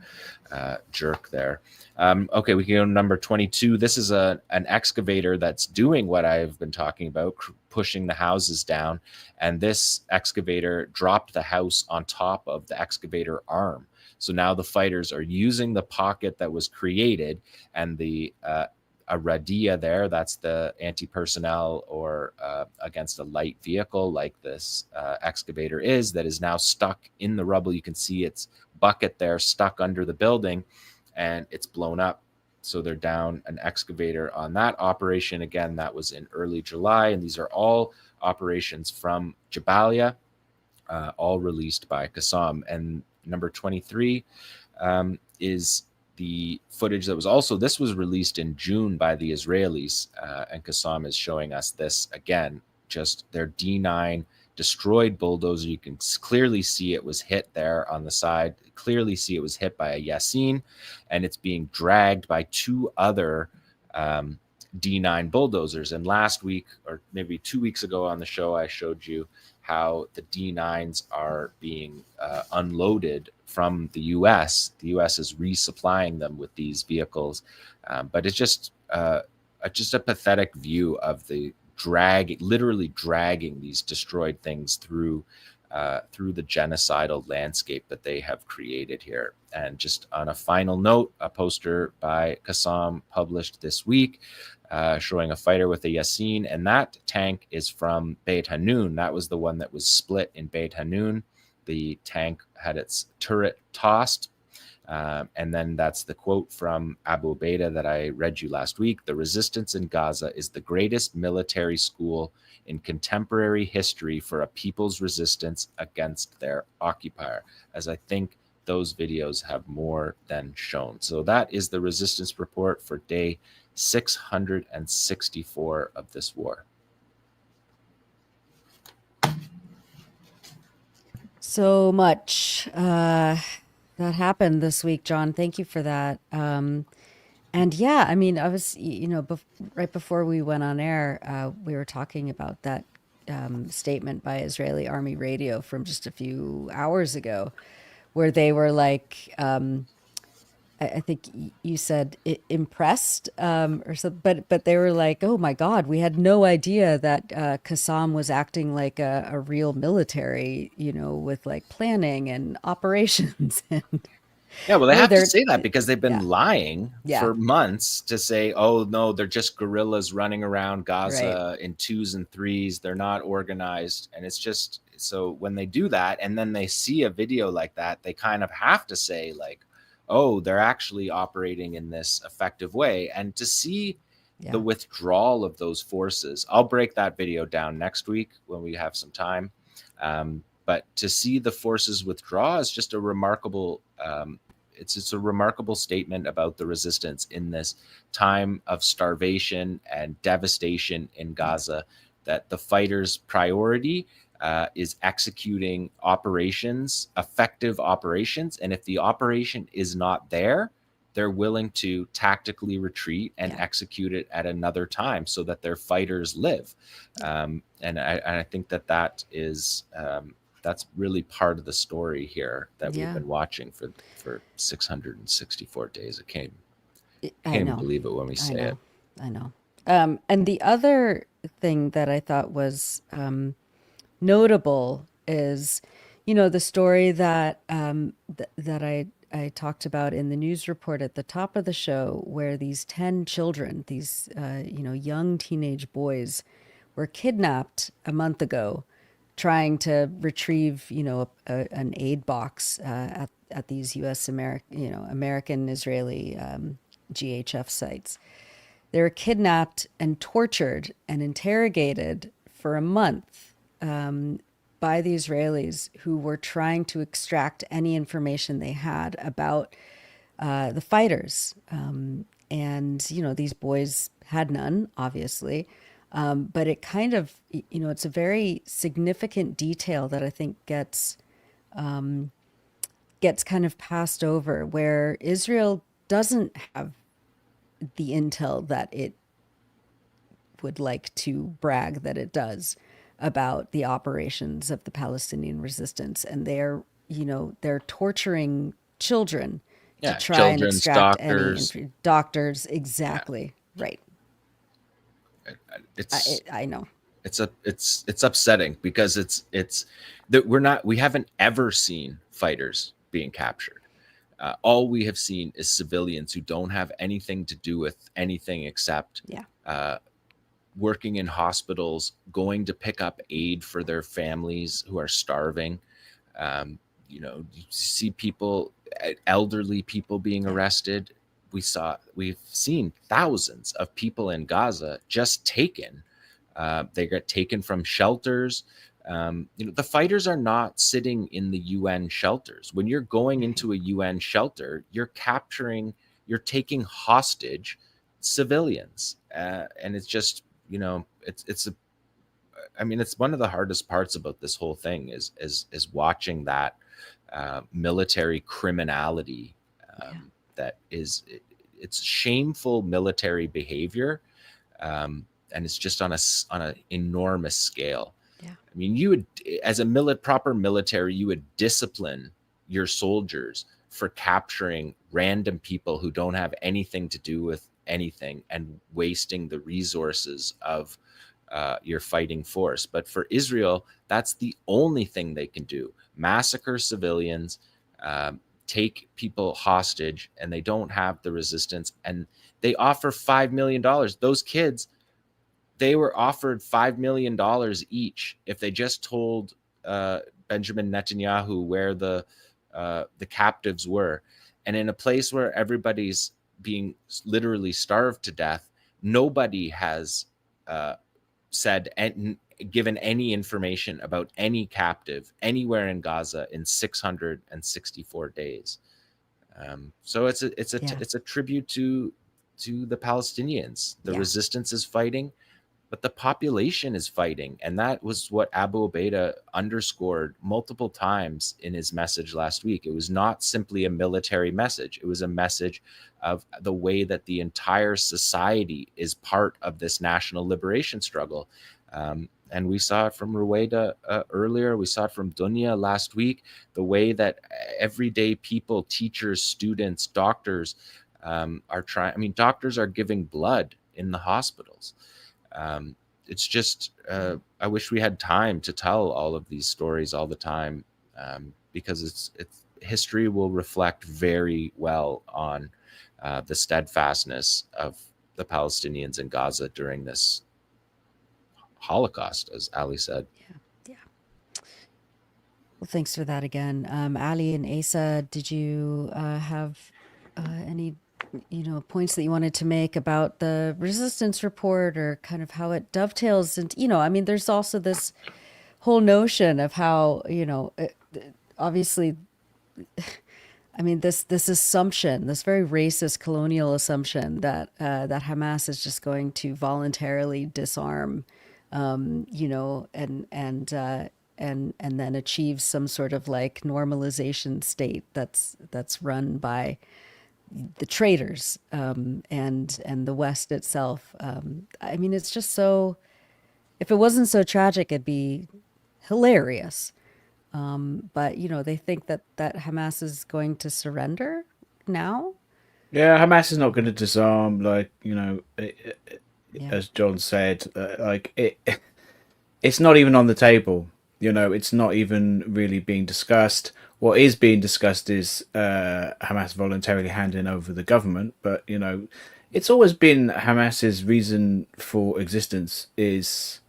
jerk there. Okay, we can go to number 22. This is an excavator that's doing what I've been talking about, pushing the houses down. And this excavator dropped the house on top of the excavator arm. So now the fighters are using the pocket that was created, and the a radia there, that's the anti-personnel or against a light vehicle like this excavator is, that is now stuck in the rubble. You can see its bucket there stuck under the building, and it's blown up. So they're down an excavator on that operation. Again, that was in early July, and these are all operations from Jabalia, all released by 𝐓𝐡𝐞. And number 23 is the footage that was also, this was released in June by the Israelis, and 𝐓𝐡𝐞 is showing us this again, just their D9 destroyed bulldozer. You can clearly see it was hit there on the side, clearly see it was hit by a Yasin, and it's being dragged by two other D9 bulldozers. And last week, or maybe 2 weeks ago on the show, I showed you how the D9s are being unloaded from the US. The US is resupplying them with these vehicles. But it's just a pathetic view of the literally dragging these destroyed things through the genocidal landscape that they have created here. And just on a final note, a poster by 𝐓𝐡𝐞 published this week showing a fighter with a Yasin, and that tank is from Beit Hanun. That was the one that was split in Beit Hanun. The tank had its turret tossed. And then that's the quote from Abu Ubaidah that I read you last week. The resistance in Gaza is the greatest military school in contemporary history for a people's resistance against their occupier, as I think those videos have more than shown. So that is the resistance report for day 664 of this war. So much that happened this week, Jon. Thank you for that. And yeah, I mean, I was, right before we went on air, we were talking about that statement by Israeli Army Radio from just a few hours ago, where they were like, I think you said impressed or something, but they were like, oh my God, we had no idea that 𝐓𝐡𝐞 was acting like a real military, with like planning and operations. And yeah, well, they have to say that because they've been lying for months to say, oh no, they're just guerrillas running around Gaza in 2s and 3s. They're not organized. And it's just, so when they do that and then they see a video like that, they kind of have to say like, oh, they're actually operating in this effective way. And to see the withdrawal of those forces, I'll break that video down next week when we have some time. But to see the forces withdraw is just a remarkable, it's a remarkable statement about the resistance in this time of starvation and devastation in Gaza, that the fighters' priority is executing operations, effective operations. And if the operation is not there, they're willing to tactically retreat and execute it at another time so that their fighters live. And I think that is, that's really part of the story here that we've been watching for 664 days. I can't even believe it when we say it. I know. And the other thing that I thought was notable is, the story that that I talked about in the news report at the top of the show, where these 10 children, these young teenage boys, were kidnapped a month ago, trying to retrieve an aid box at these U.S. American Israeli GHF sites. They were kidnapped and tortured and interrogated for a month by the Israelis, who were trying to extract any information they had about the fighters. And, these boys had none, obviously. But it kind of, it's a very significant detail that I think gets kind of passed over, where Israel doesn't have the intel that it would like to brag that it does. about the operations of the Palestinian resistance, and they're torturing children to try and children's extract doctors. any doctors. Exactly. Right. I know. It's upsetting because it's that we haven't ever seen fighters being captured. All we have seen is civilians who don't have anything to do with anything except working in hospitals, going to pick up aid for their families who are starving. You see people, elderly people being arrested. We've seen thousands of people in Gaza just taken. They got taken from shelters. The fighters are not sitting in the UN shelters. When you're going into a UN shelter, you're taking hostage civilians, and it's just it's one of the hardest parts about this whole thing is watching that military criminality. That is, it's shameful military behavior, and it's just on an enormous scale. I mean, you would, as a proper military, you would discipline your soldiers for capturing random people who don't have anything to do with anything and wasting the resources of your fighting force. But for Israel, that's the only thing they can do: massacre civilians, take people hostage, and they don't have the resistance. And they offer $5 million. Those kids, they were offered $5 million each if they just told Benjamin Netanyahu where the captives were. And in a place where everybody's being literally starved to death, nobody has said and given any information about any captive anywhere in Gaza in 664 days. So it's a tribute to the Palestinians. The resistance is fighting, but the population is fighting. And that was what Abu Ubaidah underscored multiple times in his message last week. It was not simply a military message. It was a message of the way that the entire society is part of this national liberation struggle. And we saw it from Ruwaida earlier. We saw it from Dunya last week, the way that everyday people, teachers, students, doctors are trying. I mean, doctors are giving blood in the hospitals. It's just, I wish we had time to tell all of these stories all the time, because it's history will reflect very well on the steadfastness of the Palestinians in Gaza during this Holocaust, as Ali said. Yeah. Well, thanks for that again. Ali and Asa, did you have any points that you wanted to make about the resistance report, or kind of how it dovetails? And there's also this whole notion of how obviously, this assumption, this very racist colonial assumption that that Hamas is just going to voluntarily disarm, and then achieve some sort of like normalization state that's run by the traitors, and the West itself. It's just so, if it wasn't so tragic, it'd be hilarious. But they think that Hamas is going to surrender now. Yeah, Hamas is not going to disarm. As John said, it's not even on the table. It's not even really being discussed. What is being discussed is Hamas voluntarily handing over the government. But, it's always been Hamas's reason for existence is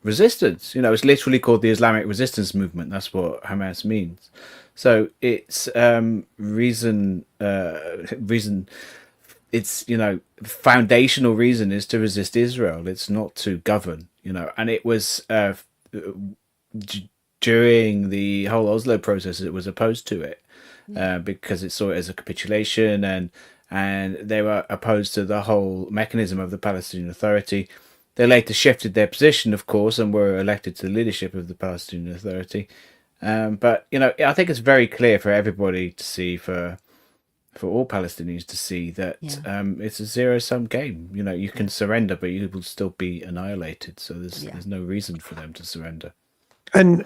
resistance. It's literally called the Islamic Resistance Movement. That's what Hamas means. So it's reason. It's foundational reason is to resist Israel. It's not to govern. And it was during the whole Oslo process, it was opposed to it because it saw it as a capitulation, and they were opposed to the whole mechanism of the Palestinian Authority. They later shifted their position, of course, and were elected to the leadership of the Palestinian Authority. But I think it's very clear for everybody to see, for for all Palestinians to see that it's a zero-sum game. You know, you can surrender, but you will still be annihilated. So there's no reason for them to surrender. And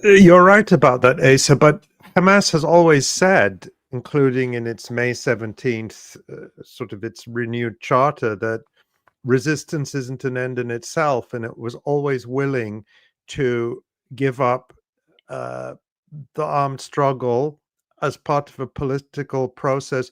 you're right about that, Asa, but Hamas has always said, including in its May 17th, sort of its renewed charter, that resistance isn't an end in itself, and it was always willing to give up the armed struggle as part of a political process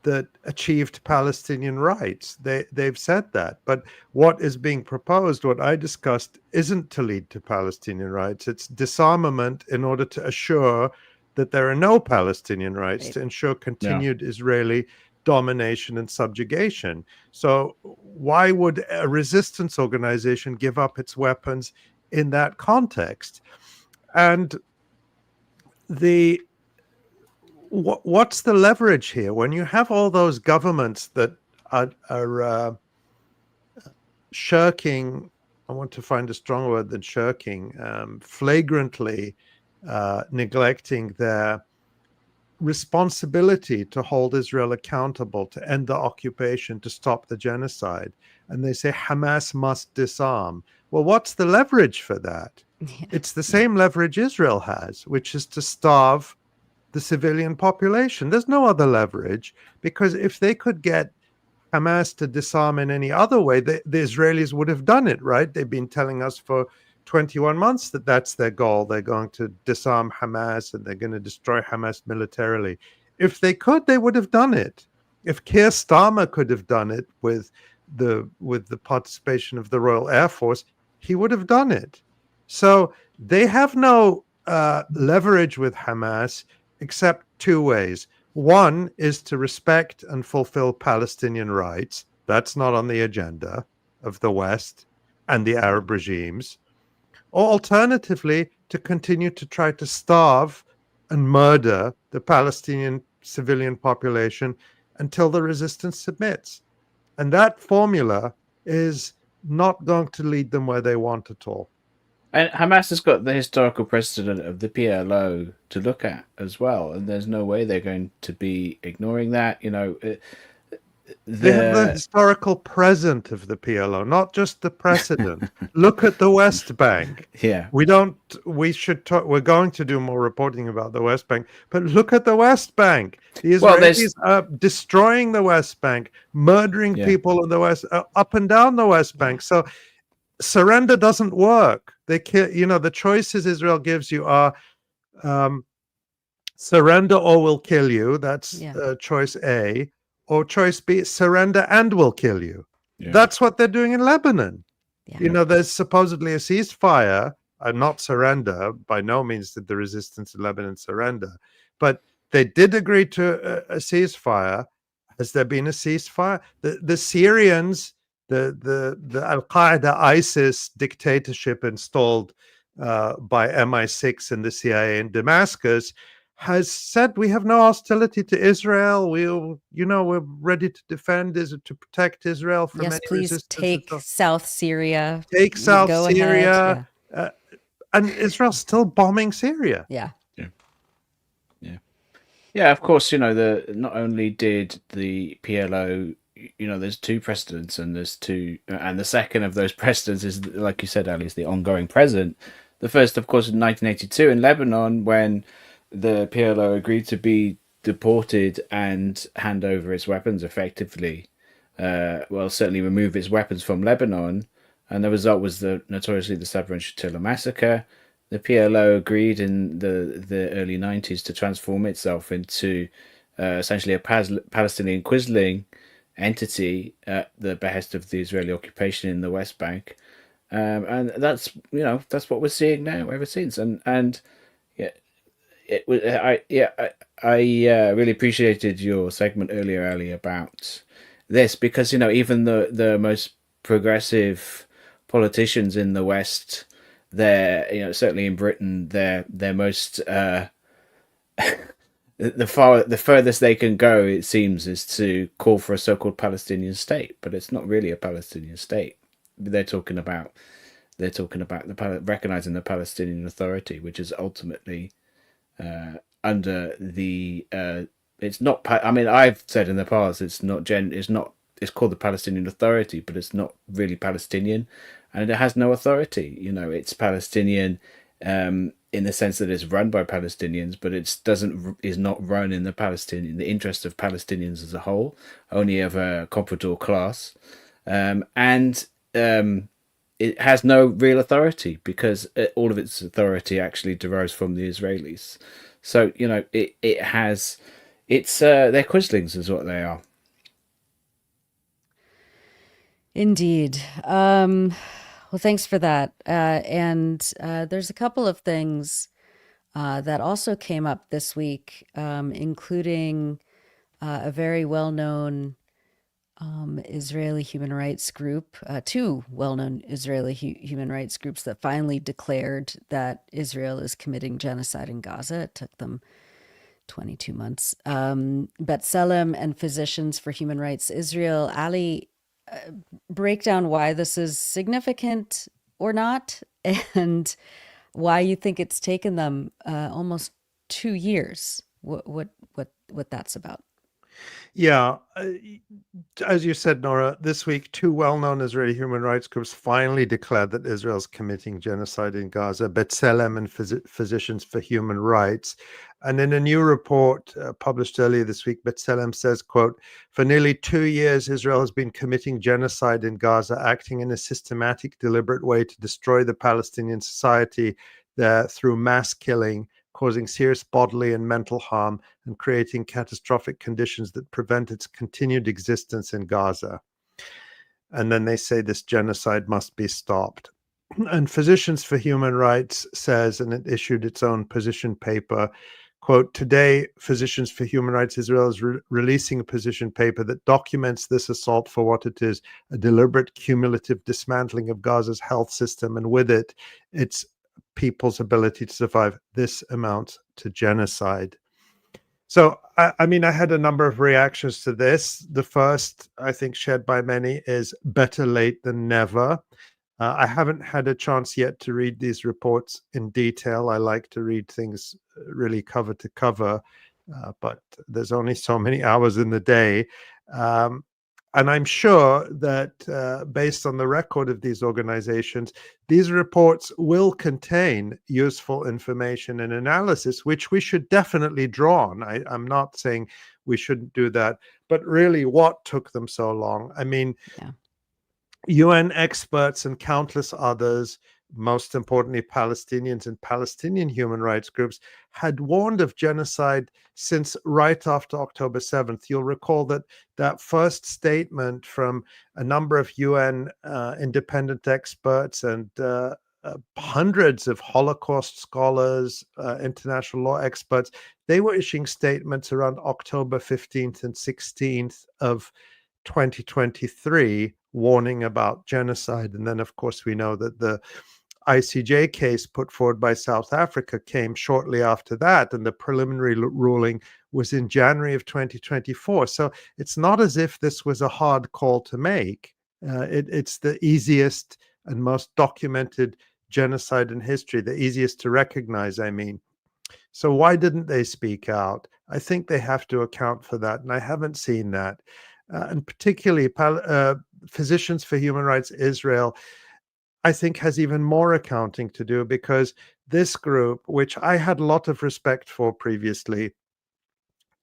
that achieved Palestinian rights. They've said that. But what is being proposed, what I discussed, isn't to lead to Palestinian rights. It's disarmament in order to assure that there are no Palestinian rights, to ensure continued Israeli domination and subjugation. So why would a resistance organization give up its weapons in that context? And what's the leverage here when you have all those governments that are shirking? I want to find a stronger word than shirking, flagrantly neglecting their responsibility to hold Israel accountable, to end the occupation, to stop the genocide. And they say Hamas must disarm. Well, what's the leverage for that? It's the same leverage Israel has, which is to starve the civilian population. There's no other leverage, because if they could get Hamas to disarm in any other way, the Israelis would have done it, right? They've been telling us for 21 months that that's their goal. They're going to disarm Hamas and they're going to destroy Hamas militarily. If they could, they would have done it. If Keir Starmer could have done it with the participation of the Royal Air Force, he would have done it. So they have no leverage with Hamas except two ways. One is to respect and fulfill Palestinian rights. That's not on the agenda of the West and the Arab regimes. Or alternatively, to continue to try to starve and murder the Palestinian civilian population until the resistance submits. And that formula is not going to lead them where they want at all. And Hamas has got the historical precedent of the PLO to look at as well, and there's no way they're going to be ignoring that. You know, they have the historical present of the PLO, not just the precedent. Look at the West Bank. Yeah, we're going to do more reporting about the West Bank, but look at the West Bank. The Israelis are destroying the West Bank, murdering people in the West, up and down the West Bank. So surrender doesn't work. They kill. You know, the choices Israel gives you are surrender or we'll kill you. That's choice A. Or choice B, surrender and we'll kill you. Yeah. That's what they're doing in Lebanon. Yeah. You know, there's supposedly a ceasefire, not surrender. By no means did the resistance in Lebanon surrender. But they did agree to a ceasefire. Has there been a ceasefire? The Syrians, the Al-Qaeda, ISIS dictatorship installed by MI6 and the CIA in Damascus has said we have no hostility to Israel. We're ready to defend, to protect Israel from any resistance. Take South Syria. Take South Syria. And Israel's still bombing Syria. Yeah. Yeah, of course, you know, not only did the PLO, you know, there's two precedents and the second of those precedents is, like you said, Ali, is the ongoing present. The first, of course, in 1982 in Lebanon, when the PLO agreed to be deported and hand over its weapons effectively, certainly remove its weapons from Lebanon, and the result was notoriously the Sabra and Shatila massacre. The PLO agreed in the early 90s to transform itself into essentially a Palestinian quizzling entity at the behest of the Israeli occupation in the West Bank, and that's what we're seeing now ever since. And it was I really appreciated your segment earlier, Ali, about this, because, you know, even the most progressive politicians in the West, they're, you know, certainly in Britain, they're most the furthest they can go, it seems, is to call for a so-called Palestinian state, but it's not really a Palestinian state. They're talking about recognizing the Palestinian Authority, which is ultimately under the It's not. I mean, I've said in the past it's not. It's called the Palestinian Authority, but it's not really Palestinian, and it has no authority. It's Palestinian in the sense that it's run by Palestinians, but it is not run in the interest of Palestinians as a whole, only of a comprador class, and it has no real authority because all of its authority actually derives from the Israelis. So they're quislings is what they are. Indeed. Well, thanks for that. And there's a couple of things that also came up this week, including a very well-known Israeli human rights group, two well-known Israeli human rights groups that finally declared that Israel is committing genocide in Gaza. It took them 22 months. B'Tselem and Physicians for Human Rights Israel. Ali, break down why this is significant or not, and why you think it's taken them almost 2 years. What that's about? Yeah, as you said, Nora, this week, two well-known Israeli human rights groups finally declared that Israel is committing genocide in Gaza, B'Tselem and Physicians for Human Rights. And in a new report published earlier this week, B'Tselem says, quote, "For nearly 2 years, Israel has been committing genocide in Gaza, acting in a systematic, deliberate way to destroy the Palestinian society there through mass killing, causing serious bodily and mental harm, and creating catastrophic conditions that prevent its continued existence in Gaza." And then they say this genocide must be stopped. And Physicians for Human Rights says, and it issued its own position paper, quote, "Today, Physicians for Human Rights Israel is releasing a position paper that documents this assault for what it is, a deliberate cumulative dismantling of Gaza's health system, and with it, its people's ability to survive. This amounts to genocide." So, I mean, I had a number of reactions to this. The first, I think, shared by many is better late than never. I haven't had a chance yet to read these reports in detail. I like to read things really cover to cover, but there's only so many hours in the day. And I'm sure that based on the record of these organizations, these reports will contain useful information and analysis, which we should definitely draw on. I'm not saying we shouldn't do that, but really what took them so long? I mean, UN experts and countless others, most importantly Palestinians and Palestinian human rights groups, had warned of genocide since right after October 7th. You'll recall that first statement from a number of UN independent experts and hundreds of Holocaust scholars, international law experts, they were issuing statements around October 15th and 16th of 2023 warning about genocide. And then, of course, we know that the ICJ case put forward by South Africa came shortly after that, and the preliminary ruling was in January of 2024. So it's not as if this was a hard call to make. It's the easiest and most documented genocide in history, the easiest to recognize, I mean. So why didn't they speak out? I think they have to account for that, and I haven't seen that. And particularly Physicians for Human Rights Israel, I think, has even more accounting to do, because this group, which I had a lot of respect for previously,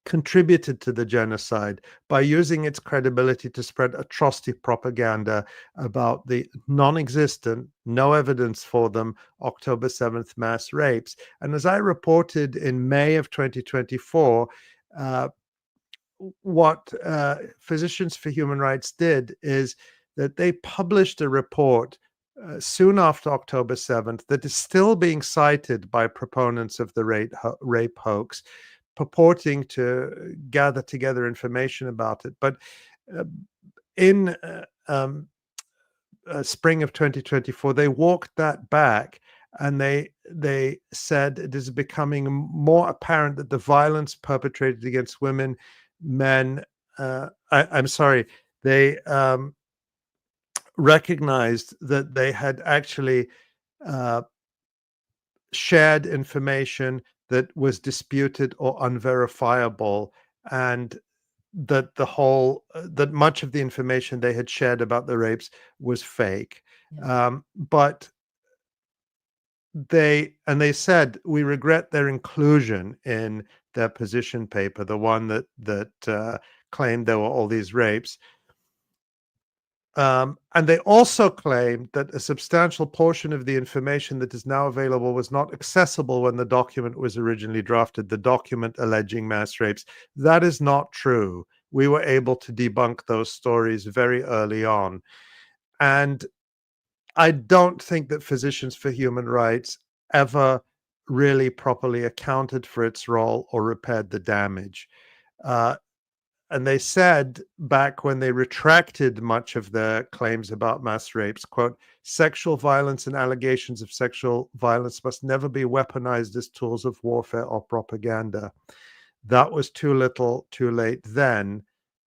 contributed to the genocide by using its credibility to spread atrocity propaganda about the non-existent, no evidence for them, October 7th mass rapes. And as I reported in May of 2024, what Physicians for Human Rights did is that they published a report soon after October 7th that is still being cited by proponents of the rape hoax, purporting to gather together information about it. But in spring of 2024, they walked that back, and they said it is becoming more apparent that the violence perpetrated against women, men, I'm sorry, they recognized that they had actually shared information that was disputed or unverifiable, and that that much of the information they had shared about the rapes was fake. But they said, we regret their inclusion in their position paper, the one that claimed there were all these rapes. And they also claimed that a substantial portion of the information that is now available was not accessible when the document was originally drafted, the document alleging mass rapes. That is not true. We were able to debunk those stories very early on. And I don't think that Physicians for Human Rights ever really properly accounted for its role or repaired the damage. And they said back when they retracted much of their claims about mass rapes, quote, sexual violence and allegations of sexual violence must never be weaponized as tools of warfare or propaganda. That was too little, too late then.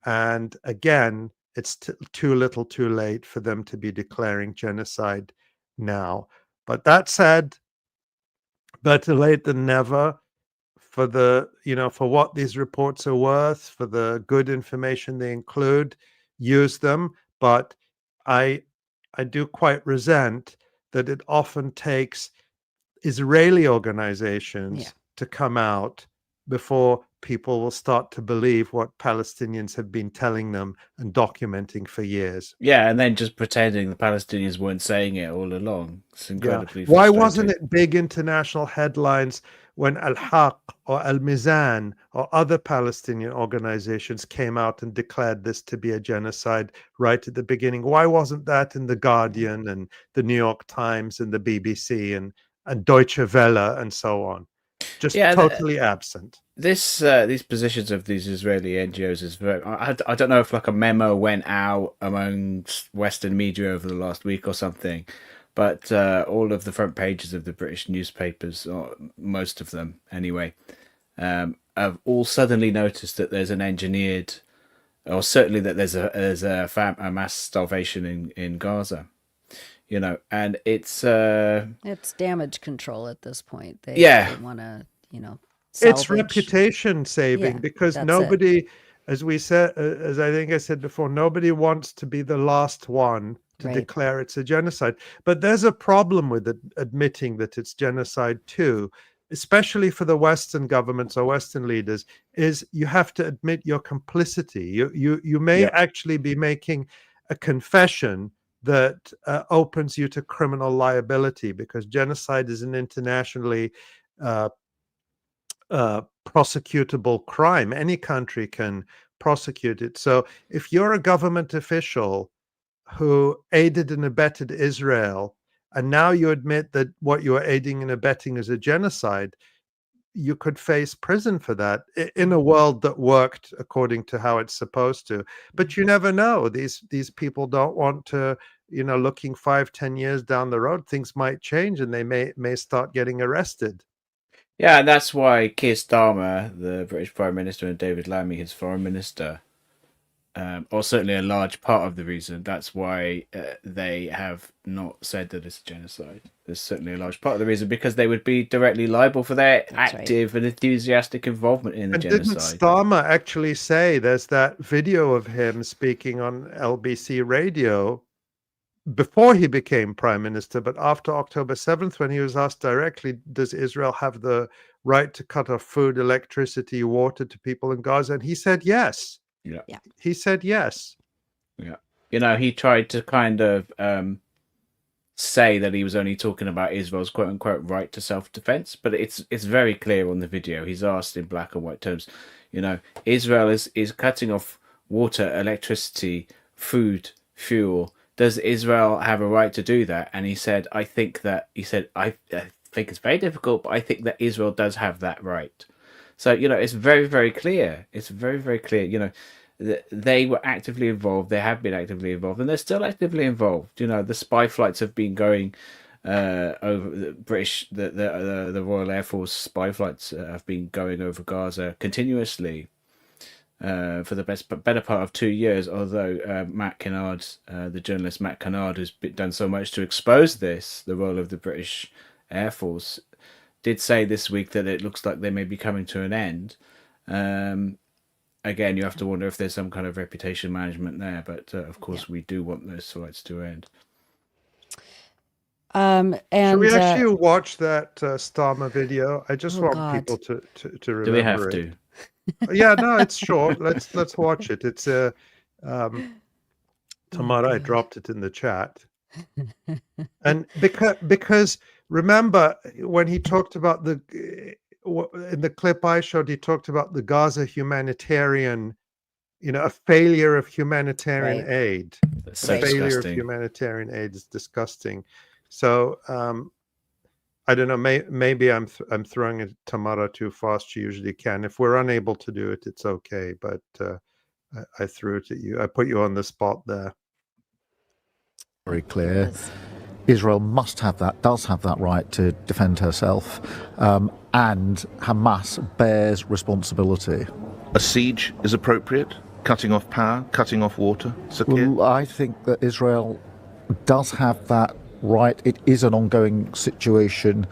And again, it's too little, too late for them to be declaring genocide now. But that said, better late than never. For the, for what these reports are worth, for the good information they include, use them. But I do quite resent that it often takes Israeli organizations to come out before people will start to believe what Palestinians have been telling them and documenting for years. Yeah, and then just pretending the Palestinians weren't saying it all along. It's incredibly Why frustrating. wasn't it big international headlines when 𝐓𝐿�ْحeqq or al-Mizan or other Palestinian organizations came out and declared this to be a genocide right at the beginning? Why wasn't that in The Guardian and the New York Times and the BBC and Deutsche Welle and so on? Just totally absent. These positions of these Israeli NGOs is very. I don't know if like a memo went out among Western media over the last week or something, but all of the front pages of the British newspapers, or most of them anyway, have all suddenly noticed that there's an engineered, or certainly that there's a mass starvation in Gaza. And it's damage control at this point. They want to, salvage. It's reputation saving because nobody, as we said, as I think I said before, nobody wants to be the last one to declare it's a genocide. But there's a problem with admitting that it's genocide too, especially for the Western governments or Western leaders, is you have to admit your complicity. You may actually be making a confession that opens you to criminal liability, because genocide is an internationally prosecutable crime. Any country can prosecute it. So if you're a government official who aided and abetted Israel, and now you admit that what you are aiding and abetting is a genocide, you could face prison for that in a world that worked according to how it's supposed to. But you never know. These people don't want to, looking 5-10 years down the road, things might change and they may start getting arrested. Yeah, and that's why Keir Starmer, the British Prime Minister, and David Lammy, his Foreign Minister, or certainly a large part of the reason, that's why they have not said that it's a genocide. There's certainly a large part of the reason, because they would be directly liable for their active and enthusiastic involvement in the genocide. Didn't Starmer actually say, there's that video of him speaking on LBC radio before he became prime minister, but after October 7th, when he was asked directly, does Israel have the right to cut off food, electricity, water to people in Gaza? And he said yes. Yeah. He said yes. Yeah. He tried to kind of say that he was only talking about Israel's quote unquote right to self-defense, but it's very clear on the video. He's asked in black and white terms, Israel is cutting off water, electricity, food, fuel. Does Israel have a right to do that? And he said, I think it's very difficult, but I think that Israel does have that right. So, it's very, very clear. It's very, very clear. They were actively involved. They have been actively involved, and they're still actively involved. The spy flights have been going over the British, the Royal Air Force spy flights have been going over Gaza continuously for the better part of 2 years. Although Matt Kennard, the journalist Matt Kennard, who's done so much to expose the role of the British Air Force, did say this week that it looks like they may be coming to an end. again, you have to wonder if there's some kind of reputation management there. But of course, we do want those fights to end. And should we actually watch that Starmer video? I just want people to remember. Do we have to? Yeah, no, it's short. Let's watch it. It's Tamara, I dropped it in the chat. And because remember when he talked about in the clip I showed, he talked about the Gaza humanitarian, a failure of humanitarian aid. So failure of humanitarian aid is disgusting. So I don't know. Maybe I'm throwing it Tamara too fast. She usually can. If we're unable to do it, it's okay. But I threw it at you. I put you on the spot there. Very clear. Israel does have that right to defend herself, and Hamas bears responsibility. A siege is appropriate? Cutting off power, cutting off water? Well, I think that Israel does have that right. It is an ongoing situation.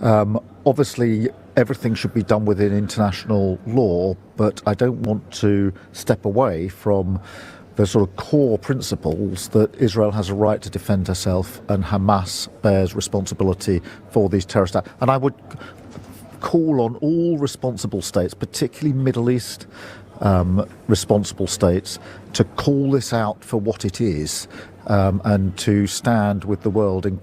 Obviously, everything should be done within international law, but I don't want to step away from the sort of core principles that Israel has a right to defend herself and Hamas bears responsibility for these terrorist acts. And I would call on all responsible states, particularly Middle East responsible states, to call this out for what it is, and to stand with the world in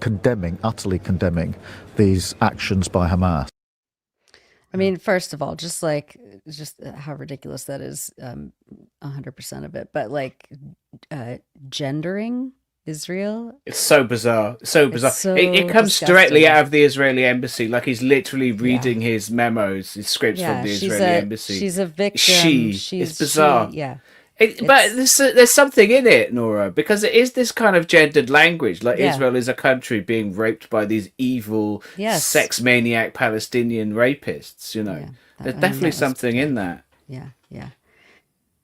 utterly condemning these actions by Hamas. I mean, first of all, just how ridiculous that is, 100% of it. But gendering Israel, it's so bizarre, so bizarre. It comes disgusting. Directly out of the Israeli embassy, like he's literally reading his memos, his scripts from the Israeli embassy. She's a victim. It's bizarre. But there's something in it, Nora, because it is this kind of gendered language. Israel is a country being raped by these evil, sex maniac Palestinian rapists. There's definitely something in that. Yeah.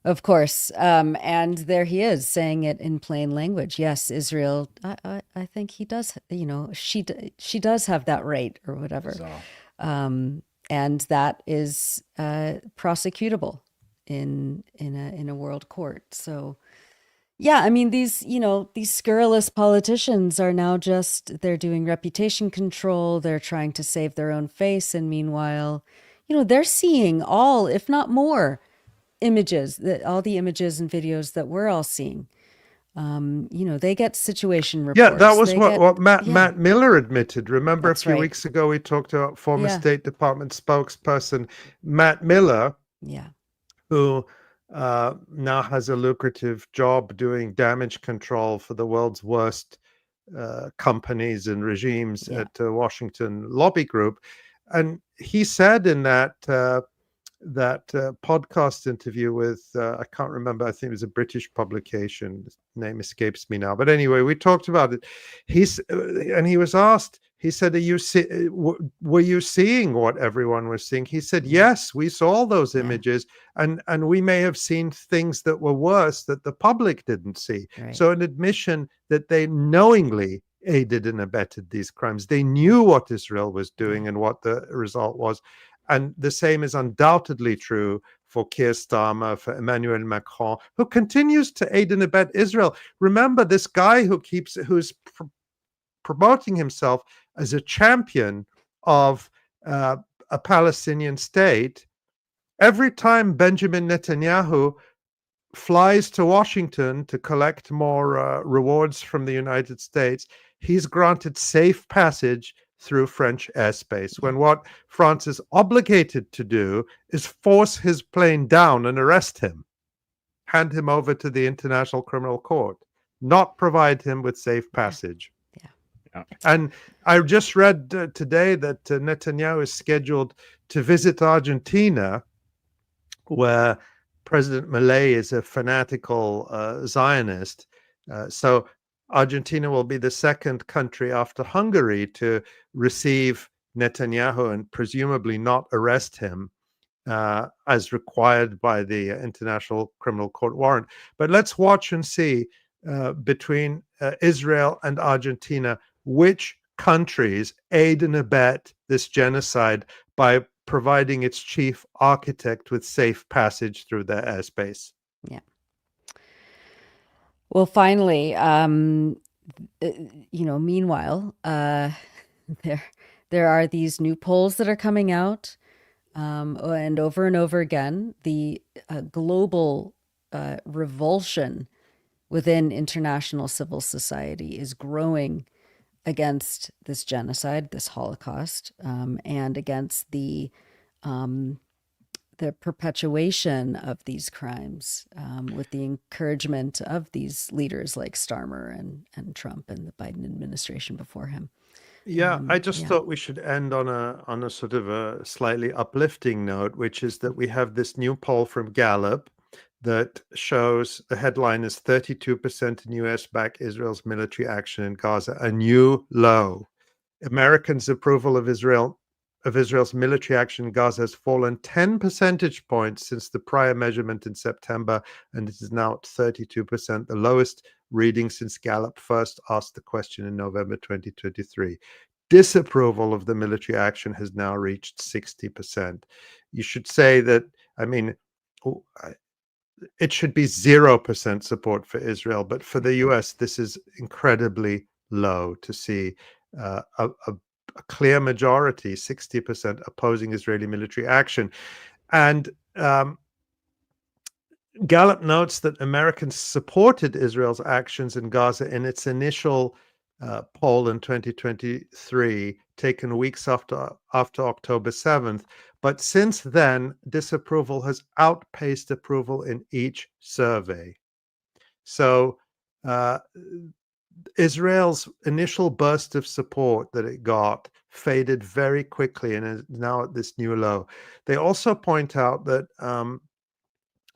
Of course. And there he is saying it in plain language. Yes, Israel. I think he does. She does have that right or whatever. And that is prosecutable in a world court. So yeah, I mean, these scurrilous politicians are now they're doing reputation control. They're trying to save their own face. And meanwhile, they're seeing all, if not more, images, all the images and videos that we're all seeing. They get situation reports. Yeah, that was what Matt Miller admitted. Remember, a few weeks ago, we talked about former State Department spokesperson Matt Miller, who now has a lucrative job doing damage control for the world's worst companies and regimes at Washington Lobby Group. And he said in that podcast interview with, I can't remember, I think it was a British publication, his name escapes me now. But anyway, we talked about it. And he was asked, he said, were you seeing what everyone was seeing? He said, yes, we saw those images, and we may have seen things that were worse that the public didn't see. Right. So an admission that they knowingly aided and abetted these crimes. They knew what Israel was doing and what the result was. And the same is undoubtedly true for Keir Starmer, for Emmanuel Macron, who continues to aid and abet Israel. Remember, this guy who's promoting himself as a champion of a Palestinian state, every time Benjamin Netanyahu flies to Washington to collect more rewards from the United States, he's granted safe passage through French airspace, when what France is obligated to do is force his plane down and arrest him, hand him over to the International Criminal Court, not provide him with safe passage. And I just read today that Netanyahu is scheduled to visit Argentina, where President Milei is a fanatical Zionist. So Argentina will be the second country after Hungary to receive Netanyahu and presumably not arrest him as required by the International Criminal Court warrant. But let's watch and see between Israel and Argentina which countries aid and abet this genocide by providing its chief architect with safe passage through their airspace. Yeah. Well, finally, meanwhile, there are these new polls that are coming out, and over again, the global revulsion within international civil society is growing against this genocide, this Holocaust, and against the perpetuation of these crimes, with the encouragement of these leaders like Starmer and Trump and the Biden administration before him. Yeah, I just thought we should end on a sort of a slightly uplifting note, which is that we have this new poll from Gallup that shows the headline is 32% in US back Israel's military action in Gaza, a new low. Americans' approval of Israel's military action in Gaza has fallen 10 percentage points since the prior measurement in September, and it is now at 32%, the lowest reading since Gallup first asked the question in November 2023. Disapproval of the military action has now reached 60%. You should say that, I mean, it should be 0% support for Israel, but for the US, this is incredibly low to see a clear majority, 60% opposing Israeli military action. And Gallup notes that Americans supported Israel's actions in Gaza in its initial poll in 2023, taken weeks after October 7th. But since then, disapproval has outpaced approval in each survey. So Israel's initial burst of support that it got faded very quickly and is now at this new low. They also point out that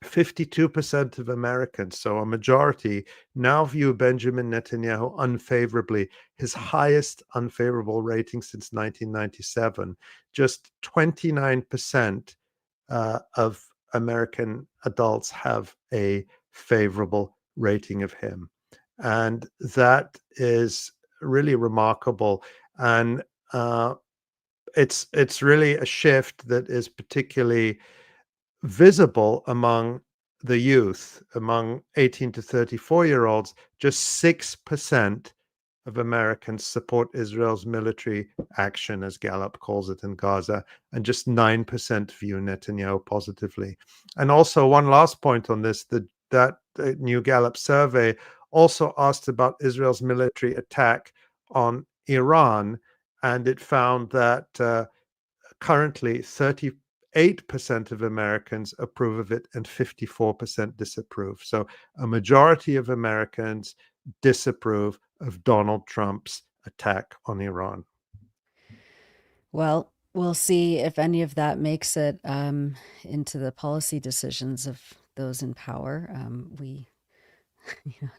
52% of Americans, so a majority, now view Benjamin Netanyahu unfavorably, his highest unfavorable rating since 1997. Just 29% of American adults have a favorable rating of him. And that is really remarkable. And it's really a shift that is particularly visible among the youth, among 18 to 34-year-olds. Just 6% of Americans support Israel's military action, as Gallup calls it, in Gaza, and just 9% view Netanyahu positively. And also, one last point on this, that new Gallup survey also asked about Israel's military attack on Iran, and it found that currently 38% of Americans approve of it and 54% disapprove. So a majority of Americans disapprove of Donald Trump's attack on Iran. Well, we'll see if any of that makes it into the policy decisions of those in power.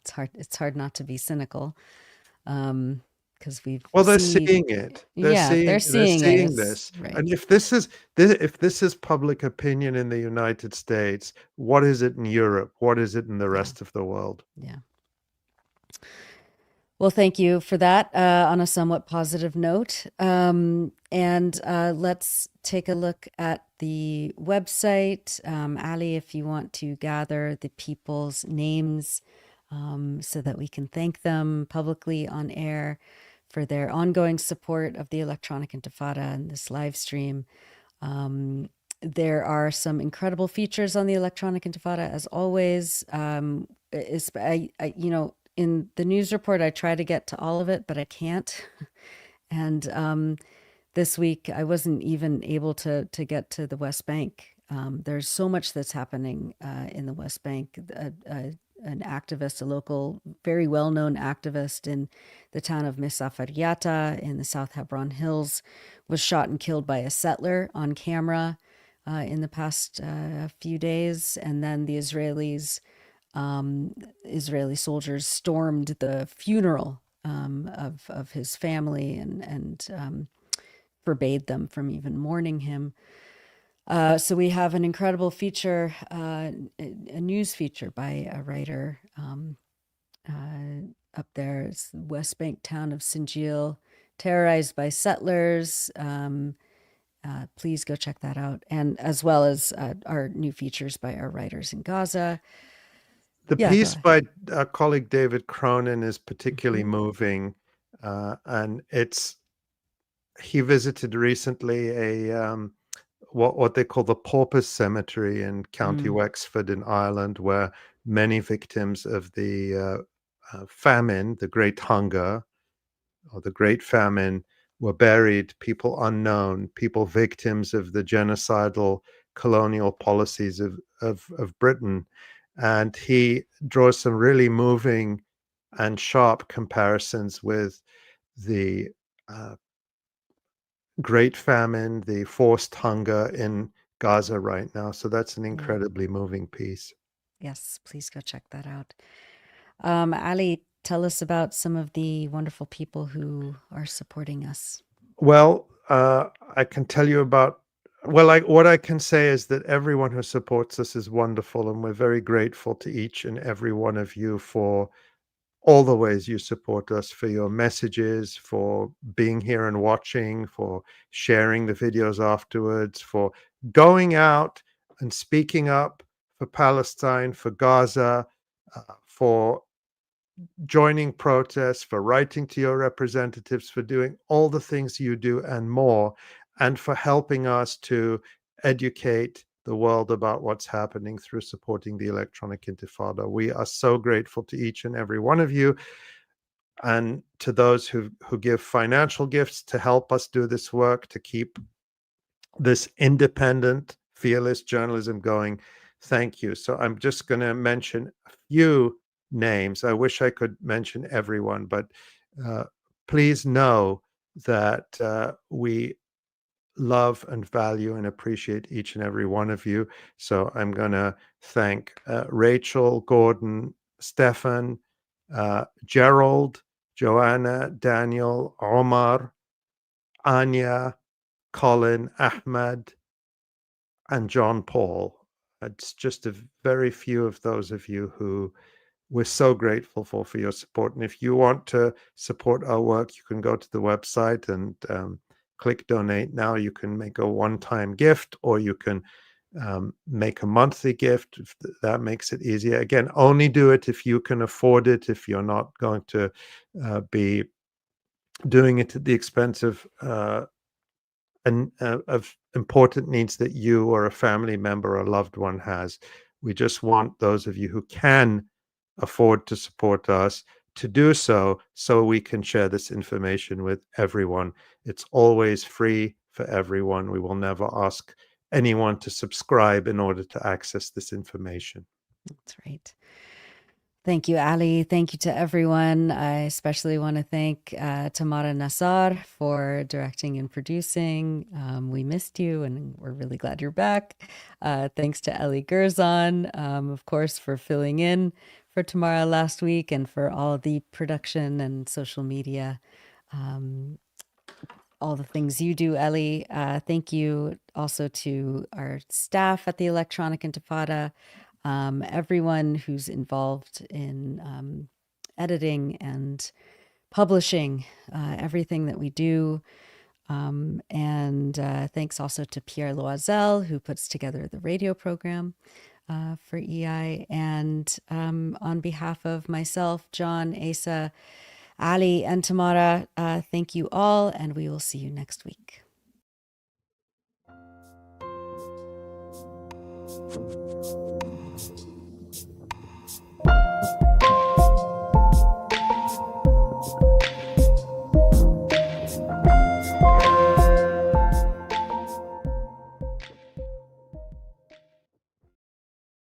It's hard not to be cynical, because they're seeing it. They're seeing this. Right. And if this is public opinion in the United States, what is it in Europe? What is it in the rest of the world? Yeah. Well, thank you for that, on a somewhat positive note. And let's take a look at the website. Ali, if you want to gather the people's names so that we can thank them publicly on air for their ongoing support of the Electronic Intifada and this live stream. There are some incredible features on the Electronic Intifada, as always. In the news report, I try to get to all of it, but I can't. And this week, I wasn't even able to get to the West Bank. There's so much that's happening in the West Bank. An activist, a local, very well-known activist in the town of Mesaferiyata in the South Hebron Hills, was shot and killed by a settler on camera in the past few days. And then the Israeli soldiers stormed the funeral of his family and forbade them from even mourning him. So we have an incredible feature, a news feature by a writer up there. It's the West Bank town of Sinjil, terrorized by settlers. Please go check that out. And as well as our new features by our writers in Gaza. The piece by our colleague David Cronin is particularly moving. And he visited recently a what they call the Paupers Cemetery in County Wexford in Ireland, where many victims of the famine, the Great Hunger, or the Great Famine, were buried, people unknown, people victims of the genocidal colonial policies of Britain. And he draws some really moving and sharp comparisons with the Great Famine, the forced hunger in Gaza right now. So that's an incredibly moving piece. Yes, please go check that out. Ali, tell us about some of the wonderful people who are supporting us. Well, I can tell you about, what I can say is that everyone who supports us is wonderful, and we're very grateful to each and every one of you for all the ways you support us, for your messages, for being here and watching, for sharing the videos afterwards, for going out and speaking up for Palestine, for Gaza, for joining protests, for writing to your representatives, for doing all the things you do and more, and for helping us to educate the world about what's happening through supporting the Electronic Intifada. We are so grateful to each and every one of you, and to those who give financial gifts to help us do this work, to keep this independent, fearless journalism going. Thank you. So I'm just going to mention a few names. I wish I could mention everyone, but please know that we love and value and appreciate each and every one of you. So I'm going to thank Rachel, Gordon, Stefan, Gerald, Joanna, Daniel, Omar, Anya, Colin, Ahmed, and John Paul. It's just a very few of those of you who we're so grateful for your support. And if you want to support our work, you can go to the website and click donate now. You can make a one-time gift, or you can make a monthly gift if that makes it easier. Again, only do it if you can afford it, if you're not going to be doing it at the expense of important needs that you or a family member or a loved one has. We just want those of you who can afford to support us to do so we can share this information with everyone. It's always free for everyone. We will never ask anyone to subscribe in order to access this information. That's right. Thank you, Ali. Thank you to everyone. I especially want to thank Tamara Nassar for directing and producing. We missed you, and we're really glad you're back. Thanks to Ellie Gerzon, of course, for filling in for Tamara last week, and for all the production and social media, all the things you do, Ellie. Thank you also to our staff at the Electronic Intifada, everyone who's involved in editing and publishing everything that we do. And thanks also to Pierre Loisel, who puts together the radio program for EI. And on behalf of myself, Jon, Asa, Ali, and Tamara, thank you all, and we will see you next week.